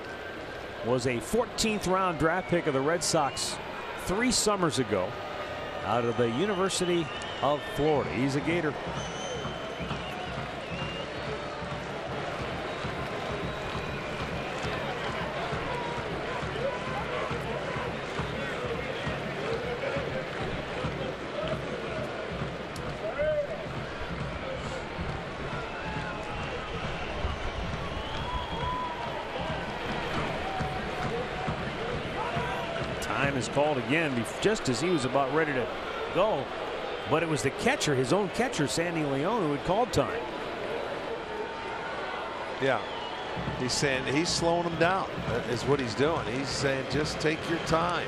was a 14th round draft pick of the Red Sox 3 summers ago out of the University of Florida. He's a Gator. Time is called again just as he was about ready to go, but it was the catcher, his own catcher, Sandy Leon, who had called time. Yeah, he's saying he's slowing him down. That is what he's doing. He's saying just take your time.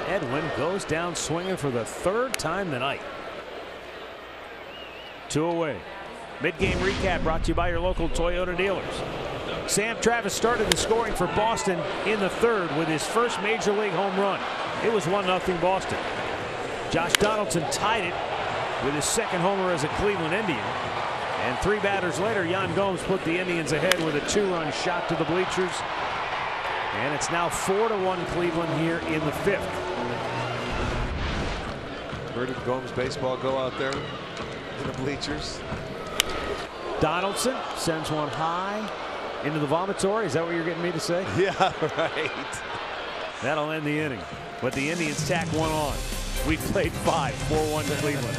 And Edwin goes down swinging for the 3rd time tonight. 2 away. Mid-game recap brought to you by your local Toyota dealers. Sam Travis started the scoring for Boston in the 3rd with his first major league home run. It was 1-0 Boston. Josh Donaldson tied it with his 2nd homer as a Cleveland Indian. And 3 batters later, Yan Gomes put the Indians ahead with a 2-run shot to the bleachers. And it's now 4-1 Cleveland here in the 5th. Where did Gomes baseball go out there in the bleachers? Donaldson sends one high into the vomitory. Is that what you're getting me to say? Yeah, right. That'll end the inning. But the Indians tack one on. We've played 5, 4-1 to Cleveland.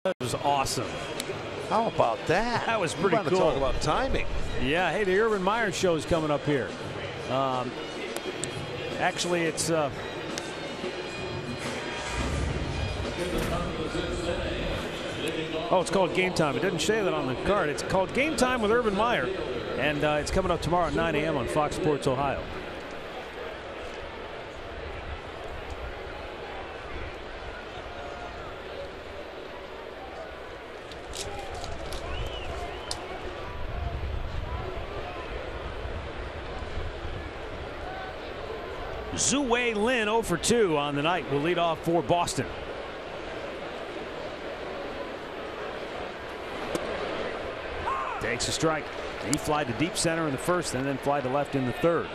That was awesome. How about that? That was pretty cool. cool. Talk about timing. Yeah, hey, the Urban Meyer show is coming up here. Actually, it's it's called Game Time. It doesn't say that on the card. It's called Game Time with Urban Meyer, and it's coming up tomorrow at 9 a.m. on Fox Sports Ohio. Zhu-Wei Lin 0 for 2 on the night will lead off for Boston. Takes a strike. He flied to deep center in the first and then fly to left in the third.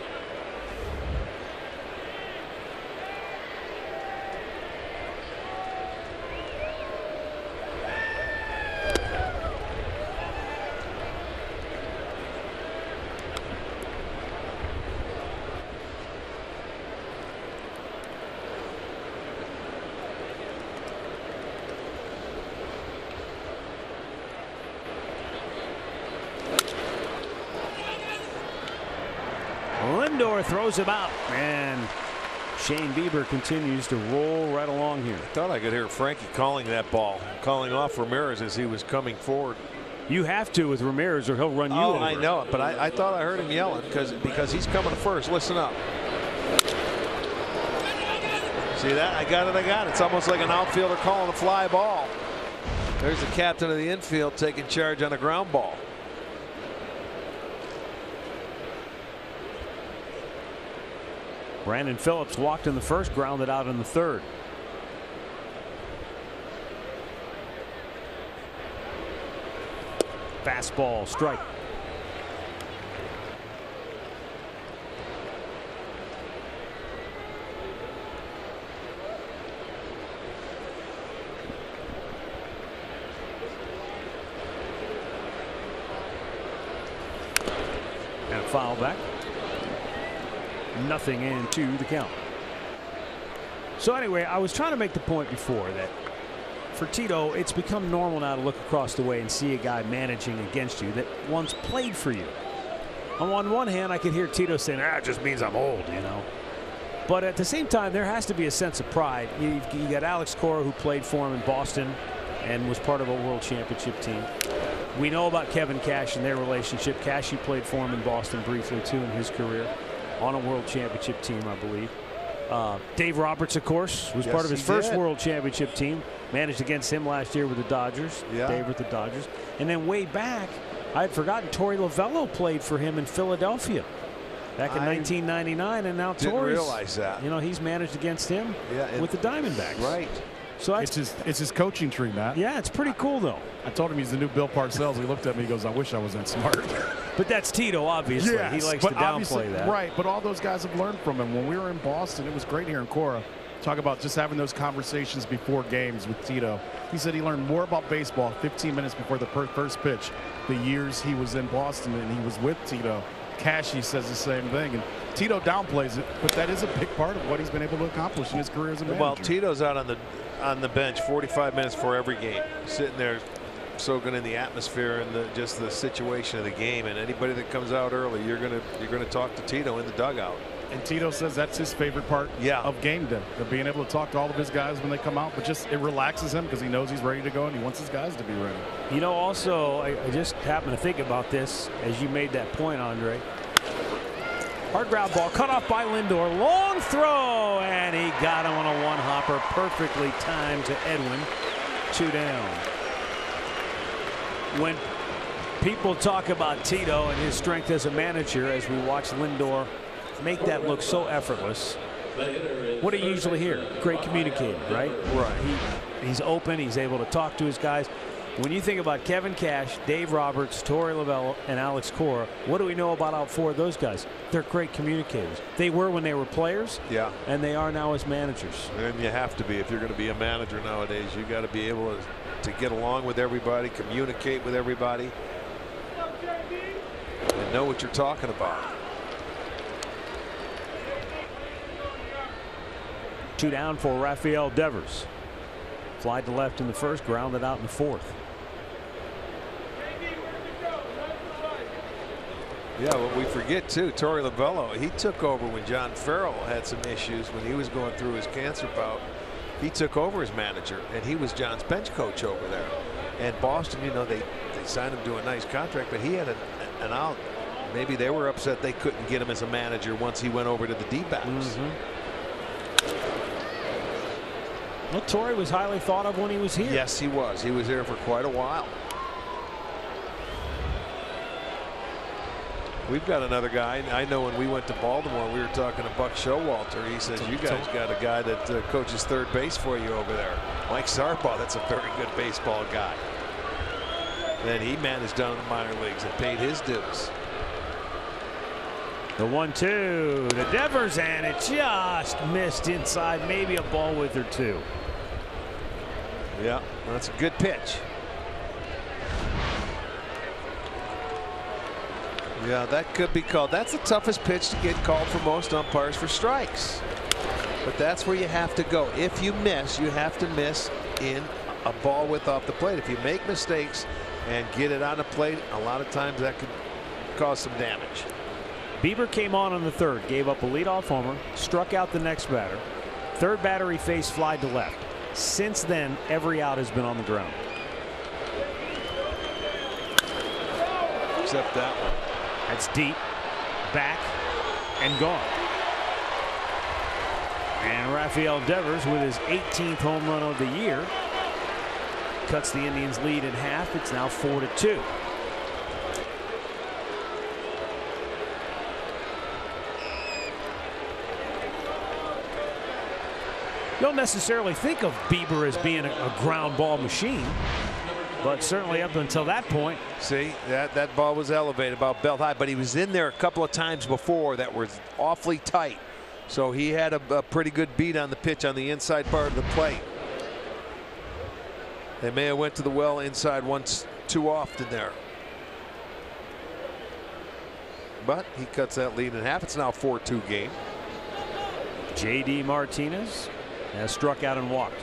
Lindor throws him out, and Shane Bieber continues to roll right along here. I thought I could hear Frankie calling that ball, calling off Ramirez as he was coming forward. You have to with Ramirez or he'll run you over. I know it, but I thought I heard him yelling because he's coming first. Listen up. See that? I got it. It's almost like an outfielder calling a fly ball. There's the captain of the infield taking charge on a ground ball. Brandon Phillips walked in the first, grounded out in the third. Fastball strike. And a foul back. Nothing into the count. So anyway, I was trying to make the point before that for Tito, it's become normal now to look across the way and see a guy managing against you that once played for you. On one hand, I could hear Tito saying, it just means I'm old, you know. But at the same time, there has to be a sense of pride. You got Alex Cora, who played for him in Boston and was part of a World Championship team. We know about Kevin Cash and their relationship. Cashy played for him in Boston briefly, too, in his career. On a World Championship team, I believe. Dave Roberts, of course, was part of his first World Championship team. Managed against him last year with the Dodgers. Yeah. Dave with the Dodgers. And then way back, I had forgotten Torey Lovello played for him in Philadelphia back in 1999. And now didn't Torey's, realize that. you know, he's managed against him with the Diamondbacks. Right. So it's his coaching tree, Matt. Yeah, it's pretty cool, though. I told him he's the new Bill Parcells. He looked at me. He goes, "I wish I wasn't smart." But that's Tito, obviously. Yes, he likes to downplay that. Right, but all those guys have learned from him. When we were in Boston, it was great hearing Cora talk about just having those conversations before games with Tito. He said he learned more about baseball 15 minutes before the first pitch the years he was in Boston and he was with Tito. Cashy says the same thing, and Tito downplays it, but that is a big part of what he's been able to accomplish in his career as a manager. Well, Tito's out on the bench 45 minutes for every game, sitting there soaking in the atmosphere and just the situation of the game. And anybody that comes out early, you're gonna talk to Tito in the dugout. And Tito says that's his favorite part of game day, of being able to talk to all of his guys when they come out. But just it relaxes him because he knows he's ready to go and he wants his guys to be ready. You know, also, I just happened to think about this as you made that point, Andre. Hard ground ball cut off by Lindor. Long throw, and he got him on a one-hopper. Perfectly timed to Edwin. 2 down. When people talk about Tito and his strength as a manager, as we watch Lindor make that look so effortless, what do you usually hear? Great communicator, right? Right. He's open. He's able to talk to his guys. When you think about Kevin Cash, Dave Roberts, Torey Lovello, and Alex Cora, what do we know about all four of those guys? They're great communicators. They were when they were players, and they are now as managers. And you have to be if you're going to be a manager nowadays. You got to be able to get along with everybody, communicate with everybody, and know what you're talking about. 2 down for Rafael Devers. Fly to left in the first, grounded out in the fourth. Yeah, what we forget too, Torey Lovullo, he took over when John Farrell had some issues when he was going through his cancer bout. He took over as manager, and he was John's bench coach over there. And Boston, you know, they signed him to a nice contract, but he had an out. Maybe they were upset they couldn't get him as a manager once he went over to the D-backs. Well, Torey was highly thought of when he was here. Yes, he was. He was here for quite a while. We've got another guy. I know when we went to Baltimore, we were talking to Buck Showalter. He says, you guys got a guy that coaches third base for you over there. Mike Sarbaugh, that's a very good baseball guy. Then he managed down in the minor leagues and paid his dues. The 1-2 to Devers, and it just missed inside, maybe a ball width or two. Yeah, that's a good pitch. Yeah, that could be called. That's the toughest pitch to get called for most umpires for strikes. But that's where you have to go. If you miss, you have to miss in a ball width off the plate. If you make mistakes and get it on the plate, a lot of times that could cause some damage. Bieber came on the third, gave up a leadoff homer, struck out the next batter. Third batter he faced flied to left. Since then, every out has been on the ground. Except that one. That's deep, back, and gone. And Rafael Devers with his 18th home run of the year cuts the Indians' lead in half. It's now 4-2. You don't necessarily think of Bieber as being a ground ball machine, but certainly up until that point. See, that ball was elevated about belt high, but he was in there a couple of times before that was awfully tight. So he had a pretty good beat on the pitch on the inside part of the plate. They may have went to the well inside once too often there. But he cuts that lead in half. It's now a 4-2 game. J.D. Martinez has struck out and walked.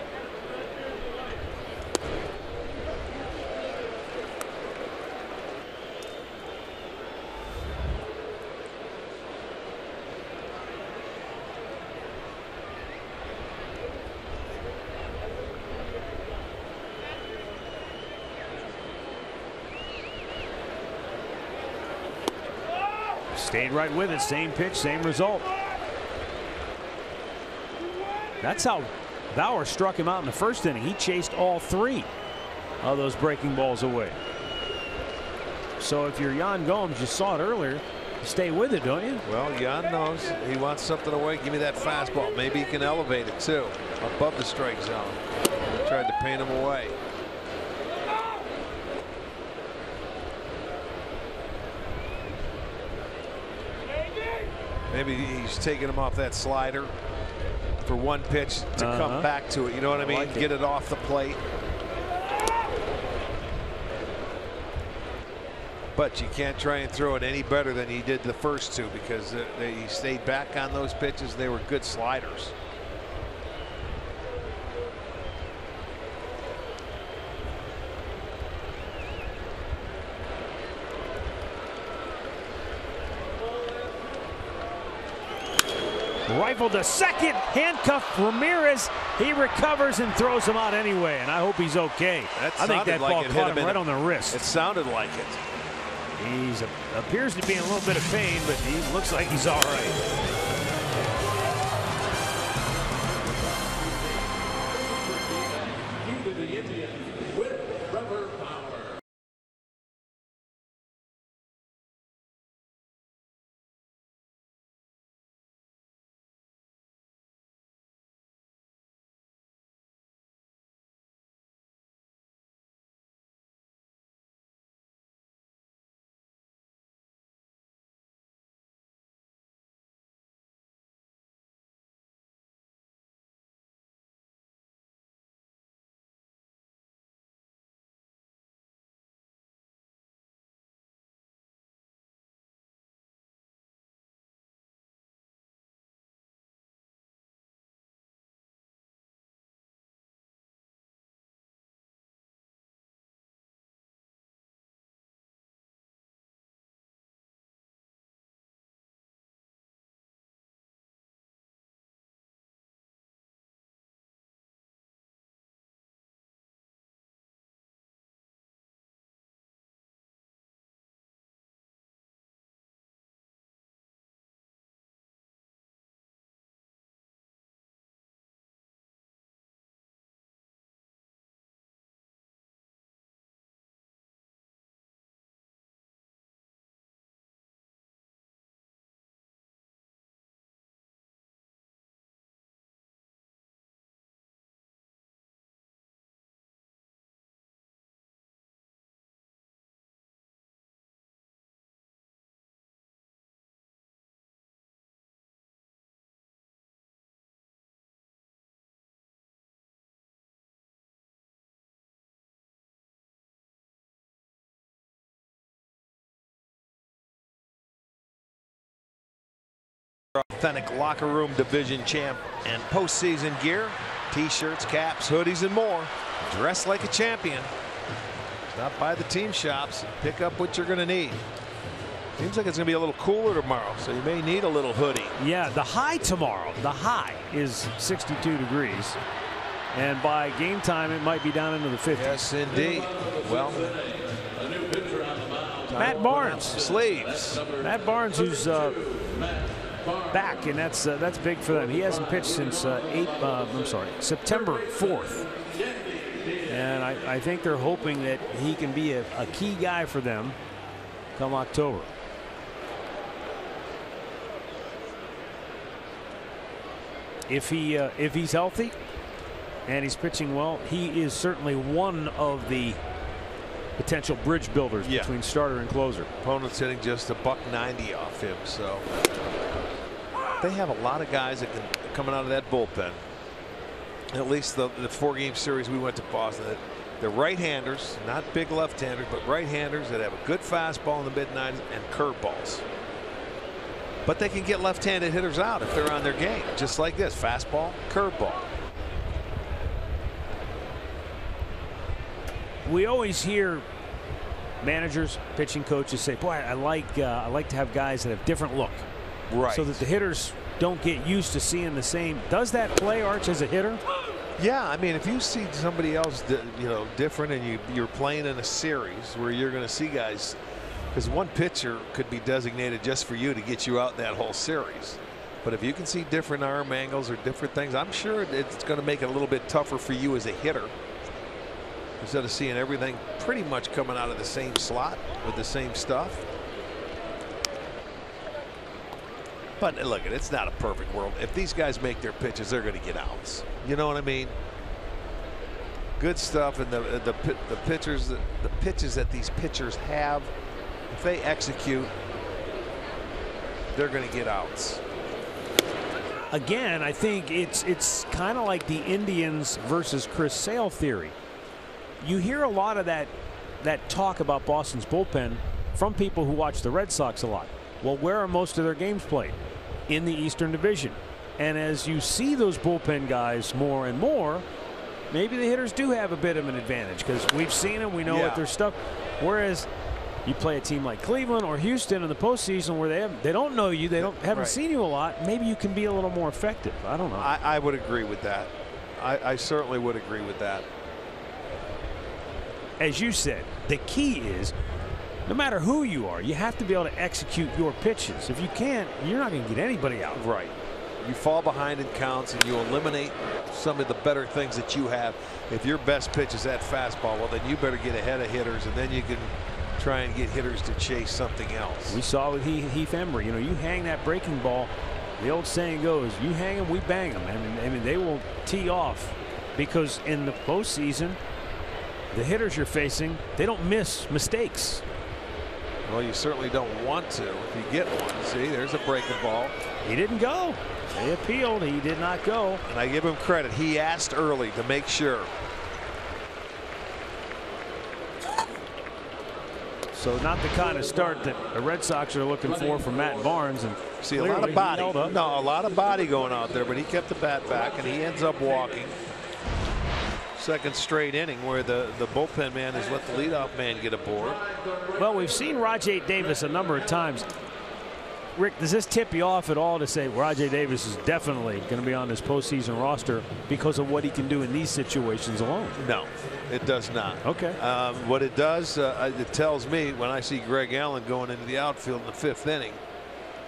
Stayed right with it. Same pitch, same result. That's how Bauer struck him out in the first inning. He chased all three of those breaking balls away. So if you're Yan Gomes, you saw it earlier, you stay with it, don't you? Well, Yan knows he wants something away. Give me that fastball. Maybe he can elevate it too above the strike zone. He tried to paint him away. Maybe he's taking him off that slider for one pitch to come back to it. You know what I mean? Get it off the plate. But you can't try and throw it any better than he did the first two, because he stayed back on those pitches. They were good sliders. Rifled to second, handcuffed Ramirez. He recovers and throws him out anyway, and I hope he's okay. I think that ball caught him right on the wrist. It sounded like it. He appears to be in a little bit of pain, but he looks like he's all right. Authentic locker room division champ and postseason gear, t-shirts, caps, hoodies, and more. Dress like a champion. Stop by the team shops and pick up what you're going to need. Seems like it's going to be a little cooler tomorrow, so you may need a little hoodie. Yeah, the high tomorrow, the high is 62 degrees. And by game time, it might be down into the 50s. Yes, indeed. Well, Matt Barnes. Sleeves. Matt Barnes, who's back, and that's big for them. He hasn't pitched since September 4th. And I think they're hoping that he can be a key guy for them come October. If he's healthy and he's pitching well, he is certainly one of the potential bridge builders between starter and closer. Opponent's hitting just $190 off him, so they have a lot of guys that can coming out of that bullpen. At least the 4-game series we went to Boston, they're right-handers, not big left-handers, but right-handers that have a good fastball in the mid-90s and curveballs. But they can get left-handed hitters out if they're on their game, just like this: fastball, curveball. We always hear managers, pitching coaches say, "Boy, I like to have guys that have different look, right? So that the hitters don't get used to seeing the same." Does that play, Arch, as a hitter? Yeah, I mean, if you see somebody else, different, and you're playing in a series where you're going to see guys, because one pitcher could be designated just for you to get you out that whole series. But if you can see different arm angles or different things, I'm sure it's going to make it a little bit tougher for you as a hitter, instead of seeing everything pretty much coming out of the same slot with the same stuff. But look, it's not a perfect world. If these guys make their pitches, they're going to get outs. You know what I mean? Good stuff, and the pitchers, the pitches that these pitchers have, if they execute, they're going to get outs. Again, I think it's kind of like the Indians versus Chris Sale theory. You hear a lot of that talk about Boston's bullpen from people who watch the Red Sox a lot. Well, where are most of their games played? In the Eastern Division. And as you see those bullpen guys more and more, maybe the hitters do have a bit of an advantage, because we've seen them, we know what their stuff. Whereas you play a team like Cleveland or Houston in the postseason where they don't know you, haven't seen you a lot, maybe you can be a little more effective. I don't know. I would agree with that. I certainly would agree with that. As you said, the key is, no matter who you are, you have to be able to execute your pitches. If you can't, you're not going to get anybody out. Right. You fall behind in counts and you eliminate some of the better things that you have. If your best pitch is that fastball, well, then you better get ahead of hitters, and then you can try and get hitters to chase something else. We saw with Heath Embry, you hang that breaking ball, the old saying goes, you hang them, we bang them. I mean, they will tee off, because in the postseason, the hitters you're facing, they don't miss mistakes. Well, you certainly don't want to if you get one. See, there's a breaking ball. He didn't go. They appealed. He did not go. And I give him credit. He asked early to make sure. So not the kind of start that the Red Sox are looking for from Matt Barnes. And see, a lot of body. No, a lot of body going out there, but he kept the bat back, and he ends up walking. Second straight inning where the bullpen man has let the leadoff man get aboard. Well, we've seen Rajay Davis a number of times. Rick, does this tip you off at all to say Rajay Davis is definitely going to be on this postseason roster because of what he can do in these situations alone? No, it does not. Okay. What it does, it tells me when I see Greg Allen going into the outfield in the 5th inning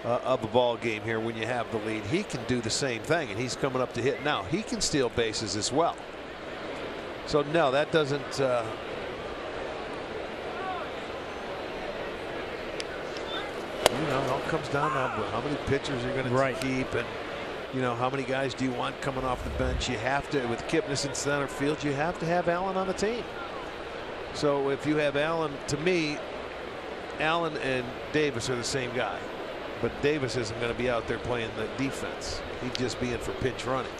of a ball game here, when you have the lead, he can do the same thing, and he's coming up to hit now. He can steal bases as well. So no, that doesn't. It all comes down to how many pitchers you're going to keep, and how many guys do you want coming off the bench. You have to, with Kipnis in center field, you have to have Allen on the team. So if you have Allen, to me, Allen and Davis are the same guy, but Davis isn't going to be out there playing the defense. He'd just be in for pinch running.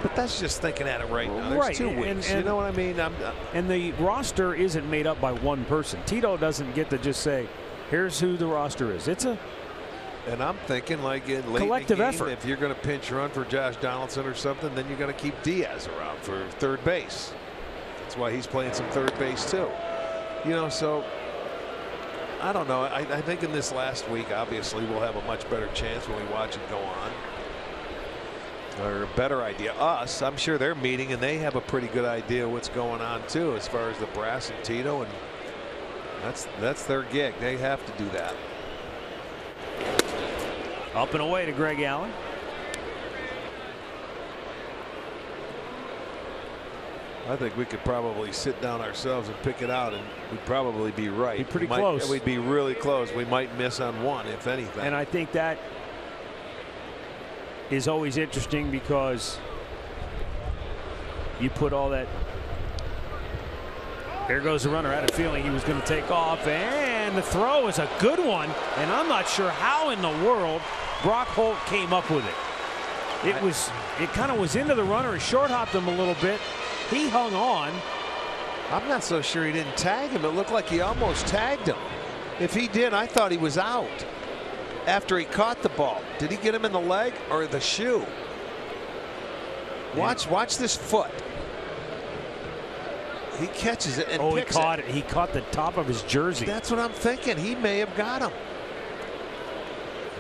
But that's just thinking at it right now. There's 2 weeks. You know what I mean? And the roster isn't made up by one person. Tito doesn't get to just say, here's who the roster is. It's And I'm thinking, like in late collective in the game, effort. if you're going to pinch run for Josh Donaldson or something, then you're going to keep Diaz around for third base. That's why he's playing some third base too. You know, so I don't know. I think in this last week, obviously, we'll have a much better chance when we watch it go on. Or a better idea. Us, I'm sure they're meeting and they have a pretty good idea what's going on too, as far as the brass and Tito, and that's their gig. They have to do that. Up and away to Greg Allen. I think we could probably sit down ourselves and pick it out, and we'd probably be right. Be pretty close. We'd be really close. We might miss on one, if anything. And I think that is always interesting because you put all that. There goes the runner. I had a feeling he was going to take off, and the throw is a good one. And I'm not sure how in the world Brock Holt came up with it. It kind of was into the runner. It short hopped him a little bit. He hung on. I'm not so sure he didn't tag him. It looked like he almost tagged him. If he did, I thought he was out after he caught the ball. Did he get him in the leg or the shoe? Watch this foot. He catches it and picks it. He caught the top of his jersey. That's what I'm thinking. He may have got him.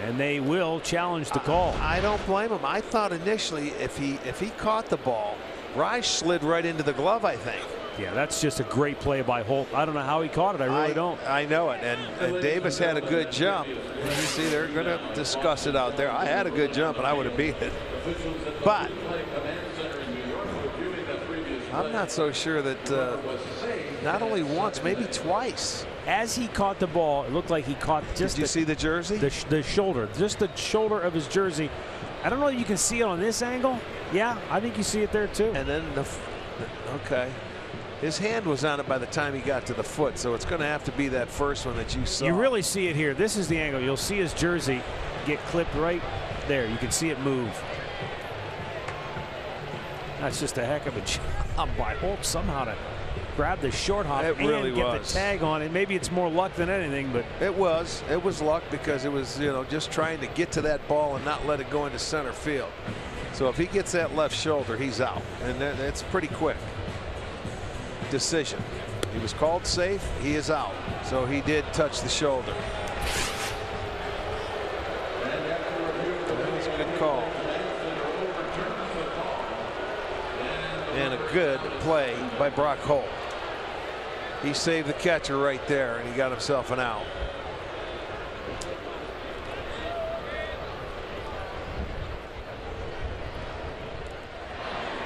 And they will challenge the call. I don't blame him. I thought initially if he caught the ball, Raj slid right into the glove, I think. Yeah, that's just a great play by Holt. I don't know how he caught it. I really don't. I know it. And Davis had a good jump. You see, they're going to discuss it out there. I had a good jump, and I would have beat it. But I'm not so sure that not only once, maybe twice. As he caught the ball, it looked like he caught just. Did you see the jersey? The shoulder, just the shoulder of his jersey. I don't know if you can see it on this angle. Yeah, I think you see it there too. And then okay. His hand was on it by the time he got to the foot, so it's going to have to be that first one that you saw. You really see it here. This is the angle. You'll see his jersey get clipped right there. You can see it move. That's just a heck of a job by Holt somehow to grab the short hop and get the tag on it. Maybe it's more luck than anything, but it was luck because it was, you know, just trying to get to that ball and not let it go into center field. So if he gets that left shoulder, he's out, and it's pretty quick decision. He was called safe. He is out. So he did touch the shoulder. That was a good call. And a good play by Brock Holt. He saved the catcher right there, and he got himself an out.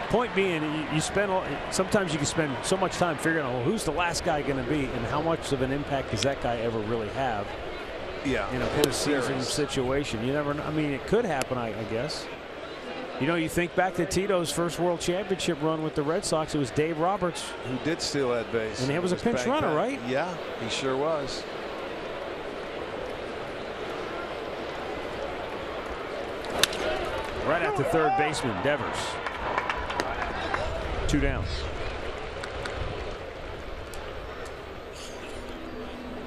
Point being, sometimes you can spend so much time figuring out, well, who's the last guy going to be, and how much of an impact does that guy ever really have? Yeah, in a postseason situation. You never know. I mean, it could happen, I guess. You know, you think back to Tito's first World Championship run with the Red Sox. It was Dave Roberts who did steal that base, and he was a pinch runner, right? Yeah, he sure was. Right at the third baseman, Devers. 2 down.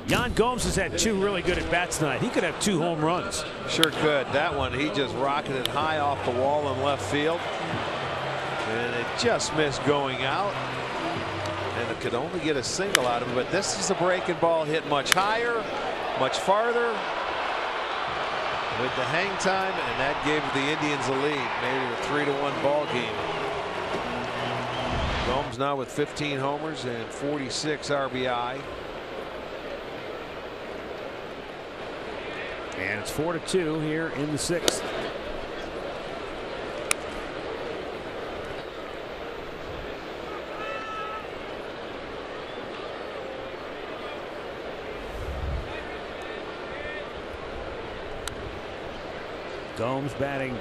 Yan Gomes has had 2 really good at bats tonight. He could have 2 home runs. Sure could. That one, he just rocketed high off the wall in left field, and it just missed going out, and it could only get a single out of it. But this is a breaking ball hit much higher, much farther with the hang time, and that gave the Indians a lead, made it a 3-1 ball game. Gomes now with 15 homers and 46 RBI. And it's 4-2 here in the 6th. Gomes batting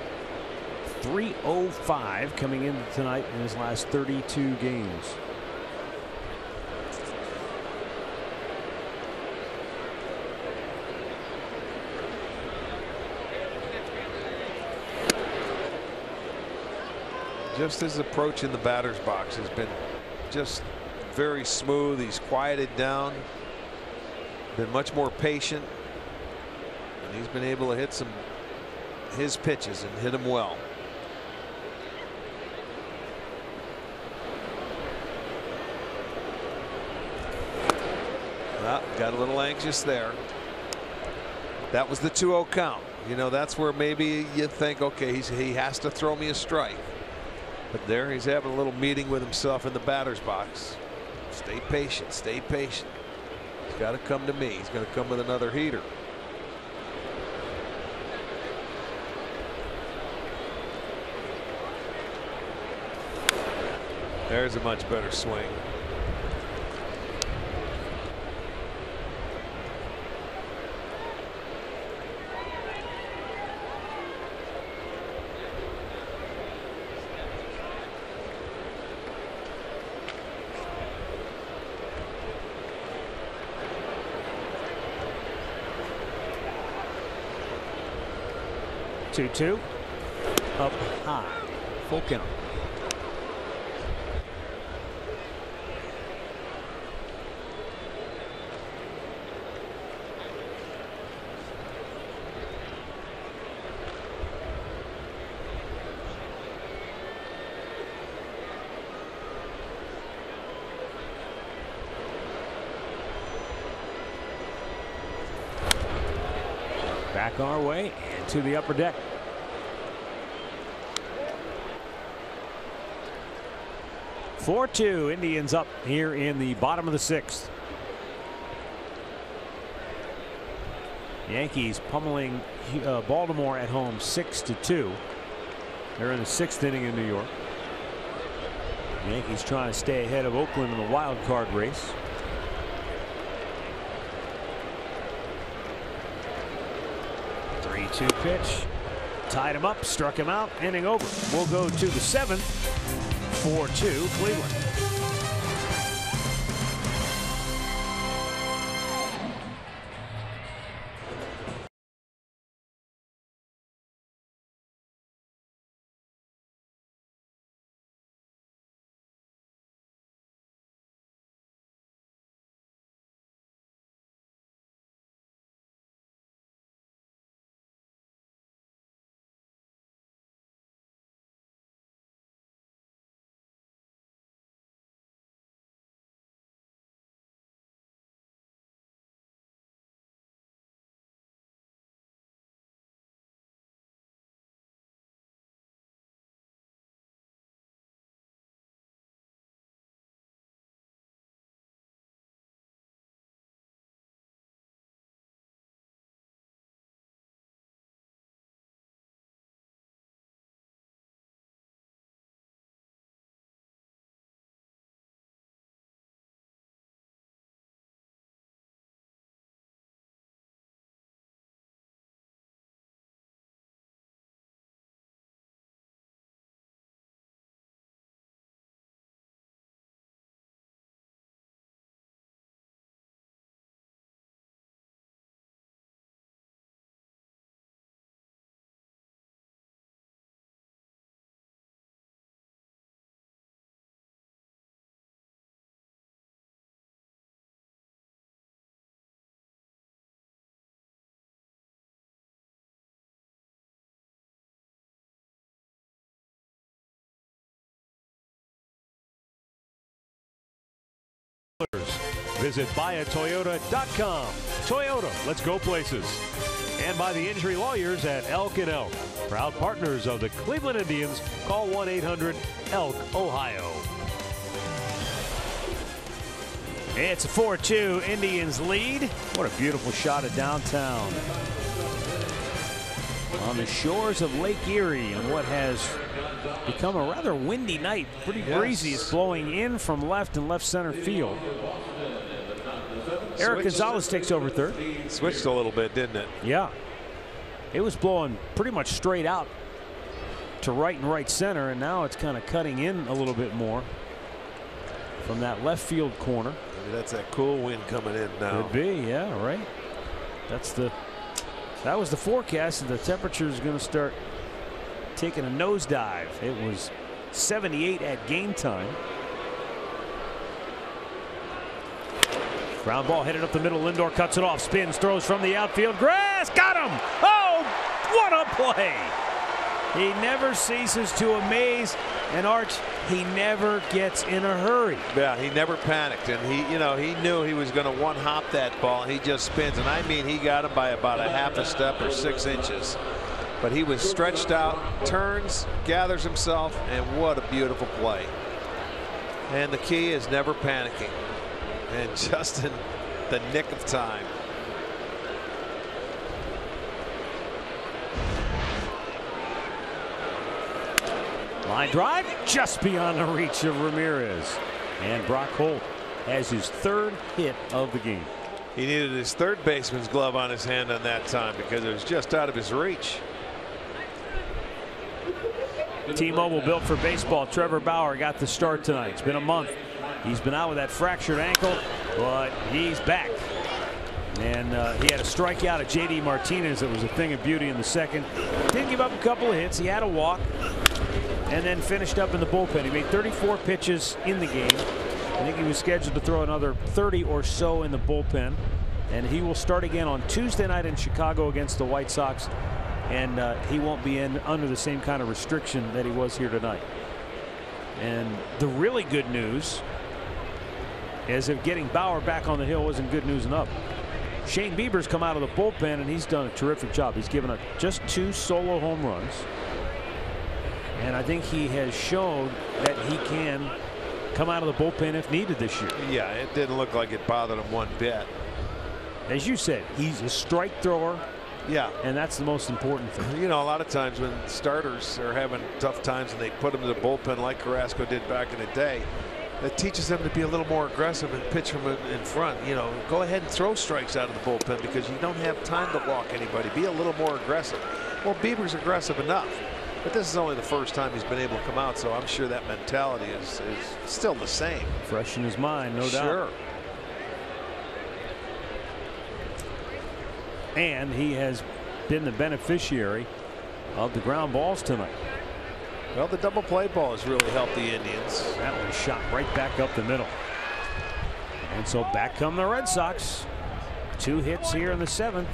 .305 coming in tonight in his last 32 games. Just his approach in the batter's box has been just very smooth. He's quieted down, been much more patient, and He's been able to hit his pitches and hit them well. Well, got a little anxious there. That was the 2-0 count. You know, that's where maybe you think, okay, he has to throw me a strike. But there he's having a little meeting with himself in the batter's box. Stay patient, stay patient. He's got to come to me. He's going to come with another heater. There's a much better swing. Two up high, full count. Back our way and to the upper deck. (4-2) Indians up here in the bottom of the 6th. Yankees pummeling Baltimore at home 6-2. They're in the 6th inning in New York. Yankees trying to stay ahead of Oakland in the wild card race. Two pitch, tied him up, struck him out, inning over. We'll go to the 7th. 4-2 Cleveland. Visit buyatoyota.com. Toyota, let's go places. And by the injury lawyers at Elk & Elk. Proud partners of the Cleveland Indians. Call 1-800-ELK, Ohio. It's a 4-2 Indians lead. What a beautiful shot of downtown. On the shores of Lake Erie and what has become a rather windy night. Pretty breezy. It's blowing in from left and left center field. Eric Gonzalez takes over third. Switched a little bit, didn't it? Yeah. It was blowing pretty much straight out to right and right center, and now it's kind of cutting in a little bit more from that left field corner. Maybe that's that cool wind coming in now. Could be, yeah, right. That was the forecast, and the temperature is going to start taking a nosedive. It was 78 at game time. Ground ball headed up the middle. Lindor cuts it off, spins, throws from the outfield. Grass pass. Got him. Oh, what a play. He never ceases to amaze. And Arch, he never gets in a hurry. Yeah, he never panicked, and he knew he was going to one-hop that ball, and he just spins. And I mean, he got him by about a half a step or 6 inches. But he was stretched out, turns, gathers himself, and what a beautiful play. And the key is never panicking, and just in the nick of time. Line drive just beyond the reach of Ramirez. And Brock Holt has his 3rd hit of the game. He needed his 3rd baseman's glove on his hand on that time because it was just out of his reach. T-Mobile built for baseball. Trevor Bauer got the start tonight. It's been a month. He's been out with that fractured ankle, but he's back. And he had a strikeout at J.D. Martinez that was a thing of beauty in the 2nd. Did give up a couple of hits. He had a walk and then finished up in the bullpen. He made 34 pitches in the game. I think he was scheduled to throw another 30 or so in the bullpen. And he will start again on Tuesday night in Chicago against the White Sox. And he won't be under the same kind of restriction that he was here tonight. And the really good news is if getting Bauer back on the hill wasn't good news enough. Shane Bieber's come out of the bullpen and he's done a terrific job. He's given up just 2 solo home runs. And I think he has shown that he can come out of the bullpen if needed this year. Yeah, it didn't look like it bothered him one bit. As you said, he's a strike thrower. Yeah. And that's the most important thing. You know, a lot of times when starters are having tough times and they put them in the bullpen like Carrasco did back in the day, that teaches them to be a little more aggressive and pitch from in front. You know, go ahead and throw strikes out of the bullpen because you don't have time to walk anybody. Be a little more aggressive. Well, Bieber's aggressive enough. But this is only the first time he's been able to come out, so I'm sure that mentality is still the same. Fresh in his mind, no doubt. Sure. And he has been the beneficiary of the ground balls tonight. Well, the double play ball has really helped the Indians. That one shot right back up the middle. And so back come the Red Sox. 2 hits here in the 7th.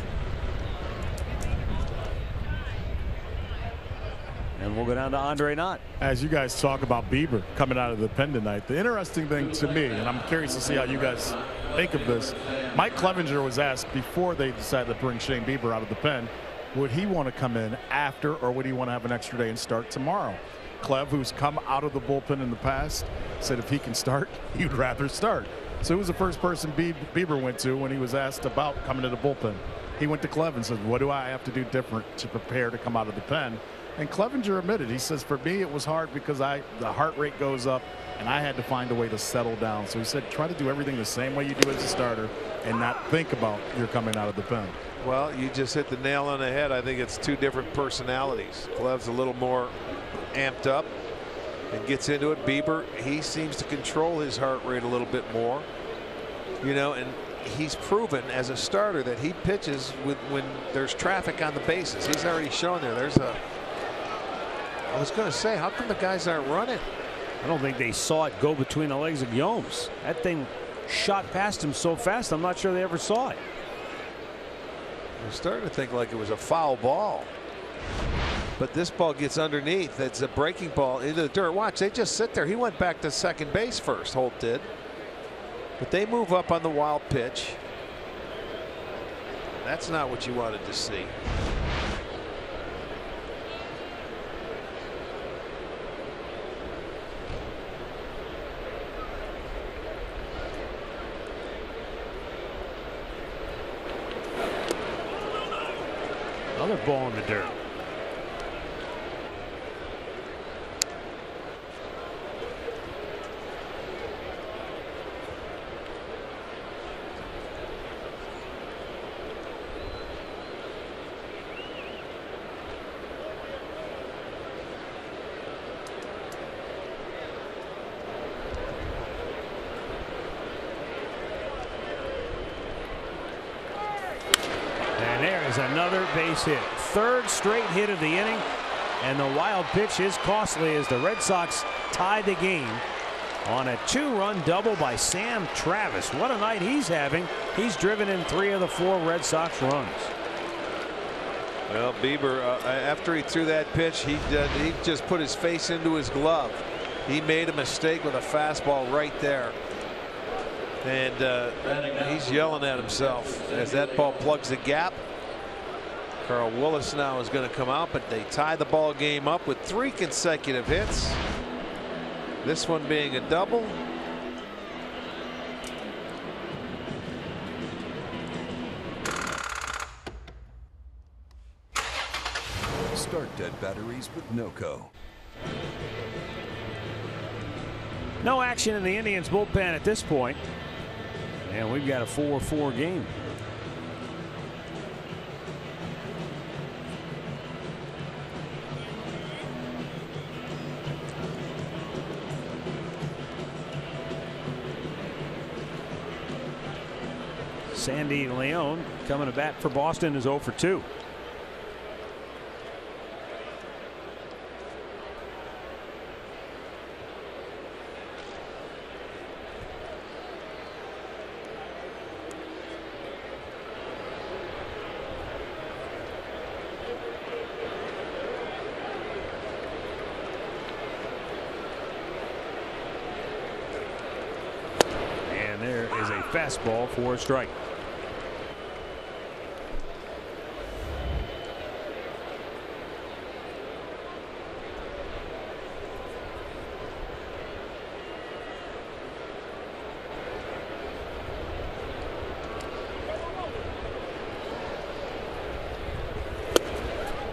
And we'll go down to Andre Knott. As you guys talk about Bieber coming out of the pen tonight, the interesting thing to me, and I'm curious to see how you guys think of this, Mike Clevenger was asked before they decided to bring Shane Bieber out of the pen, would he want to come in after or would he want to have an extra day and start tomorrow? Clev, who's come out of the bullpen in the past, said if he can start, he'd rather start. So who was the first person Bieber went to when he was asked about coming to the bullpen? He went to Clev and said, what do I have to do different to prepare to come out of the pen? And Clevenger admitted, he says, for me, it was hard because the heart rate goes up and I had to find a way to settle down. So he said, try to do everything the same way you do as a starter and not think about you're coming out of the pen. Well, you just hit the nail on the head. I think it's 2 different personalities. Clev's a little more amped up and gets into it. Bieber, he seems to control his heart rate a little bit more. You know, and he's proven as a starter that he pitches when there's traffic on the bases. He's already shown there's a. I was going to say, how come the guys aren't running? I don't think they saw it go between the legs of Gomes. That thing shot past him so fast, I'm not sure they ever saw it. I'm starting to think like it was a foul ball. But this ball gets underneath. It's a breaking ball into the dirt. Watch, they just sit there. He went back to second base first, Holt did. But they move up on the wild pitch. That's not what you wanted to see. Another ball in the dirt. Another base hit. 3rd straight hit of the inning, and the wild pitch is costly as the Red Sox tie the game on a 2-run double by Sam Travis. What a night he's having. He's driven in 3 of the 4 Red Sox runs. Well, Bieber, after he threw that pitch, he just put his face into his glove. He made a mistake with a fastball right there. And he's yelling at himself as that ball plugs the gap. Carl Willis now is going to come out, but they tie the ball game up with 3 consecutive hits. This one being a double. Start dead batteries with NOCO. No action in the Indians bullpen at this point. And we've got a 4-4 game. Sandy Leon coming to bat for Boston is 0 for 2. And there is a fastball for a strike.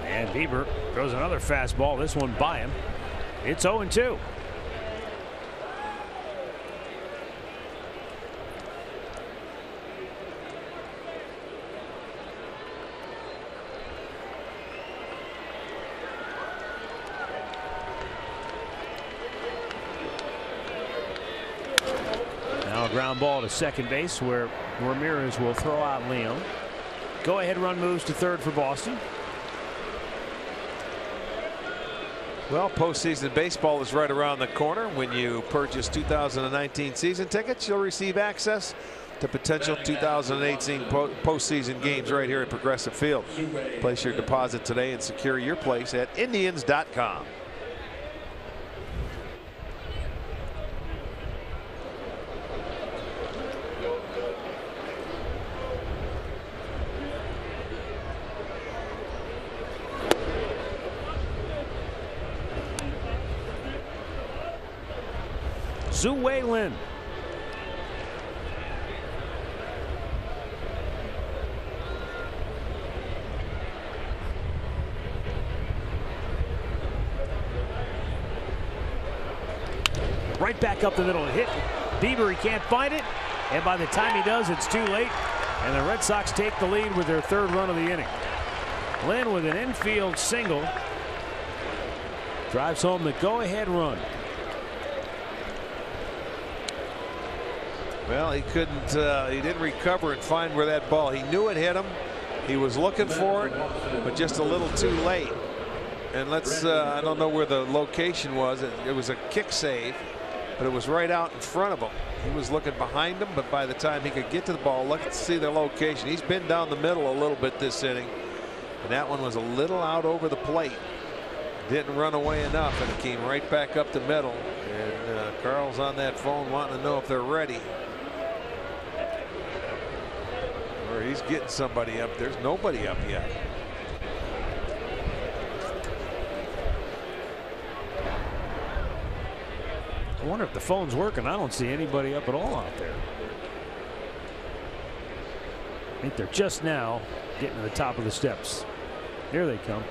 And Bieber throws another fastball, this one by him. It's 0-2. Now a ground ball to second base where Ramirez will throw out Leon. Go ahead run moves to third for Boston. Well, postseason baseball is right around the corner. When you purchase 2019 season tickets, you'll receive access to potential 2018 postseason games right here at Progressive Field. Place your deposit today and secure your place at Indians.com. Zhu Lin. Right back up the middle and hit. Bieber, he can't find it. And by the time he does, it's too late. And the Red Sox take the lead with their third run of the inning. Lin with an infield single. Drives home the go-ahead run. Well, he couldn't, he didn't recover and find where that ball, he knew it hit him. He was looking for it, but just a little too late. And let's, I don't know where the location was. It was a kick save, but it was right out in front of him. He was looking behind him, but by the time he could get to the ball, let's see the location. He's been down the middle a little bit this inning. And that one was a little out over the plate. Didn't run away enough, and it came right back up the middle. And Carl's on that phone wanting to know if they're ready. Or he's getting somebody up. There's nobody up yet. I wonder if the phone's working. I don't see anybody up at all out there. I think they're just now getting to the top of the steps. Here they come.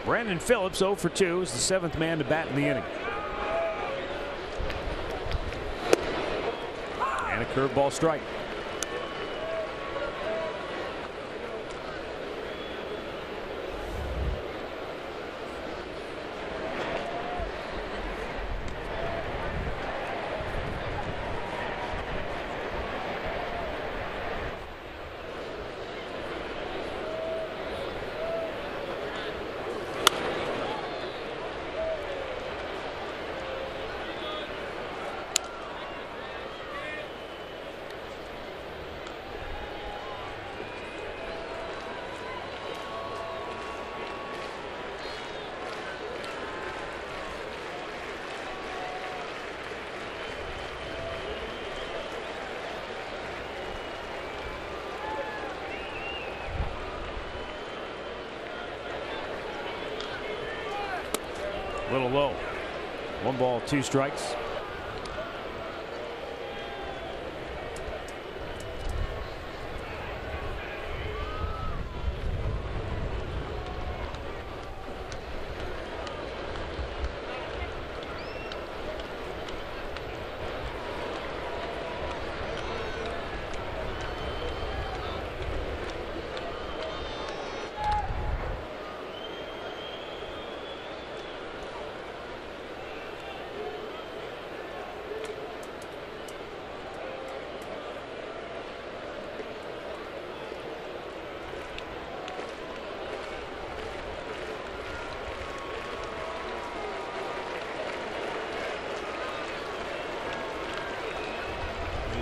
Brandon Phillips 0 for 2 is the 7th man to bat in the inning. And a curveball strike. Little low. 1 ball, 2 strikes.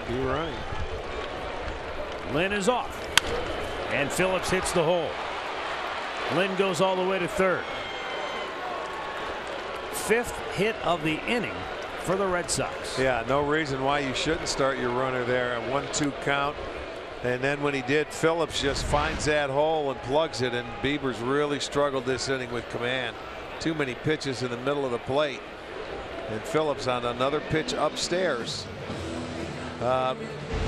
You're right. Lynn is off. And Phillips hits the hole. Lynn goes all the way to third. 5th hit of the inning for the Red Sox. Yeah, no reason why you shouldn't start your runner there at 1-2 count. And then when he did, Phillips just finds that hole and plugs it. And Bieber's really struggled this inning with command. Too many pitches in the middle of the plate. And Phillips on another pitch upstairs.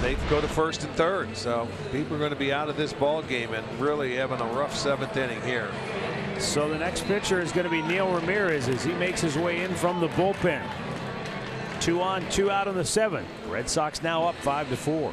They go to first and third, so Bieber going to be out of this ball game and really having a rough 7th inning here. So the next pitcher is going to be Neil Ramirez as he makes his way in from the bullpen. 2 on, 2 out in the 7th. Red Sox now up 5-4.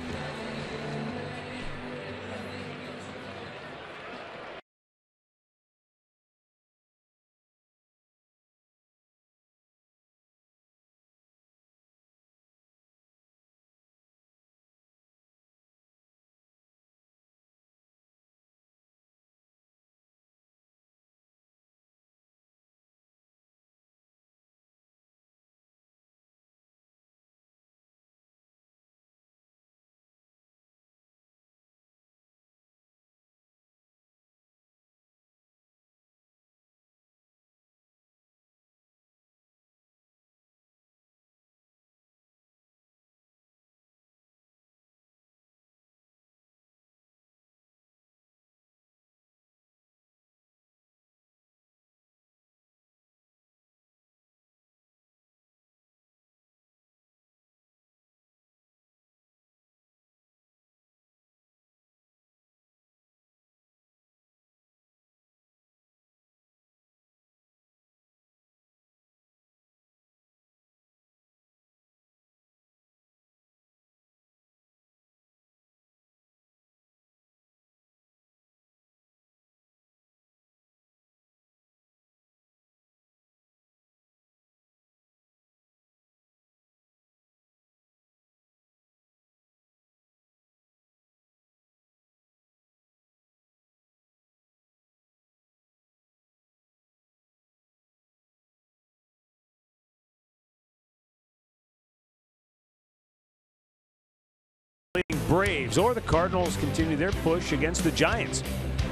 Braves or the Cardinals continue their push against the Giants.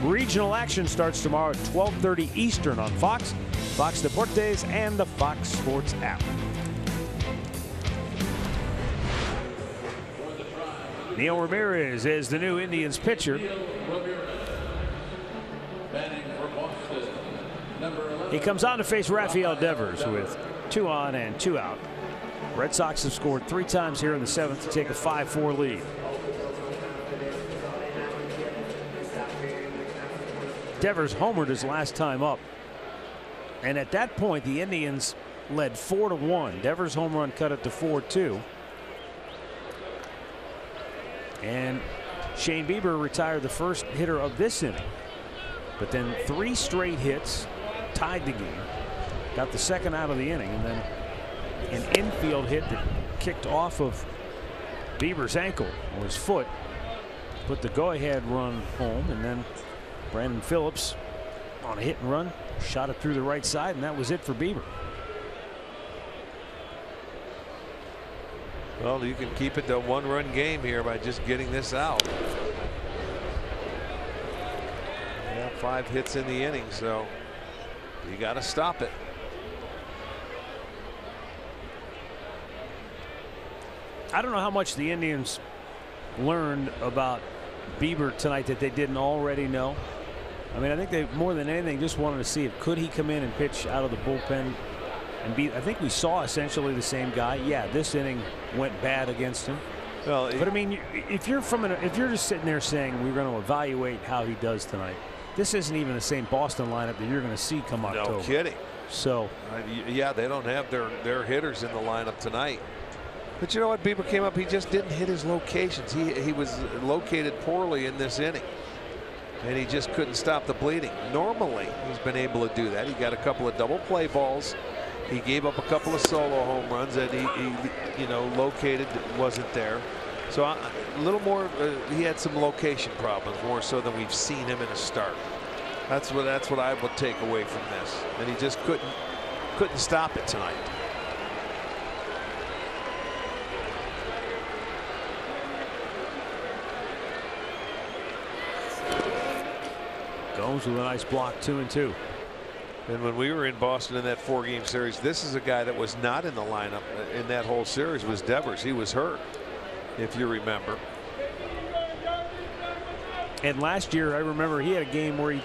Regional action starts tomorrow at 12:30 Eastern on Fox, Fox Deportes, and the Fox Sports app. Neil Ramirez is the new Indians pitcher. He comes on to face Rafael Devers with 2 on and 2 out. Red Sox have scored 3 times here in the 7th to take a 5-4 lead. Devers homered his last time up, and at that point the Indians led 4-1. Devers' home run cut it to 4-2, and Shane Bieber retired the first hitter of this inning, but then 3 straight hits tied the game, got the 2nd out of the inning, and then an infield hit that kicked off of Bieber's ankle or his foot put the go-ahead run home, and then Brandon Phillips on a hit and run shot it through the right side, and that was it for Bieber. Well, you can keep it to a 1-run game here by just getting this out. Yeah, 5 hits in the inning, so you got to stop it. I don't know how much the Indians learned about Bieber tonight that they didn't already know. I mean, I think they more than anything just wanted to see if could he come in and pitch out of the bullpen and beat. I think we saw essentially the same guy. Yeah, this inning went bad against him. Well, but I mean, if you're just sitting there saying we're going to evaluate how he does tonight, this isn't even the same Boston lineup that you're going to see come October. No kidding. So yeah, they don't have their hitters in the lineup tonight. But you know what? Bieber came up. He just didn't hit his locations. He was located poorly in this inning, and he just couldn't stop the bleeding. Normally, he's been able to do that. He got a couple of double play balls. He gave up a couple of solo home runs that he you know, located wasn't there. So a little more. He had some location problems, more so than we've seen him in a start. That's what I would take away from this. And he just couldn't stop it tonight. Gomes with a nice block, 2-2. And when we were in Boston in that 4-game series, this is a guy that was not in the lineup in that whole series was Devers. He was hurt, if you remember. And last year, I remember he had a game where he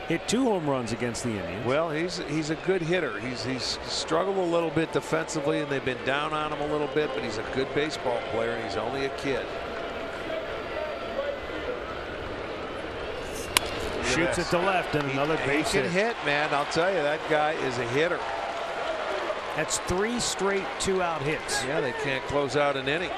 hit 2 home runs against the Indians. Well, he's a good hitter. He's struggled a little bit defensively, and they've been down on him a little bit, but he's a good baseball player, and he's only a kid. Shoots it to left, and another base hit. He can hit, man. I'll tell you, that guy is a hitter. That's 3 straight 2-out hits. Yeah, they can't close out an inning.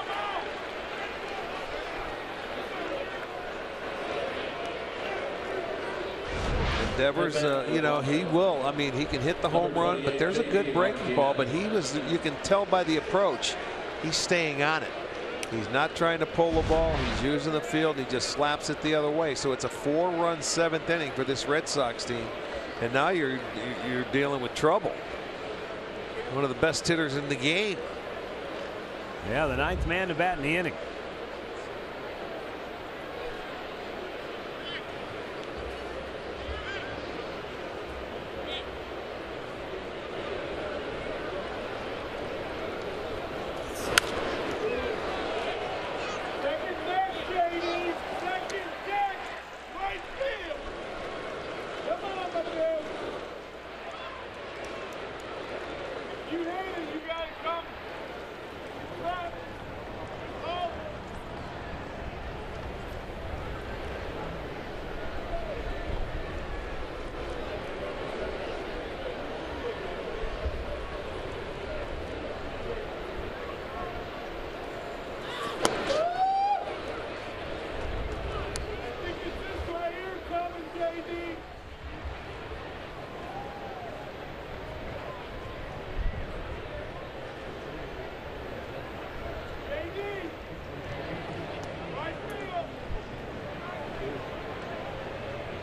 And Devers, you know, he will. I mean, he can hit the home run, but there's a good breaking ball. But you can tell by the approach, he's staying on it. He's not trying to pull the ball. He's using the field. He just slaps it the other way. So it's a 4-run 7th inning for this Red Sox team. And now you're dealing with trouble. One of the best hitters in the game. Yeah, the 9th man to bat in the inning.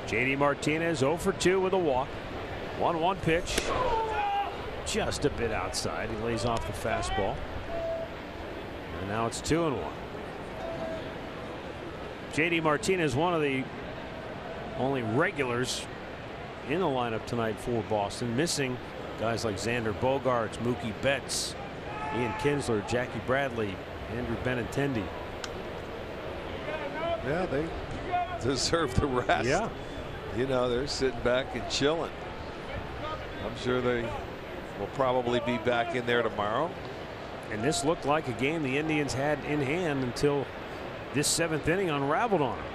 JD Martinez 0 for 2 with a walk. 1-1 pitch. Just a bit outside. He lays off the fastball. And now it's 2-1. JD Martinez, one of the only regulars in the lineup tonight for Boston, missing guys like Xander Bogaerts, Mookie Betts, Ian Kinsler, Jackie Bradley, Andrew Benintendi. Yeah, they deserve the rest. Yeah. You know, they're sitting back and chilling. I'm sure they will probably be back in there tomorrow. And this looked like a game the Indians had in hand until this 7th inning unraveled on them.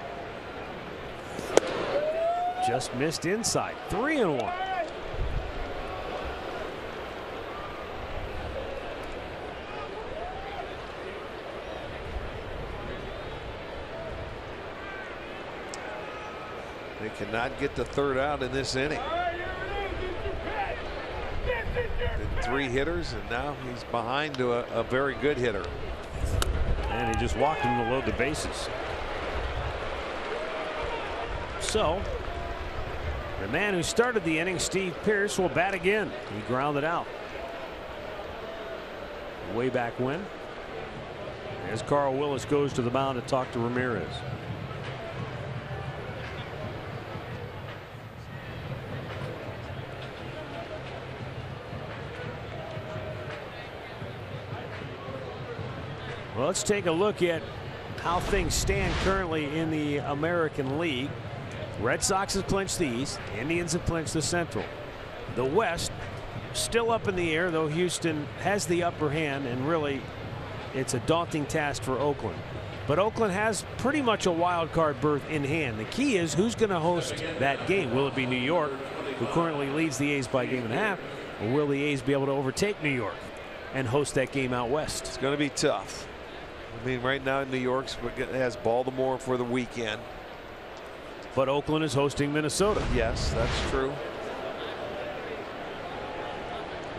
Just missed inside. 3-1. They cannot get the 3rd out in this inning. Did 3 hitters, and now he's behind to a very good hitter. And he just walked him to load the bases. So the man who started the inning, Steve Pearce, will bat again. He grounded out way back when. As Carl Willis goes to the mound to talk to Ramirez. Well, let's take a look at how things stand currently in the American League. Red Sox have clinched the East. Indians have clinched the Central. The West, still up in the air, though Houston has the upper hand, and really it's a daunting task for Oakland. But Oakland has pretty much a wild card berth in hand. The key is who's going to host that game. Will it be New York, who currently leads the A's by a game and a half, or will the A's be able to overtake New York and host that game out west? It's going to be tough. I mean, right now New York has Baltimore for the weekend. But Oakland is hosting Minnesota. Yes, that's true.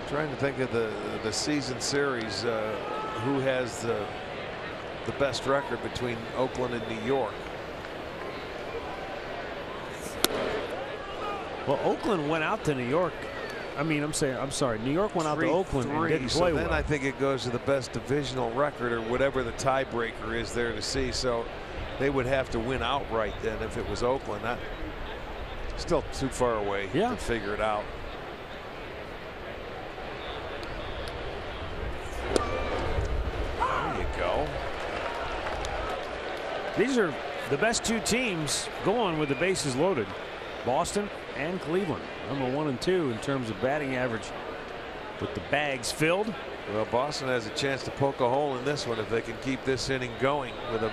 I'm trying to think of the season series. Who has the best record between Oakland and New York? Well, Oakland went out to New York. I'm sorry. New York went out to Oakland and didn't play well. Then I think it goes to the best divisional record or whatever the tiebreaker is there to see. So they would have to win outright then if it was Oakland. That's still too far away to figure it out. There you go. These are the best two teams going with the bases loaded. Boston and Cleveland, number 1 and 2 in terms of batting average with the bags filled. Well, Boston has a chance to poke a hole in this one if they can keep this inning going with a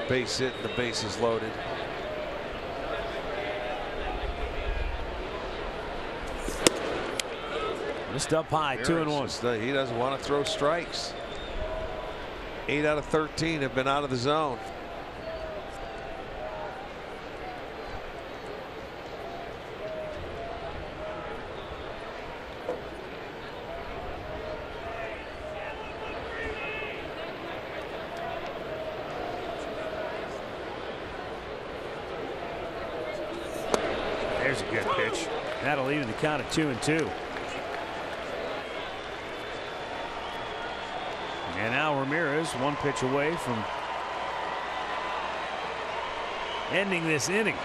base hit and the bases loaded. Missed up high, 2-1. He doesn't want to throw strikes. 8 out of 13 have been out of the zone. There's a good pitch. That'll even the count at 2-2. And now Ramirez 1 pitch away from ending this inning.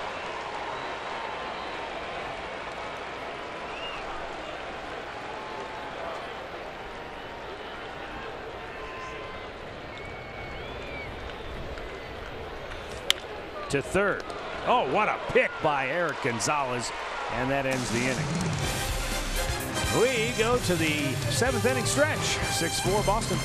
To third. Oh, what a pick by Eric Gonzalez, and that ends the inning. We go to the 7th inning stretch. 6-4 Boston.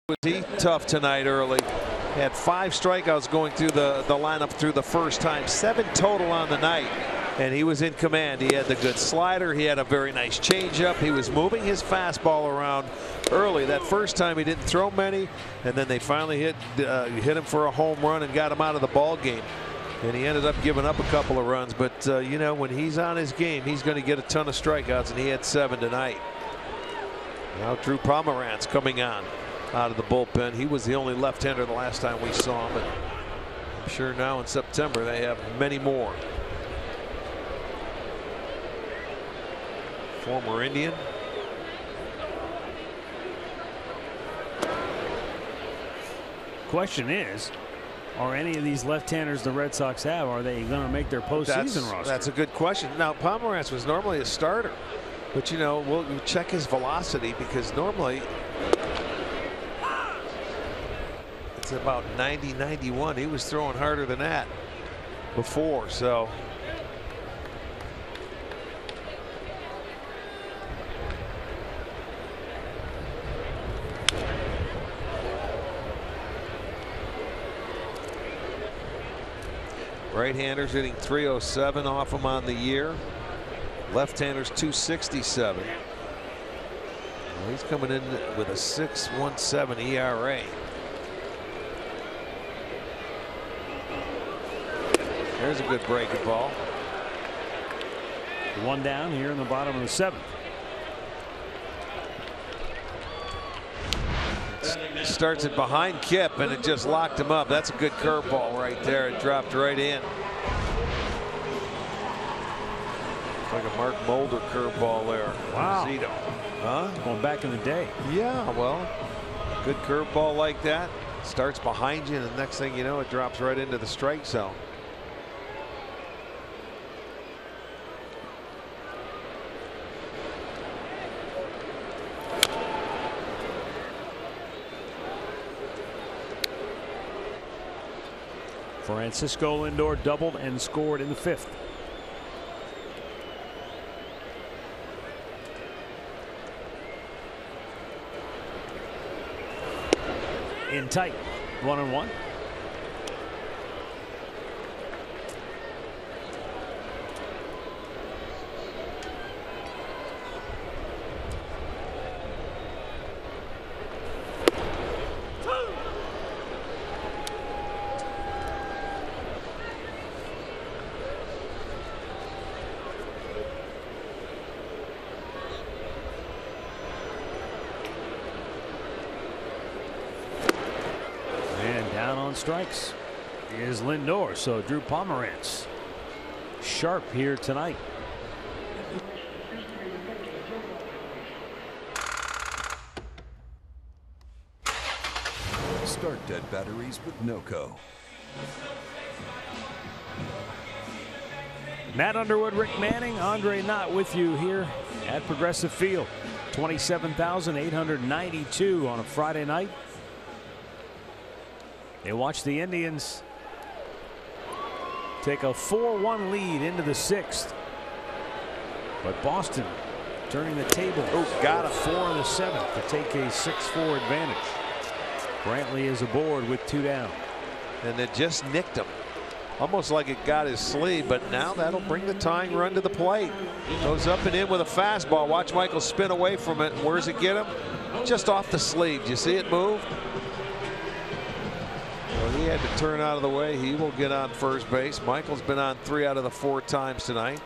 Was he tough tonight early? Had 5 strikeouts going through the lineup through the first time, 7 total on the night, and he was in command. He had the good slider. He had a very nice changeup. He was moving his fastball around early. That first time he didn't throw many, and then they finally hit him for a home run and got him out of the ball game. And he ended up giving up a couple of runs, but you know, when he's on his game, he's going to get a ton of strikeouts, and he had 7 tonight. Now Drew Pomeranz coming on out of the bullpen. He was the only left-hander the last time we saw him, and I'm sure now in September they have many more. Former Indian. Question is, are any of these left-handers the Red Sox have, are they going to make their postseason roster? That's a good question. Now, Pomeranz was normally a starter, but you know, we'll check his velocity, because normally it's about 90, 91. He was throwing harder than that before, so. Right-handers hitting 307 off him on the year. Left-handers 267. Well, he's coming in with a 6.17 ERA. There's a good breaking ball. One down here in the bottom of the 7th. Starts it behind Kip, and it just locked him up. That's a good curveball right there. It dropped right in. It's like a Mark Mulder curveball there. Wow. Zito. Huh? Going back in the day. Yeah, well, good curveball like that. Starts behind you, and the next thing you know, it drops right into the strike zone. Francisco Lindor doubled and scored in the 5th. In tight, 1-1. Strikes is Lindor, so Drew Pomeranz sharp here tonight. Start dead batteries with NOCO. Matt Underwood, Rick Manning, Andre Knott with you here at Progressive Field. 27,892 on a Friday night. They watch the Indians take a 4-1 lead into the 6th. But Boston turning the table. Got him. 4 in the 7th to take a 6-4 advantage. Brantley is aboard with 2 down. And it just nicked him. Almost like it got his sleeve, but now that'll bring the tying run to the plate. Goes up and in with a fastball. Watch Michael spin away from it. Where's it get him? Just off the sleeve. Do you see it move? Well, he had to turn out of the way. He will get on first base. Michael's been on 3 out of the 4 times tonight.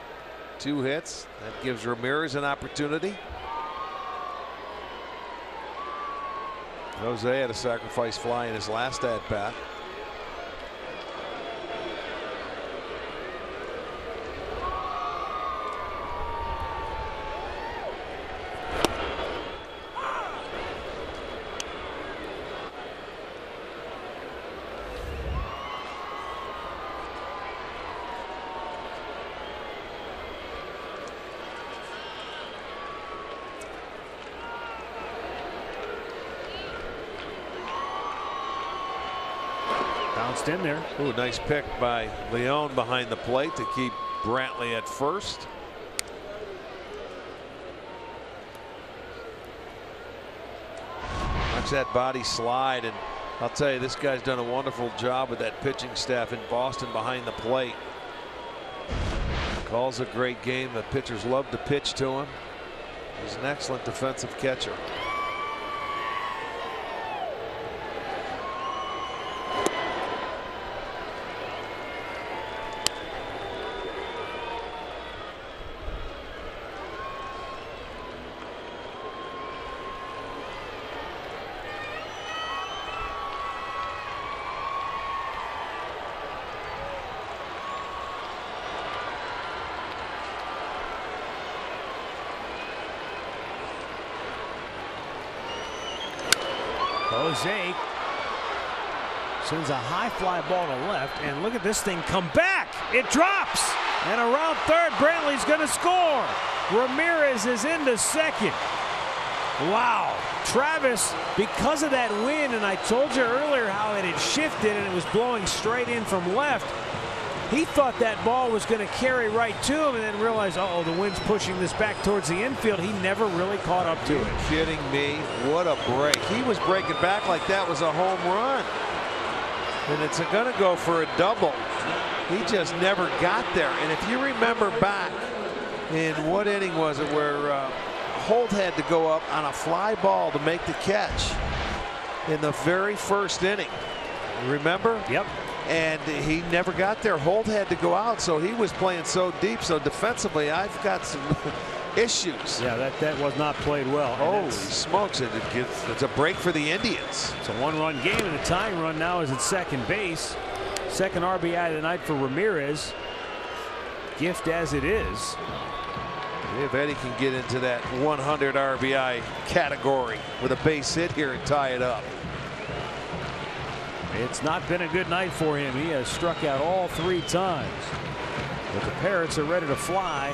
2 hits. That gives Ramirez an opportunity. Jose had a sacrifice fly in his last at bat. In there. Ooh, nice pick by Leone behind the plate to keep Brantley at first. Watch that body slide, and I'll tell you, this guy's done a wonderful job with that pitching staff in Boston behind the plate. Calls a great game. The pitchers love to pitch to him. He's an excellent defensive catcher. Jose sends a high fly ball to left, and look at this thing come back. It drops, and around third, Brantley's going to score. Ramirez is into second. Wow. Travis, because of that wind, and I told you earlier how it had shifted and it was blowing straight in from left, he thought that ball was going to carry right to him and then realized, uh-oh, the wind's pushing this back towards the infield. He never really caught up to it. Kidding me? What a break. He was breaking back like that was a home run. And it's going to go for a double. He just never got there. And if you remember back in what inning was it where Holt had to go up on a fly ball to make the catch in the very first inning. Remember? Yep. And he never got there. Holt had to go out, so he was playing so deep. So defensively, I've got some issues. Yeah, that was not played well. Holy smokes, it's a break for the Indians. It's a one-run game, and the tying run now is at second base. Second RBI of the night for Ramirez. Gift as it is. If Eddie can get into that 100 RBI category with a base hit here and tie it up. It's not been a good night for him. He has struck out all 3 times. But the Parrots are ready to fly.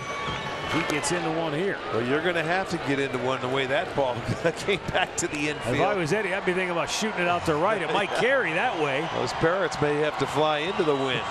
He gets into one here. Well, you're going to have to get into one the way that ball came back to the infield. If I was Eddie, I'd be thinking about shooting it out to right. It might carry that way. Those Parrots may have to fly into the wind.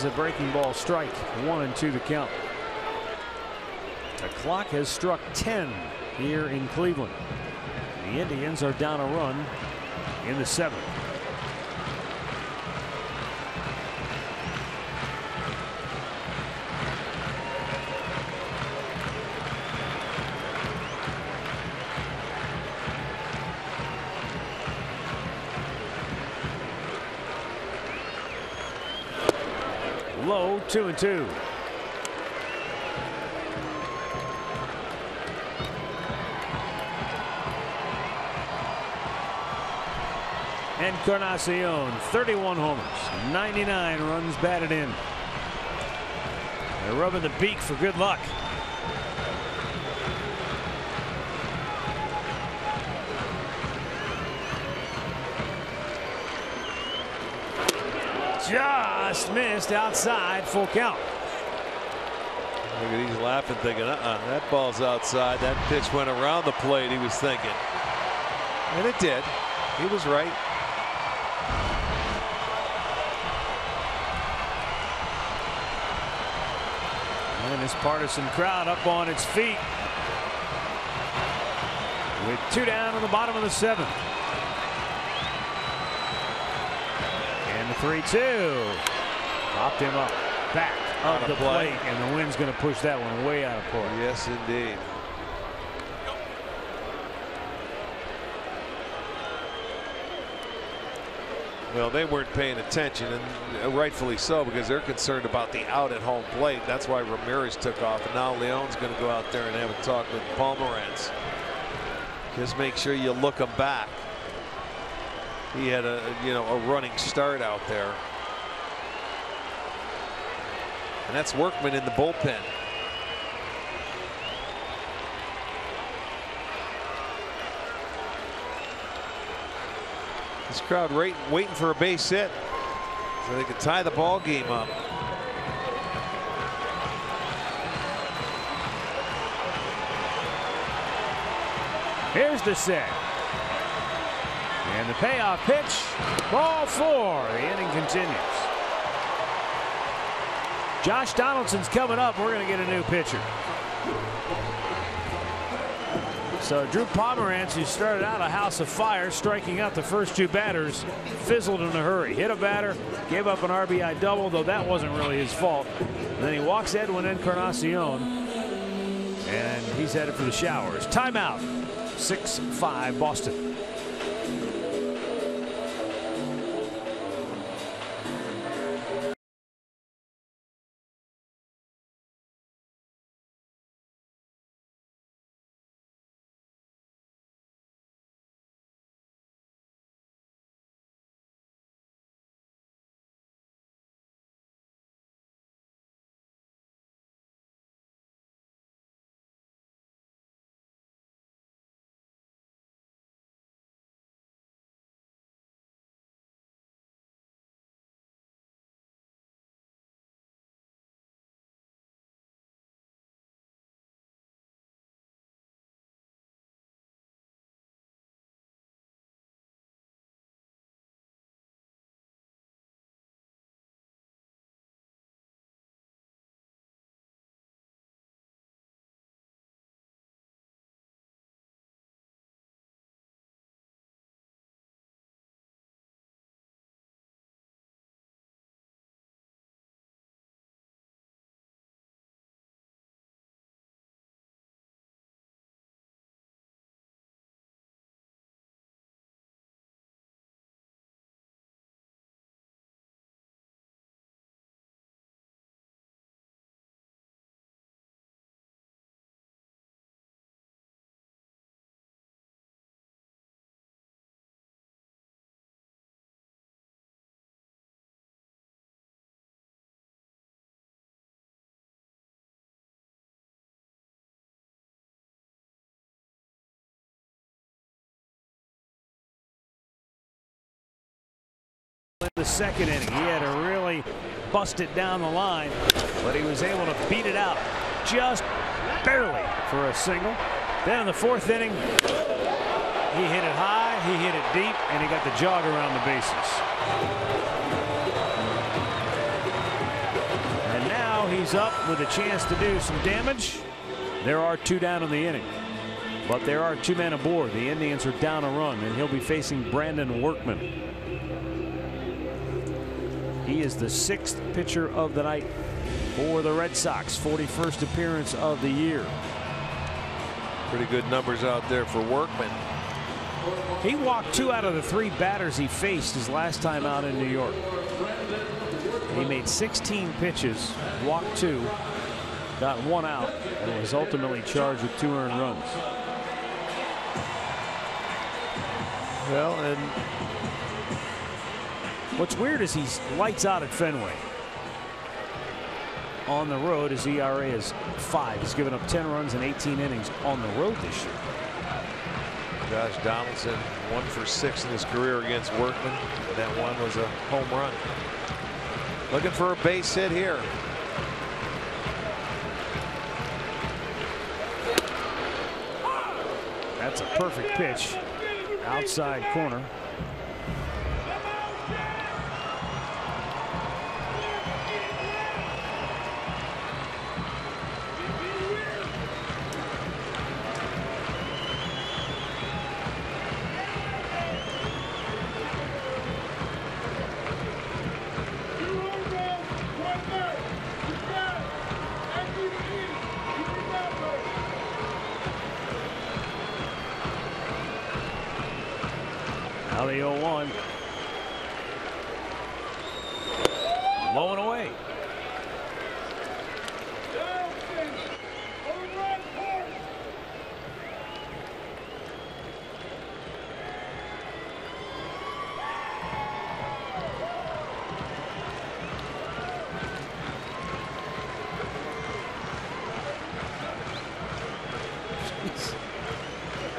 A breaking ball strike. 1-2 the count. The clock has struck 10 here in Cleveland. The Indians are down a run in the 7th. Low, 2-2. Encarnacion, 31 homers, 99 runs batted in. They're rubbing the beak for good luck. Just missed outside, full count. Look at he's laughing, thinking, that ball's outside. That pitch went around the plate, he was thinking. And it did. He was right. And this partisan crowd up on its feet. With 2 down in the bottom of the 7th. And the 3-2. Popped him up. Back of the plate. And the wind's going to push that one way out of play. Yes, indeed. Well, they weren't paying attention, and rightfully so, because they're concerned about the out at home plate. That's why Ramirez took off, and now Leon's going to go out there and have a talk with Pomeranz. Just make sure you look him back. He had a running start out there, and that's Workman in the bullpen. This crowd waiting for a base hit so they could tie the ball game up. Here's the set. And the payoff pitch. Ball 4. The inning continues. Josh Donaldson's coming up. We're going to get a new pitcher. So Drew Pomeranz, who started out a house of fire, striking out the first 2 batters, fizzled in a hurry. Hit a batter, gave up an RBI double, though that wasn't really his fault. And then he walks Edwin Encarnacion, and he's headed for the showers. Timeout. 6-5 Boston. the second inning. He had to really bust it down the line, but he was able to beat it out just barely for a single. Then in the fourth inning, he hit it high, he hit it deep, and he got the jog around the bases. And now he's up with a chance to do some damage. There are 2 down in the inning, but there are 2 men aboard. The Indians are down a run, and he'll be facing Brandon Workman. He is the 6th pitcher of the night for the Red Sox, 41st appearance of the year. Pretty good numbers out there for Workman. He walked 2 out of the 3 batters he faced his last time out in New York. He made 16 pitches, walked 2, got 1 out, and was ultimately charged with 2 earned runs. Well, and what's weird is he's lights out at Fenway. On the road, his ERA is 5. He's given up 10 runs in 18 innings on the road this year. Josh Donaldson 1 for 6 in his career against Workman. And that one was a home run. Looking for a base hit here. That's a perfect pitch. Outside corner. Now the 0-1. Low and away.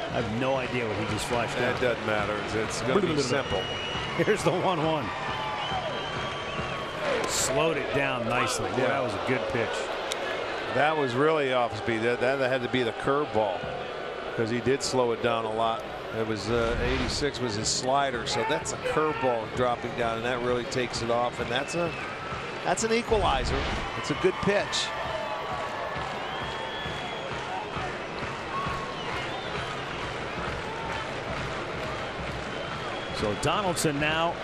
I have no idea what he just flashed out. It doesn't matter. It's going to be simple. Here's the 1-1. Slowed it down nicely. Boy, that was a good pitch. That was really off speed. That had to be the curveball because he did slow it down a lot. It was 86 was his slider, so that's a curveball dropping down, and that really takes it off. And that's an equalizer. It's a good pitch. So Donaldson now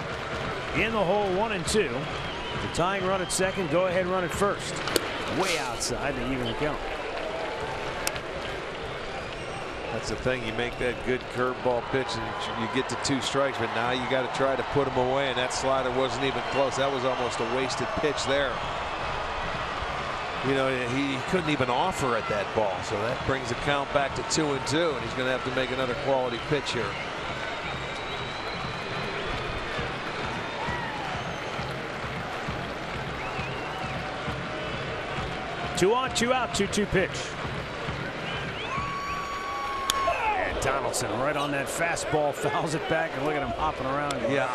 in the hole, 1-2. The tying run at second, go ahead run at first. Way outside the even count. That's the thing. You make that good curveball pitch and you get to 2 strikes, but now you got to try to put him away, and that slider wasn't even close. That was almost a wasted pitch there. You know, he couldn't even offer at that ball, so that brings the count back to 2-2, and he's going to have to make another quality pitch here. Two on, 2 out, 2-2 pitch. And Donaldson right on that fastball, fouls it back, and look at him hopping around. Yeah,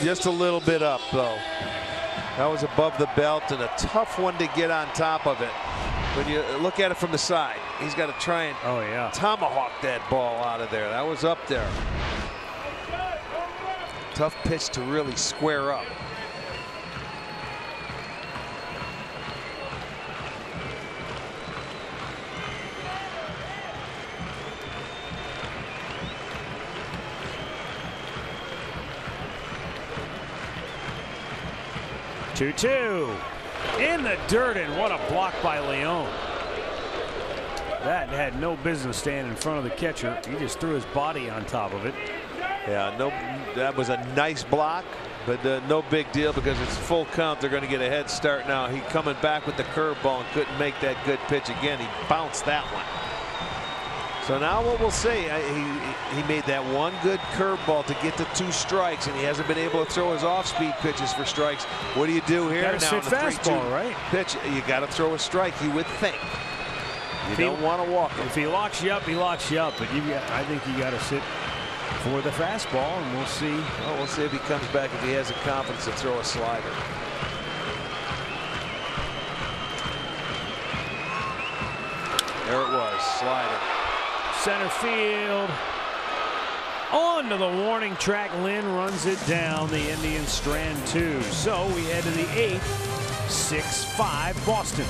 just a little bit up, though. That was above the belt and a tough one to get on top of it. When you look at it from the side, he's got to try and tomahawk that ball out of there. That was up there. Tough pitch to really square up. Two in the dirt, and what a block by Leon. That had no business staying in front of the catcher. He just threw his body on top of it. Yeah, no, that was a nice block, but no big deal because it's full count. They're going to get a head start now. He coming back with the curveball and couldn't make that good pitch again. He bounced that one. So now what we'll see, he made that one good curveball to get to 2 strikes, and he hasn't been able to throw his off-speed pitches for strikes. What do you do here? Now in the fastball, right? Pitch, you got to throw a strike, you would think. You don't want to walk him. If he locks you up, he locks you up. But I think you got to sit for the fastball, and we'll see. Well, we'll see if he comes back, if he has the confidence to throw a slider. There it was, slider. Center field. On to the warning track. Lynn runs it down. The Indians strand 2. So we head to the 8th. 6-5 Boston.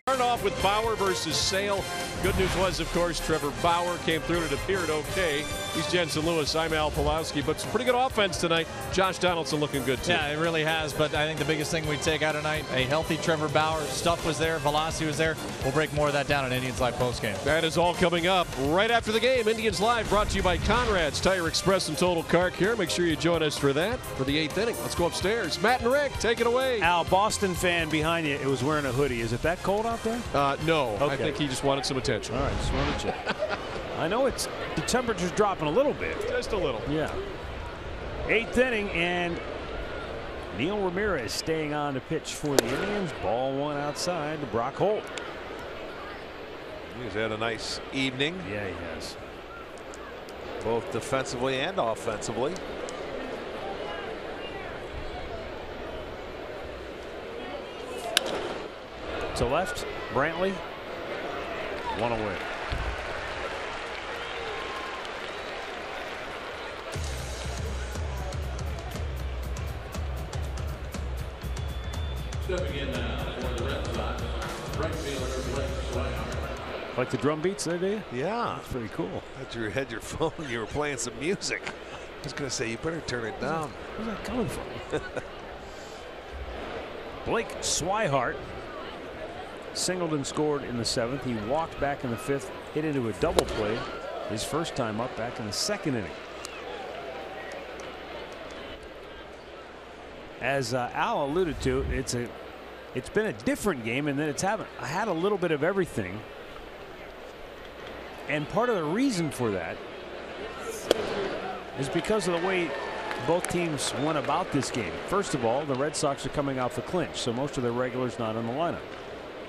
Start off with Bauer versus Sale. Good news was, of course, Trevor Bauer came through and it appeared okay. He's Jensen Lewis. I'm Al Pulowski. But some pretty good offense tonight. Josh Donaldson looking good, too. Yeah, it really has. But I think the biggest thing we take out tonight, a healthy Trevor Bauer. Stuff was there. Velocity was there. We'll break more of that down in Indians Live postgame. That is all coming up right after the game. Indians Live brought to you by Conrad's Tire Express and Total Car Care. Make sure you join us for that for the 8th inning. Let's go upstairs. Matt and Rick, take it away. Al, Boston fan behind you, it was wearing a hoodie. Is it that cold out there? No. Okay. I think he just wanted some attention. All right, just wanted to check. I know the temperature's dropping a little bit. Just a little. Yeah. 8th inning, and Neil Ramirez staying on to pitch for the Indians. Ball 1 outside to Brock Holt. He's had a nice evening. Yeah, he has. Both defensively and offensively. To left, Brantley. 1 away. Stepping in now for the Red Sox, right fielder Blake Swihart. Like the drum beats there, do you? Yeah. That's pretty cool. Had your phone, you were playing some music. I was going to say, you better turn it down. Where's that coming from? Blake Swihart singled and scored in the 7th. He walked back in the 5th, hit into a double play his first time up back in the 2nd inning. As Al alluded to, it's been a different game, and then it's had a little bit of everything. And part of the reason for that is because of the way both teams went about this game. First of all, the Red Sox are coming off the clinch, so most of their regulars not in the lineup.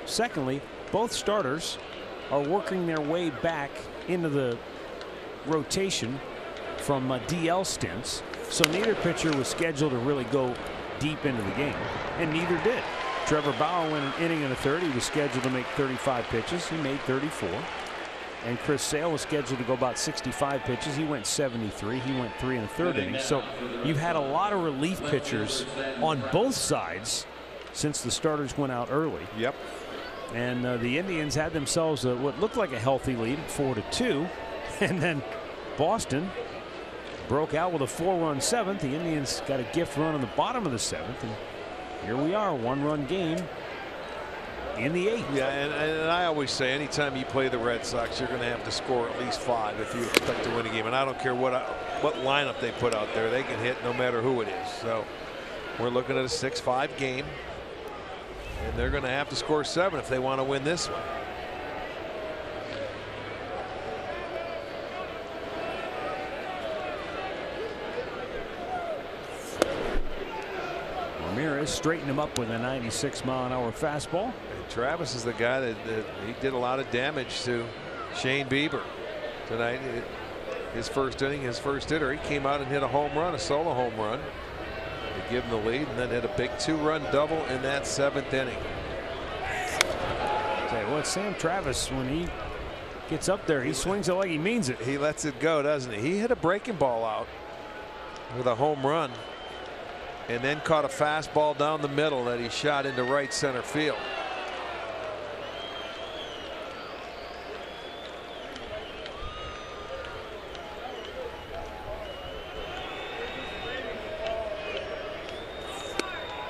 Secondly, both starters are working their way back into the rotation from DL stints, so neither pitcher was scheduled to really go deep into the game, and neither did. Trevor Bauer went an inning and a third. He was scheduled to make 35 pitches. He made 34. And Chris Sale was scheduled to go about 65 pitches. He went 73. He went 3 1/3 innings. So you've had a lot of relief pitchers on both sides since the starters went out early. Yep. And the Indians had themselves what looked like a healthy lead at 4-2. And then Boston broke out with a 4-run 7th. The Indians got a gift run on the bottom of the 7th. And here we are, 1-run game in the 8th. Yeah, and I always say, anytime you play the Red Sox, you're going to have to score at least 5 if you expect to win a game. And I don't care what lineup they put out there. They can hit no matter who it is. So we're looking at a 6-5 game. And they're going to have to score 7 if they want to win this one. Ramirez straightened him up with a 96-mile-an-hour fastball. And Travis is the guy that he did a lot of damage to Shane Bieber tonight. His first inning, his first hitter, he came out and hit a home run, a solo home run, to give him the lead, and then hit a big 2-run double in that 7th inning. Tell you what, Sam Travis, when he gets up there, he swings it like he means it. He lets it go, doesn't he? He hit a breaking ball out with a home run, and then caught a fastball down the middle that he shot into right center field.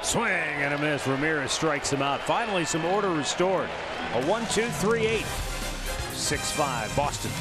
Swing and a miss. Ramirez strikes him out. Finally, some order restored. A 1-2, 3-8, 6-5 Boston.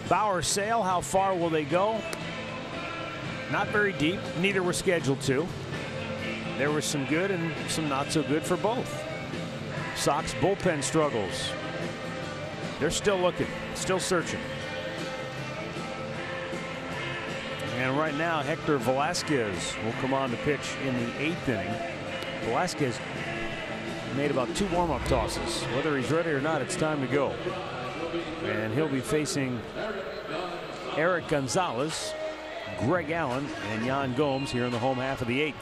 Bauer Sale, how far will they go? Not very deep. Neither were scheduled to. There was some good and some not so good for both. Sox bullpen struggles. They're still looking, still searching. And right now, Hector Velasquez will come on to pitch in the 8th inning. Velasquez made about 2 warm-up tosses. Whether he's ready or not, it's time to go. And he'll be facing Eric Gonzalez, Greg Allen, and Yan Gomes here in the home half of the 8th.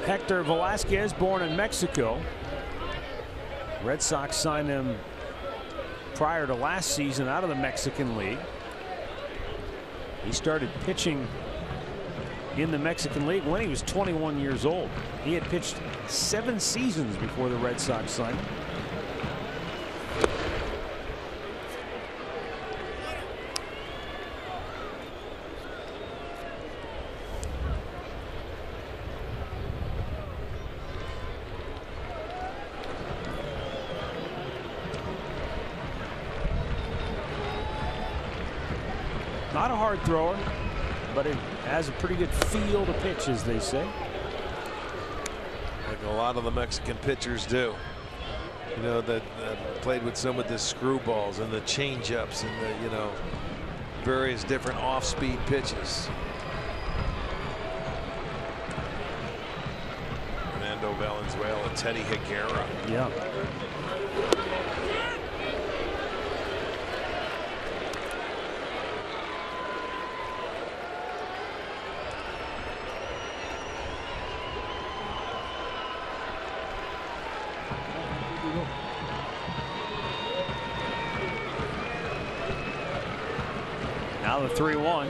Hector Velasquez, born in Mexico. Red Sox signed him prior to last season out of the Mexican League. He started pitching in the Mexican League when he was 21 years old. He had pitched 7 seasons before the Red Sox signed him. Not a hard thrower, but it has a pretty good feel to pitch, as they say. Like a lot of the Mexican pitchers do. You know, that played with some of the screwballs and the change-ups and the, you know, various different off-speed pitches. Fernando Valenzuela, Teddy Higuera. Yeah. Now the 3-1.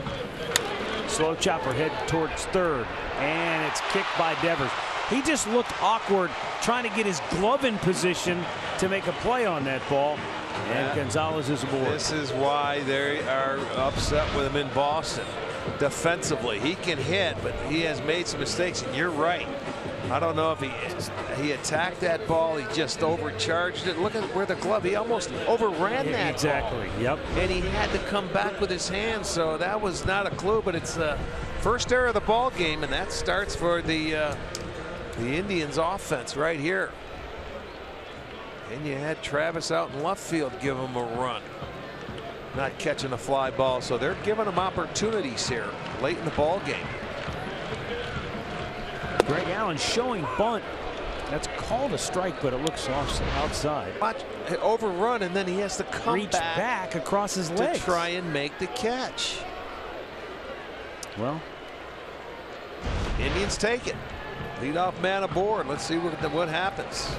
Slow chopper head towards third, and it's kicked by Devers. He just looked awkward trying to get his glove in position to make a play on that ball, and Gonzalez is aboard. This is why they are upset with him in Boston. Defensively, he can hit, but he has made some mistakes, and you're right. I don't know if he attacked that ball. He just overcharged it. Look at where the glove. He almost overran that exactly. ball. Yep. And he had to come back with his hands. So that was not a clue. But it's the first error of the ball game, and that starts for the Indians' offense right here. And you had Travis out in left field give him a run, not catching a fly ball. So they're giving him opportunities here late in the ball game. Greg Allen showing bunt. That's called a strike, but it looks outside. Watch, overrun, and then he has to come reach back across his legs to try and make the catch. Well, Indians take it. Leadoff man aboard. Let's see what happens.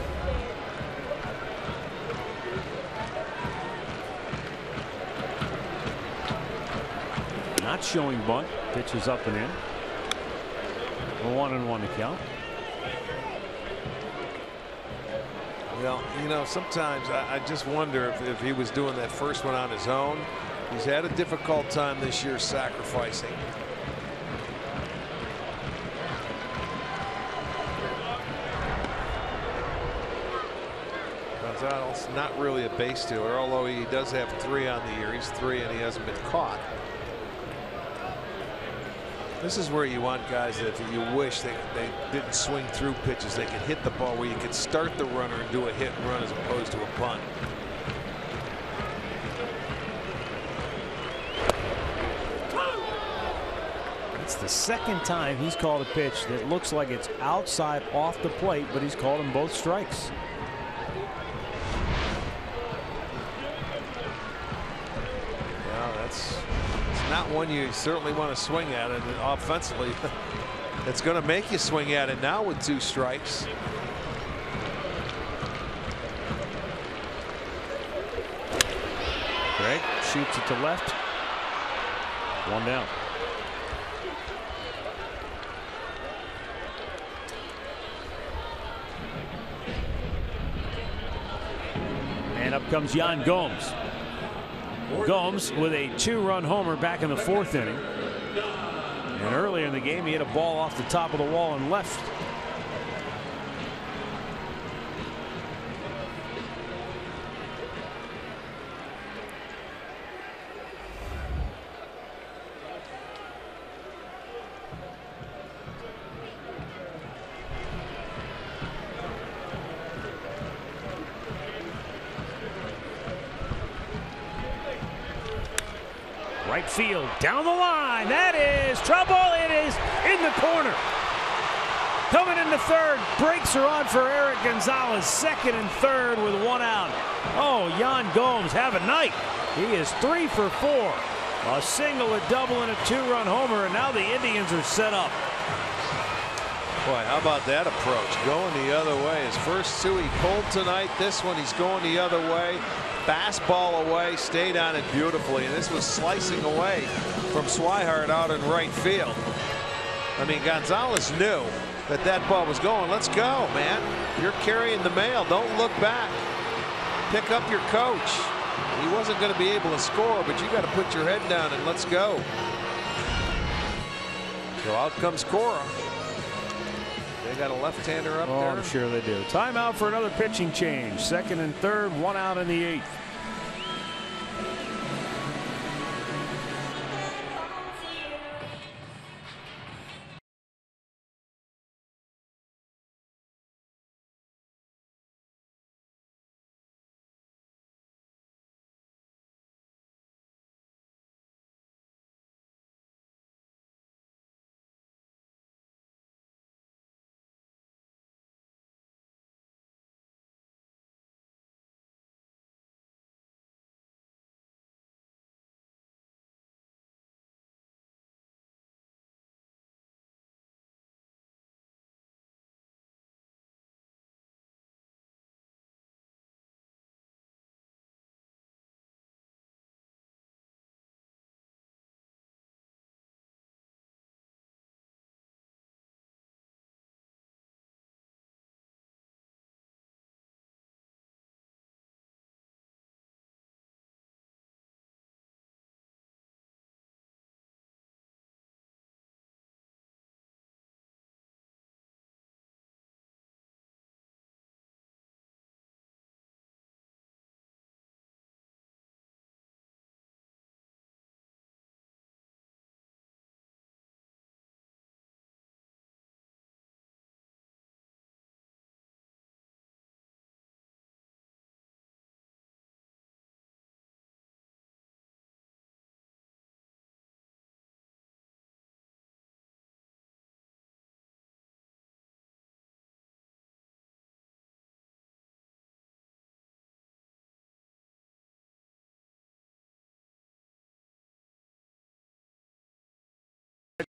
Not showing bunt. Pitch is up and in. 1-1 to count. Well, you know, sometimes I just wonder if he was doing that first one on his own. He's had a difficult time this year sacrificing. Gonzalez, not really a base stealer, although he does have 3 on the year. He's 3 and he hasn't been caught. This is where you want guys that you wish they didn't swing through pitches. They could hit the ball where you could start the runner and do a hit and run as opposed to a bunt. It's the second time he's called a pitch that looks like it's outside off the plate, but he's called them both strikes. Well, it's not one you certainly want to swing at, and offensively it's going to make you swing at it now with 2 strikes. Greg shoots it to left. 1 down. And up comes Yan Gomes. Gomes with a 2-run homer back in the 4th inning. And earlier in the game, he hit a ball off the top of the wall and left. Right field, down the line. That is trouble. It is in the corner. Coming into third, breaks are on for Eric Gonzalez. 2nd and 3rd with 1 out. Oh, Yan Gomes have a night. He is 3 for 4. A single, a double, and a 2-run homer, and now the Indians are set up. Boy, how about that approach? Going the other way. His first 2 he pulled tonight. This one he's going the other way. Fastball away, stayed on it beautifully, and this was slicing away from Swihart out in right field. I mean, Gonzalez knew that that ball was going. Let's go, man. You're carrying the mail. Don't look back. Pick up your coach. He wasn't going to be able to score, but you got to put your head down and let's go. So out comes Cora. They got a left-hander up there. I'm sure they do. Timeout for another pitching change. 2nd and 3rd, 1 out in the 8th.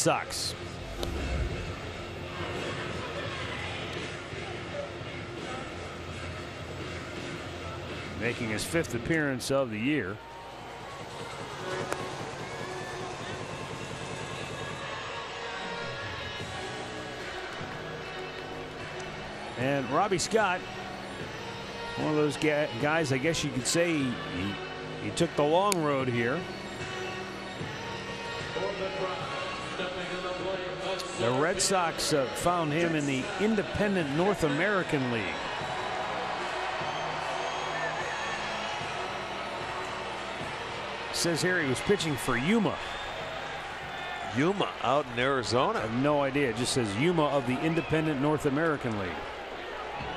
Sox. Making his 5th appearance of the year. And Robbie Scott, one of those guys, I guess you could say he took the long road here. The Red Sox found him in the Independent North American League. Says here he was pitching for Yuma. Yuma out in Arizona. I have no idea. It just says Yuma of the Independent North American League.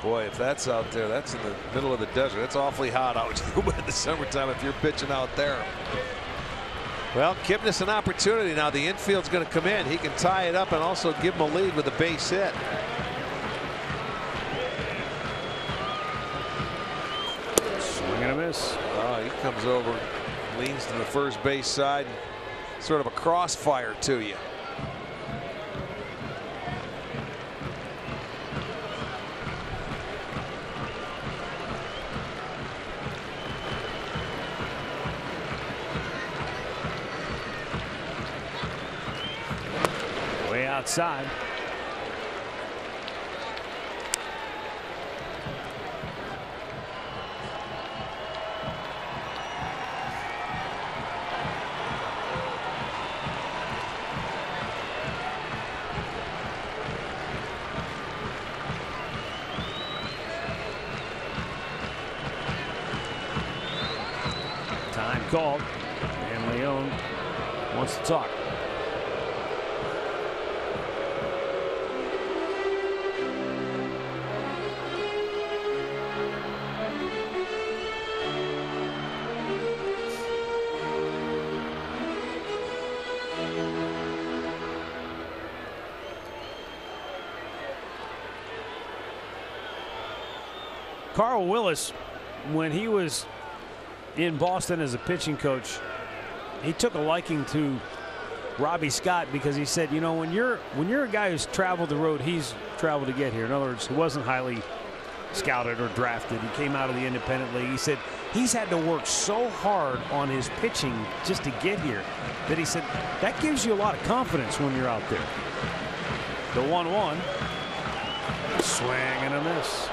Boy, if that's out there, that's in the middle of the desert. It's awfully hot out in the summertime if you're pitching out there. Well, Kipnis an opportunity now. The infield's going to come in. He can tie it up and also give him a lead with a base hit. Swing and a miss. Oh, he comes over, leans to the first base side, sort of a crossfire to you. Outside. Time called, and Leon wants to talk. Carl Willis, when he was in Boston as a pitching coach, he took a liking to Robbie Scott because he said, you know, when you're a guy who's traveled the road he's traveled to get here. In other words, he wasn't highly scouted or drafted. He came out of the independent league. He said he's had to work so hard on his pitching just to get here that he said that gives you a lot of confidence when you're out there. The 1-1, swing and a miss.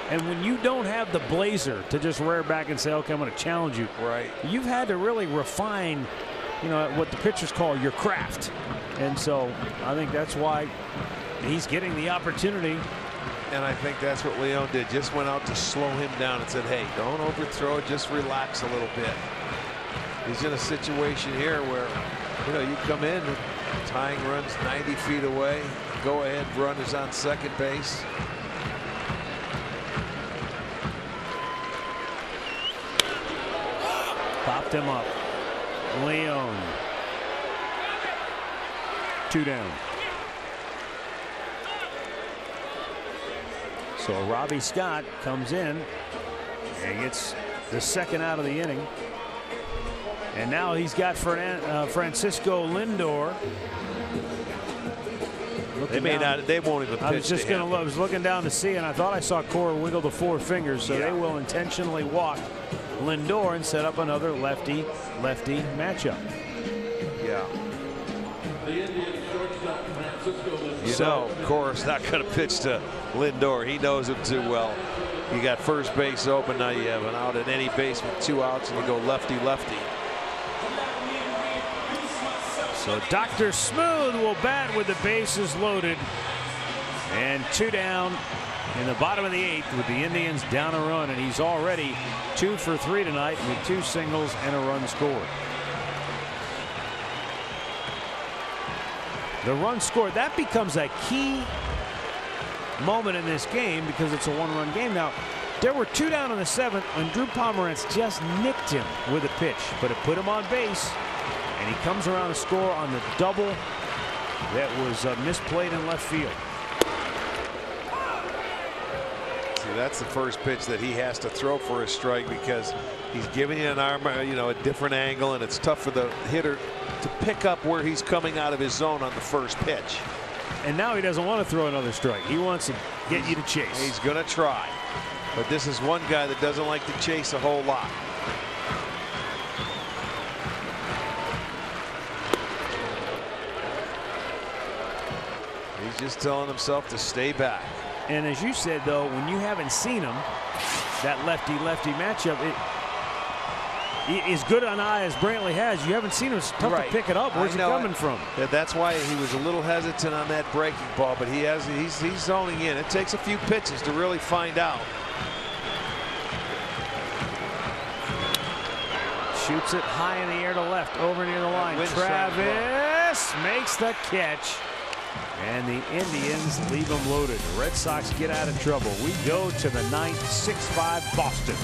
And when you don't have the blazer to just rear back and say, okay, I'm going to challenge you. Right. You've had to really refine, you know, what the pitchers call your craft. And so I think that's why he's getting the opportunity. And I think that's what Leon did. Just went out to slow him down and said, hey, don't overthrow it. Just relax a little bit. He's in a situation here where, you know, you come in and tying runs 90 feet away. Go ahead run is on second base. Popped him up. Leon. 2 down. So Robbie Scott comes in and gets the second out of the inning. And now he's got Francisco Lindor. They won't even pitch. I was looking down to see, and I thought I saw Cora wiggle the 4 fingers, so they will intentionally walk Lindor and set up another lefty-lefty matchup. Yeah. You know, Cora's not going to pitch to Lindor. He knows him too well. You got first base open. Now you have an out at any base with 2 outs, and you go lefty-lefty. So Dr. Smooth will bat with the bases loaded. And 2 down in the bottom of the 8th with the Indians down a run. And he's already 2 for 3 tonight with 2 singles and a run scored. The run scored, that becomes a key moment in this game because it's a 1-run game. Now, there were 2 down in the 7th and Drew Pomerantz just nicked him with a pitch, but it put him on base. And he comes around to score on the double that was misplayed in left field. See, that's the first pitch that he has to throw for a strike because He's giving you an arm, a different angle, and it's tough for the hitter to pick up where he's coming out of his zone on the first pitch. And now he doesn't want to throw another strike. He wants to get you to chase. He's going to try. But this is one guy that doesn't like to chase a whole lot. He's just telling himself to stay back. And as you said, though, when you haven't seen him, that lefty-lefty matchup, as good an eye as Brantley has, you haven't seen him. It's tough to pick it up. Where's he coming from? Yeah, that's why he was a little hesitant on that breaking ball, but he's zoning in. It takes a few pitches to really find out. Shoots it high in the air to left, over near the line. Travis makes the catch. And the Indians leave them loaded. The Red Sox get out of trouble. We go to the ninth, 6-5 Boston.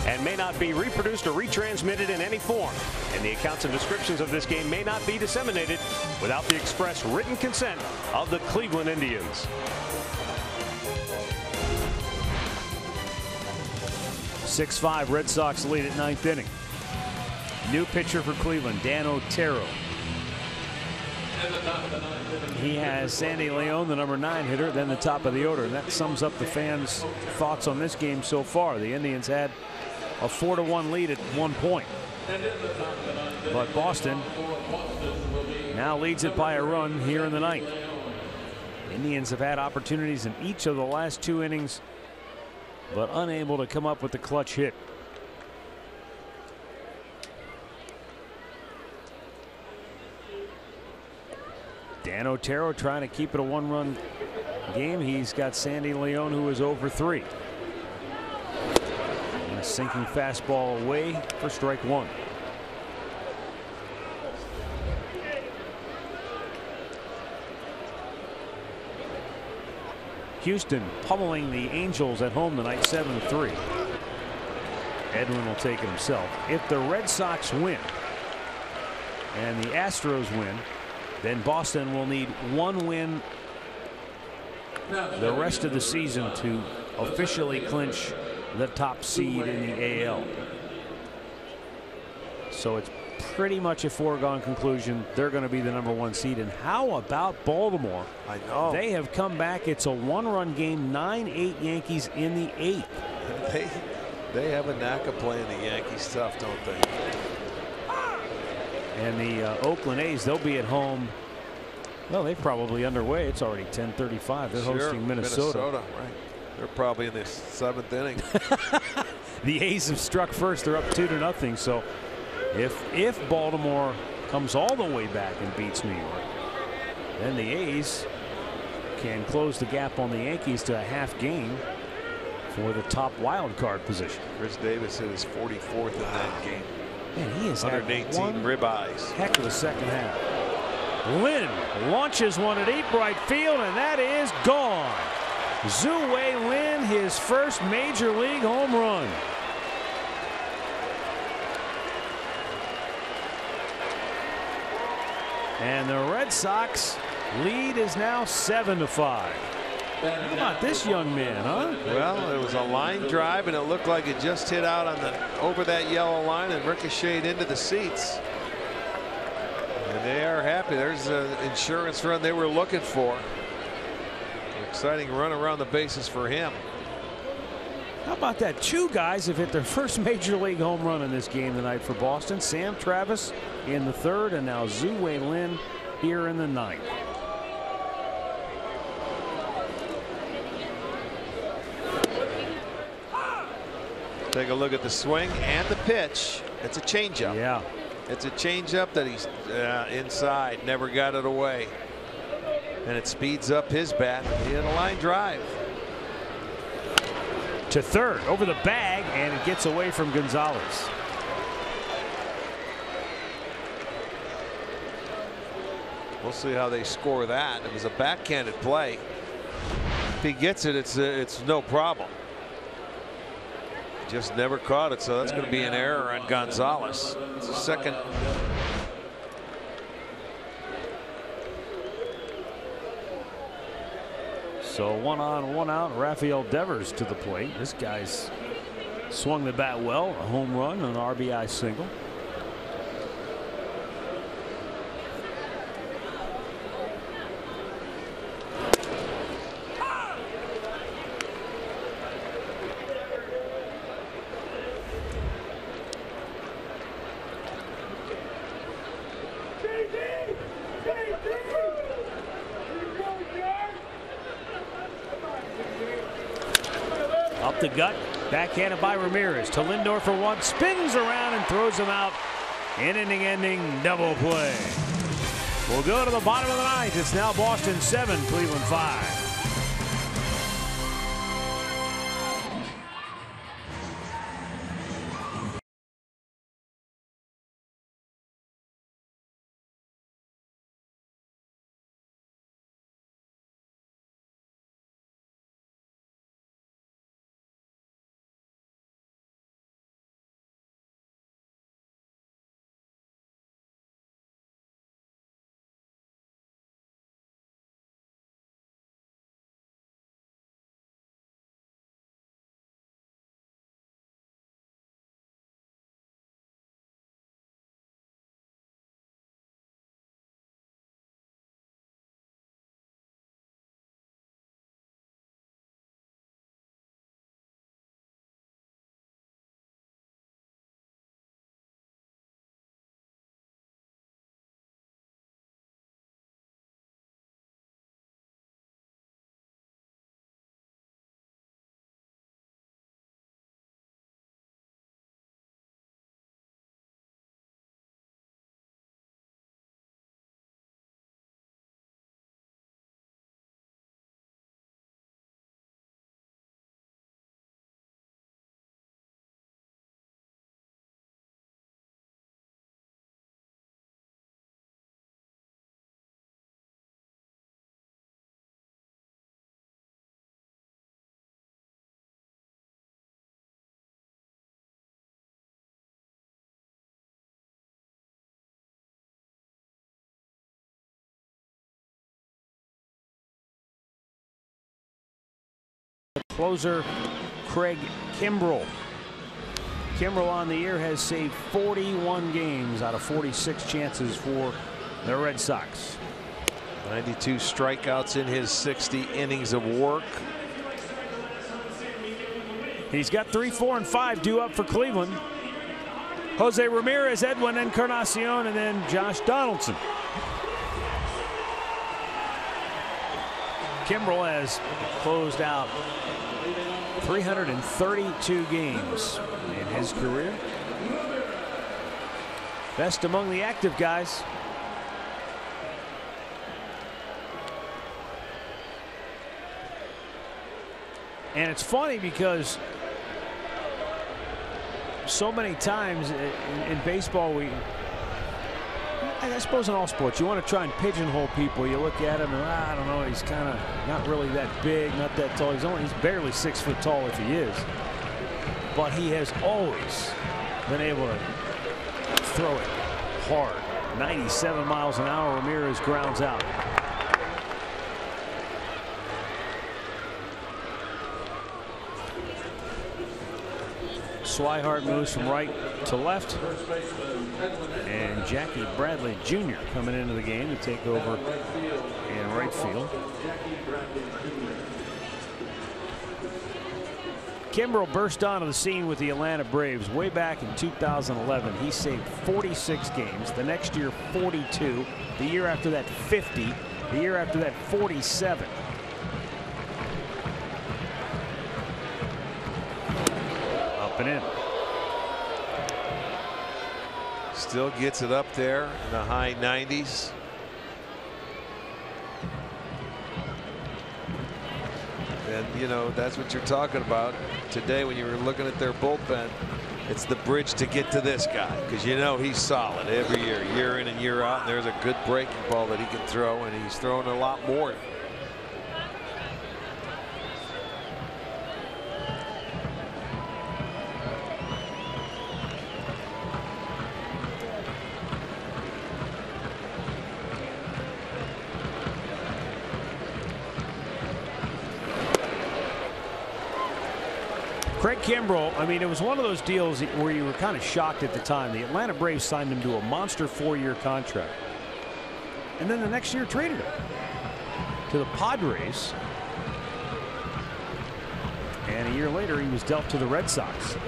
And may not be reproduced or retransmitted in any form. And the accounts and descriptions of this game may not be disseminated without the express written consent of the Cleveland Indians. 6-5 Red Sox lead at ninth inning. New pitcher for Cleveland, Dan Otero. He has Sandy Leon, the number 9 hitter, then the top of the order. And that sums up the fans' thoughts on this game so far. The Indians had a 4-1 lead at one point. But Boston now leads it by a run here in the ninth. Indians have had opportunities in each of the last 2 innings, but unable to come up with the clutch hit. Dan Otero trying to keep it a 1-run game. He's got Sandy Leon, who is over 3. And a sinking fastball away for strike 1. Houston pummeling the Angels at home tonight, 7-3. Edwin will take it himself. If the Red Sox win and the Astros win, then Boston will need 1 win the rest of the season to officially clinch the top seed in the AL. So it's pretty much a foregone conclusion. They're going to be the number 1 seed. And how about Baltimore? I know. They have come back. It's a 1-run game, 9-8 Yankees in the 8th. They have a knack of playing the Yankees tough, don't they? And the Oakland A's, they'll be at home. Well, they're probably underway. It's already 10:35. They're hosting Minnesota. Right. They're probably in the 7th inning. The A's have struck first. They're up 2-0. So if Baltimore comes all the way back and beats New York, then the A's can close the gap on the Yankees to a half game for the top wild card position. Chris Davis hit his 44th in that game. Man, he has had 118 ribeyes. Heck of a second half. Lynn launches one at deep right field, and that is gone. Zhu-Wei Lin, his first major league home run. And the Red Sox lead is now 7-5. How about this young man, huh? Well, it was a line drive, and it looked like it just hit out on over that yellow line and ricocheted into the seats. And they are happy. There's the insurance run they were looking for. An exciting run around the bases for him. How about that? Two guys have hit their first major league home run in this game tonight for Boston. Sam Travis in the third, and now Zhu-Wei Lin here in the ninth. Take a look at the swing and the pitch. It's a changeup. Yeah. It's a changeup that he's inside. Never got it away. And it speeds up his bat. He had a line drive. To third, over the bag, and it gets away from Gonzalez. We'll see how they score that. It was a backhanded play. If he gets it, it's no problem. Just never caught it, so that's going to be an error on Gonzalez. It's a second. So 1 on, 1 out. Rafael Devers to the plate. This guy's swung the bat well. A home run, an RBI single. Up the gut, backhanded by Ramirez to Lindor for one, spins around and throws him out. An inning-ending double play. We'll go to the bottom of the ninth. It's now Boston 7, Cleveland 5. Closer Craig Kimbrell. Kimbrell on the year has saved 41 games out of 46 chances for the Red Sox. 92 strikeouts in his 60 innings of work. He's got 3, 4, and 5 due up for Cleveland. Jose Ramirez, Edwin Encarnacion, and then Josh Donaldson. Kimbrell has closed out 332 games in his career. Best among the active guys. And it's funny because so many times in baseball I suppose in all sports, you want to try and pigeonhole people. You look at him and I don't know, he's kind of not really that big, not that tall. He's barely 6 foot tall if he is. But he has always been able to throw it hard. 97 miles an hour. Ramirez grounds out. Swihart moves from right to left. And Jackie Bradley Jr. coming into the game to take over in right field. Kimbrel burst onto the scene with the Atlanta Braves way back in 2011. He saved 46 games. The next year, 42. The year after that, 50. The year after that, 47. Up and in. Still gets it up there in the high 90s. And, you know, that's what you're talking about today when you were looking at their bullpen. It's the bridge to get to this guy, because you know he's solid every year in and year out. And there's a good breaking ball that he can throw, and he's throwing a lot more. Craig Kimbrel, I mean, it was one of those deals where you were kind of shocked at the time. The Atlanta Braves signed him to a monster 4-year contract. And then the next year traded him to the Padres. And a year later, he was dealt to the Red Sox. He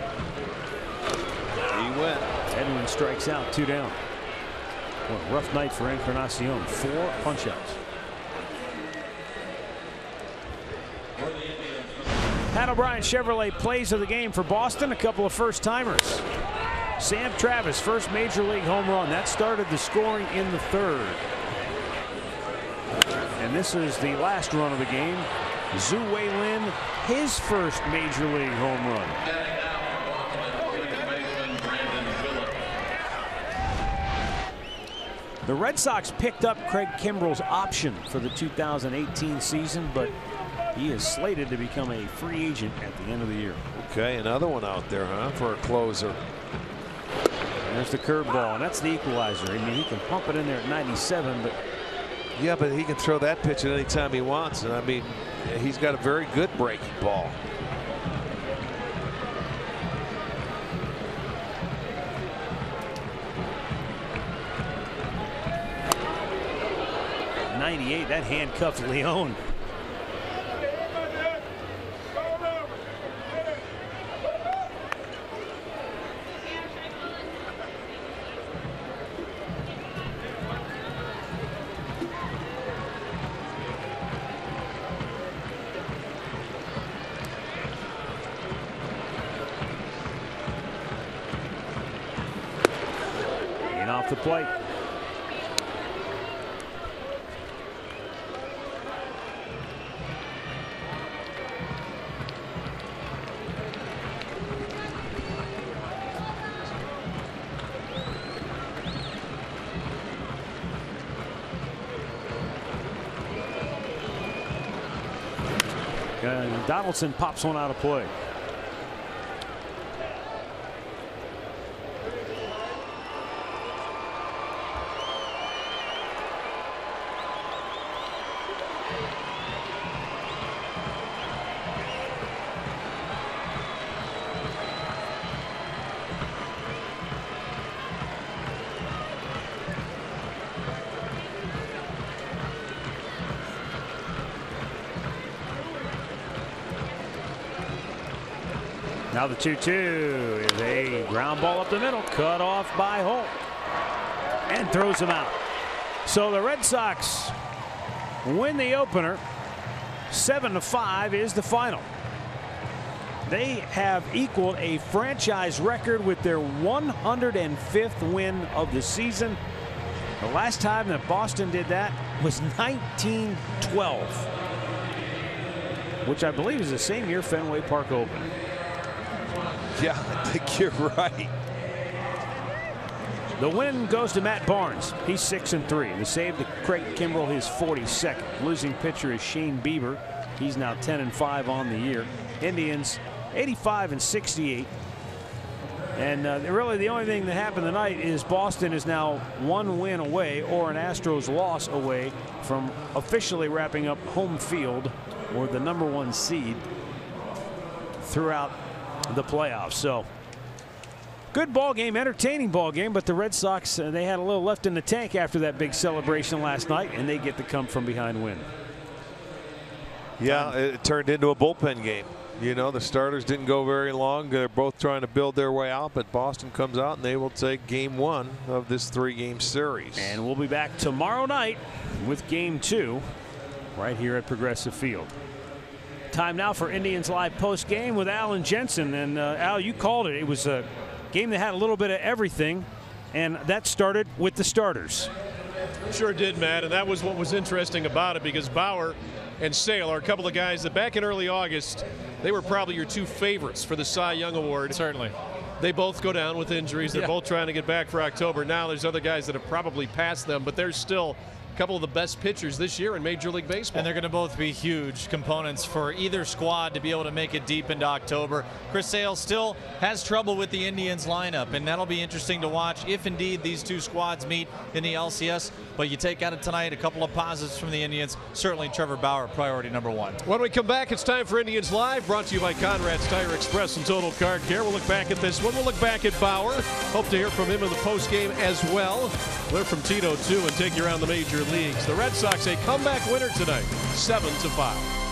went. Edwin strikes out, 2 down. What a rough night for Encarnacion. 4 punch-outs. Pat O'Brien Chevrolet plays of the game for Boston. A couple of first-timers. Sam Travis, first major league home run. That started the scoring in the 3rd. And this is the last run of the game. Zhu Wei Lin, his first major league home run. The Red Sox picked up Craig Kimbrel's option for the 2018 season, but he is slated to become a free agent at the end of the year. Okay, another one out there, huh, for a closer. And there's the curveball, and that's the equalizer. I mean, he can pump it in there at 97, but yeah, but he can throw that pitch at any time he wants, and I mean, he's got a very good breaking ball. .98, that handcuffed Leone. Off the plate. Donaldson pops one out of play. Now the 2-2 is a ground ball up the middle, cut off by Holt, and throws him out. So the Red Sox win the opener. 7-5 is the final. They have equaled a franchise record with their 105th win of the season. The last time that Boston did that was 1912, which I believe is the same year Fenway Park opened. Yeah, I think you're right. The win goes to Matt Barnes. He's 6-3. The save to Craig Kimbrell, his 42nd. Losing pitcher is Shane Bieber. He's now 10-5 on the year. Indians 85-68. And really the only thing that happened tonight is Boston is now 1 win away, or an Astros loss away, from officially wrapping up home field, or the #1 seed, throughout the playoffs. So good ball game, entertaining ball game, but the Red Sox, they had a little left in the tank after that big celebration last night, and they get the come from behind win. Yeah, it turned into a bullpen game. You know, the starters didn't go very long. They're both trying to build their way out, but Boston comes out and they will take game 1 of this 3-game series. And we'll be back tomorrow night with game 2 right here at Progressive Field. Time now for Indians Live post game with Alan Jensen. And Al, you called it. It was a game that had a little bit of everything, and that started with the starters. Sure did, Matt, and that was what was interesting about it, because Bauer and Sale are a couple of guys that back in early August, they were probably your 2 favorites for the Cy Young Award. Certainly. They both go down with injuries. They're both trying to get back for October. Now there's other guys that have probably passed them, but there's still a couple of the best pitchers this year in Major League Baseball. And they're going to both be huge components for either squad to be able to make it deep into October. Chris Sale still has trouble with the Indians lineup, and that'll be interesting to watch if indeed these 2 squads meet in the LCS. But you take out of tonight a couple of positives from the Indians. Certainly Trevor Bauer, priority #1. When we come back, it's time for Indians Live, brought to you by Conrad's Tire Express and Total Car Care. We'll look back at this one. We'll look back at Bauer. Hope to hear from him in the postgame as well. Learn from Tito, too, and take you around the major leagues. The Red Sox a comeback winner tonight, 7-5.